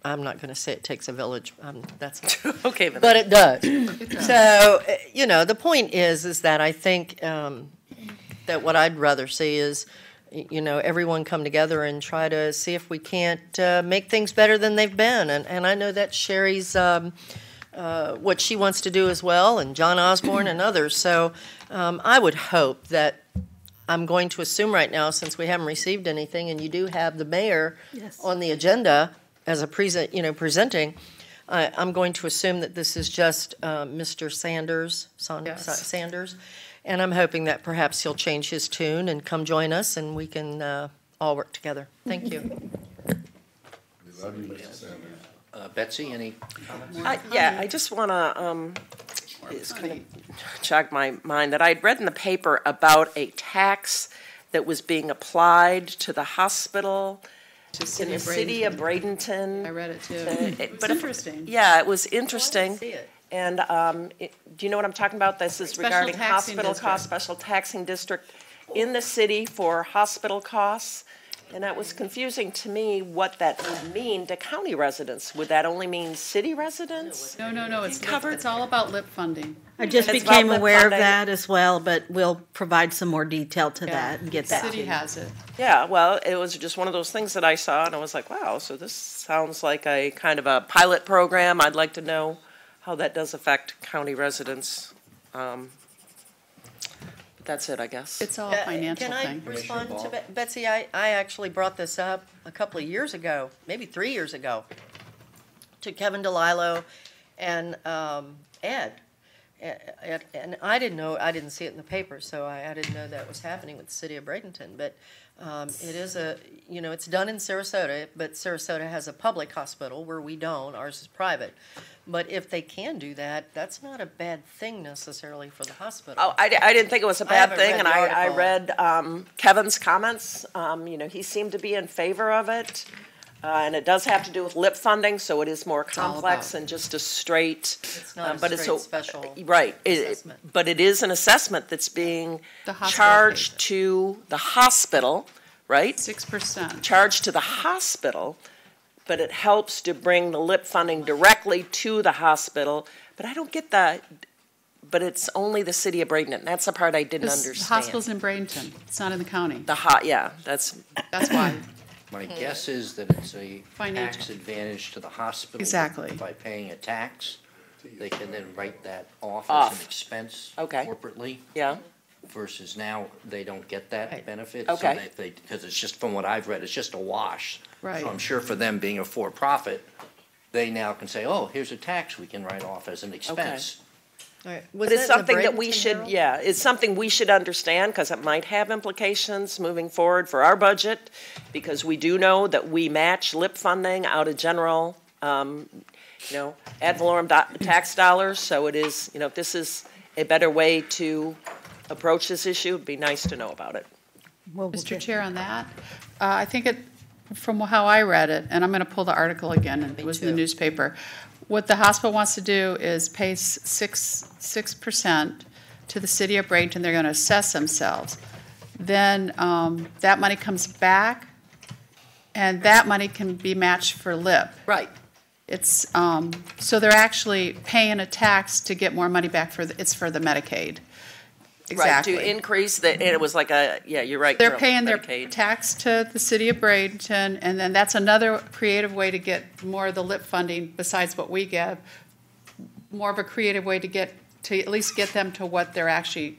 I'm not going to say it takes a village. That's not, okay, but it does. It does. So, you know, the point is that I think that what I'd rather see is, you know, everyone come together and try to see if we can't make things better than they've been. And I know that's Sherry's what she wants to do as well, and John Osborne and others. So I would hope that, I'm going to assume right now, since we haven't received anything, and you do have the mayor on the agenda as a presenting, I'm going to assume that this is just Mr. Sanders, Sanders, And I'm hoping that perhaps he'll change his tune and come join us, and we can all work together. Thank you. Betsy, any comments? Yeah, I just want to it's kind of jogged my mind that I'd read in the paper about a tax that was being applied to the hospital in the city of Bradenton. I read it too. It's interesting. Yeah, it was interesting. I didn't see it. And do you know what I'm talking about? This is Special regarding taxing hospital district. costs, special taxing district in the city for hospital costs. And that was confusing to me what that would mean to county residents. Would that only mean city residents? No, it's covered. It's all about lip funding. I just It's became about aware of funding. that as well, but we'll provide some more detail to that and get The that to city you. has it. Yeah, well, it was just one of those things that I saw, and I was like, wow, so this sounds like a kind of a pilot program. I'd like to know how that does affect county residents. That's it, I guess. It's all a financial Can I thing. respond to Betsy? I actually brought this up a couple of years ago, maybe 3 years ago, to Kevin DeLillo and Ed. And I didn't know, I didn't see it in the paper, so I didn't know that was happening with the city of Bradenton. But it is it's done in Sarasota, but Sarasota has a public hospital where we don't. Ours is private. But if they can do that, that's not a bad thing necessarily for the hospital. Oh, I didn't think it was a bad haven't thing, read and the I article. read Kevin's comments. He seemed to be in favor of it. And it does have to do with lip funding, so it is more all complex about- than just a straight. It's not a but straight special right. assessment. But it is an assessment that's being The hospital charged pays it. to the hospital, right? 6%. Charged to the hospital, but it helps to bring the lip funding directly to the hospital. But I don't get that. But it's only the city of Bradenton. That's the part I didn't The understand. hospital's in Bradenton. It's not in the county. That's why. My guess is that it's a Financial. tax advantage to the hospital. Exactly. By paying a tax, they can then write that off as Off. an expense Okay. corporately. Yeah. Versus now, they don't get that benefit. Okay. So because it's just, from what I've read, it's just a wash. Right. So I'm sure for them being a for-profit, they now can say, oh, here's a tax we can write off as an expense. All right. But it's something that we should, it's something we should understand because it might have implications moving forward for our budget because we do know that we match lip funding out of general, ad valorem tax dollars. So it is, if this is a better way to approach this issue, it'd be nice to know about it. Mr. Chair, on that, I think from how I read it, and I'm going to pull the article again, and it was in the newspaper. What the hospital wants to do is pay 6% to the city of Bradenton. They're going to assess themselves. Then that money comes back, and that money can be matched for lip. Right. It's so they're actually paying a tax to get more money back it's for the Medicaid. Exactly. Right, to increase and it was like you're right. They're Carol, paying their Medicaid. tax to the city of Bradenton, and then that's another creative way to get more of the lip funding besides what we give. More of a creative way to at least get them to what they're actually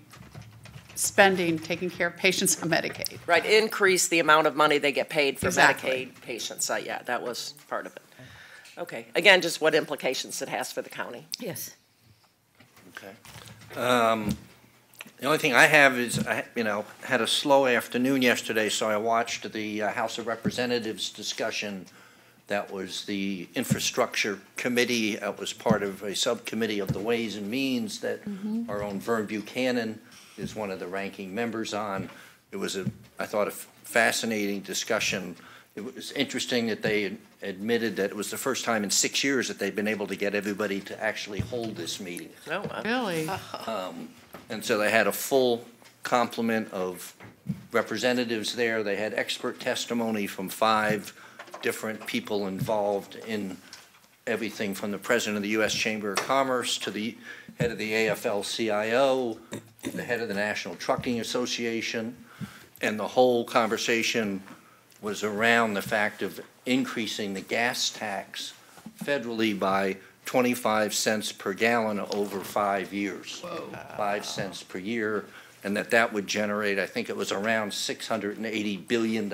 spending, taking care of patients on Medicaid. Right, increase the amount of money they get paid for Exactly. Medicaid patients. That was part of it. Okay, again, just what implications it has for the county. Yes. Okay. The only thing I have is, had a slow afternoon yesterday, so I watched the House of Representatives discussion. That was the Infrastructure Committee. That was part of a subcommittee of the Ways and Means that our own Vern Buchanan is one of the ranking members on. It was, I thought, a fascinating discussion. It was interesting that they admitted that it was the first time in 6 years that they've been able to get everybody to actually hold this meeting. Oh, really? And so they had a full complement of representatives there. They had expert testimony from 5 different people involved in everything from the president of the U.S. Chamber of Commerce to the head of the AFL-CIO, the head of the National Trucking Association, and the whole conversation was around the fact of increasing the gas tax federally by 25 cents per gallon over 5 years. Whoa. 5 cents per year, and that would generate, I think it was around $680 billion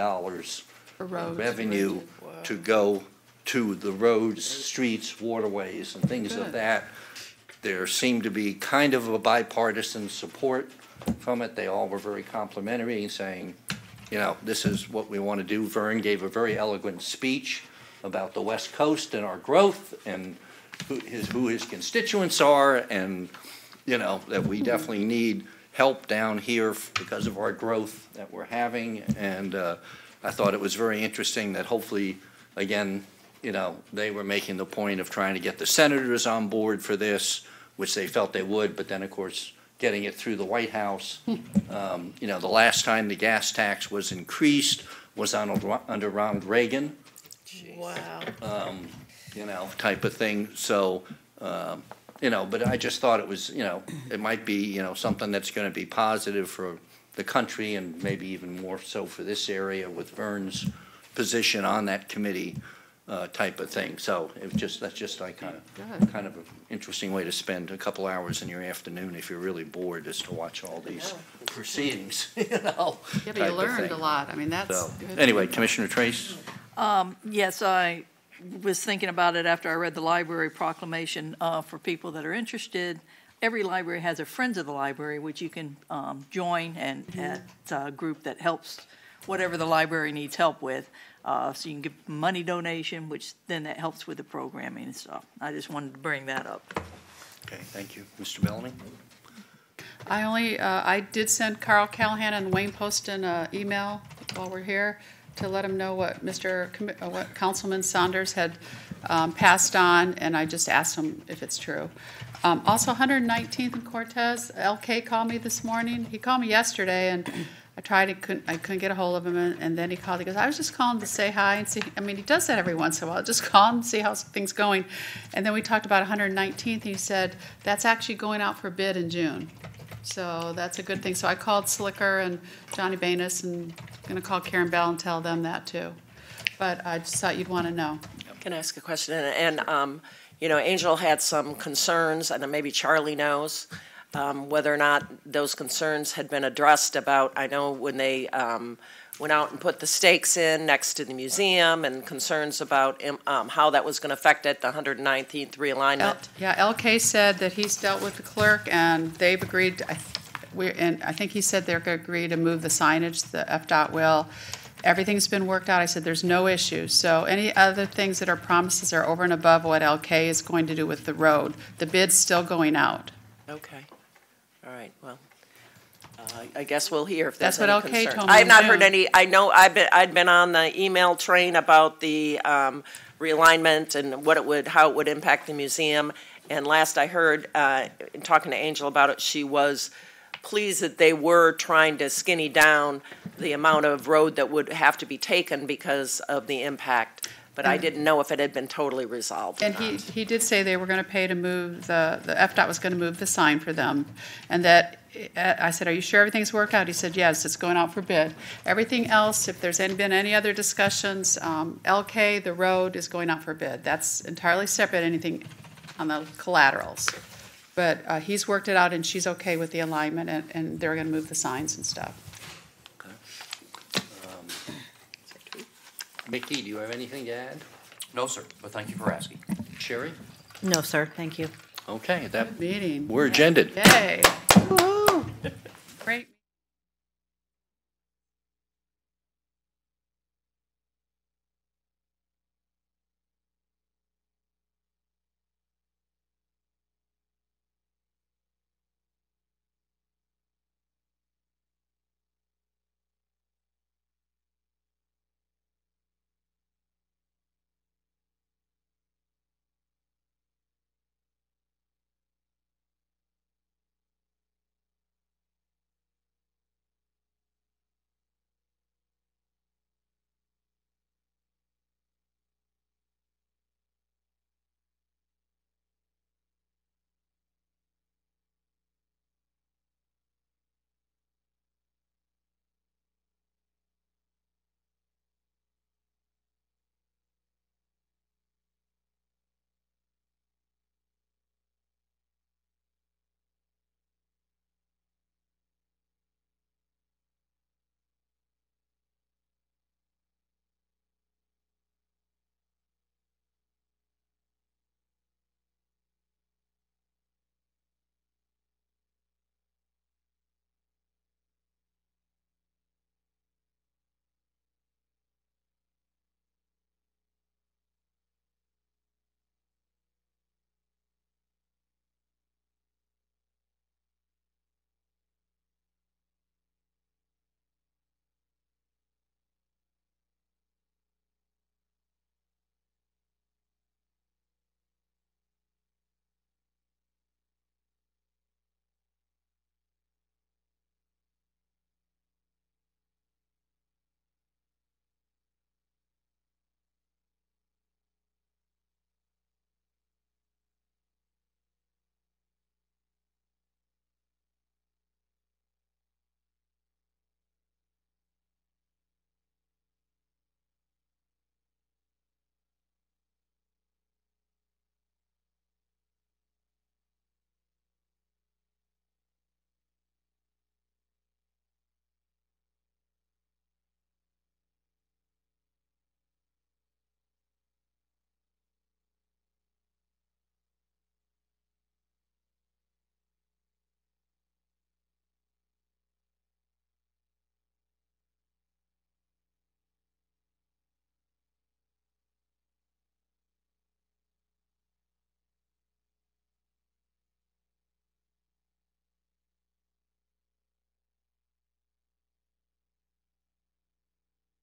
revenue to go to the roads, streets, waterways, and things of that. There seemed to be kind of a bipartisan support from it. They all were very complimentary, saying, you know, this is what we want to do. Vern gave a very eloquent speech about the West Coast and our growth and who his constituents are, and, you know, that we definitely need help down here because of our growth that we're having. And I thought it was very interesting that hopefully, again, you know, they were making the point of trying to get the senators on board for this, which they felt they would, but then, of course, getting it through the White House. You know, the last time the gas tax was increased was under Ronald Reagan. Wow. You know, type of thing. So, you know, but I just thought it was, you know, it might be, you know, something that's going to be positive for the country and maybe even more so for this area with Vern's position on that committee. Type of thing. So it was that's just like kind of an interesting way to spend a couple hours in your afternoon if you're really bored, is to watch all these proceedings. You know. Yeah, but you learned a lot. I mean, that's so, good. Anyway, Commissioner Trace. Yes, I was thinking about it after I read the library proclamation. For people that are interested, every library has a Friends of the Library, which you can join, and it's a group that helps whatever the library needs help with. So you can give money donation, which then that helps with the programming and stuff. I just wanted to bring that up. Okay, thank you. Mr. Bellamy? I did send Carl Callahan and Wayne Poston an email while we're here to let him know what what Councilman Saunders had passed on, and I just asked him if it's true. Also, 119th and Cortez, LK called me this morning. He called me yesterday, and I tried, I couldn't get a hold of him, and then he called. He goes, I was just calling to say hi and see. I mean, he does that every once in a while. Just call him and see how things going. And then we talked about 119th, and he said that's actually going out for bid in June. So that's a good thing. So I called Slicker and Johnny Banis, and I'm going to call Karen Bell and tell them that too. But I just thought you'd want to know. Can I ask a question? And you know, Angel had some concerns, and maybe Charlie knows. Whether or not those concerns had been addressed about, I know when they went out and put the stakes in next to the museum, and concerns about how that was going to affect it, the 119th realignment. LK said that he's dealt with the clerk, and they've agreed, and I think he said they're going to agree to move the signage, the FDOT will. Everything's been worked out. I said there's no issue. So any other things that are promises are over and above what LK is going to do with the road. The bid's still going out. Okay. All right, well, I guess we'll hear if that's there's what any LK concern. told me. I have not heard any. I know I'd been on the email train about the realignment and how it would impact the museum. And last I heard, in talking to Angel about it, she was pleased that they were trying to skinny down the amount of road that would have to be taken because of the impact. But I didn't know if it had been totally resolved. And he did say they were going to pay to move, the FDOT was going to move the sign for them. And that, I said, are you sure everything's worked out? He said, yes, it's going out for bid. Everything else, if there's been any other discussions, LK, the road is going out for bid. That's entirely separate, anything on the collaterals. But he's worked it out, and she's okay with the alignment, and they're going to move the signs and stuff. Mickey, do you have anything to add? No, sir, but thank you for asking. Sherry? No, sir, thank you. Okay, Good meeting. We're agended. Yay. Woo-hoo. Great.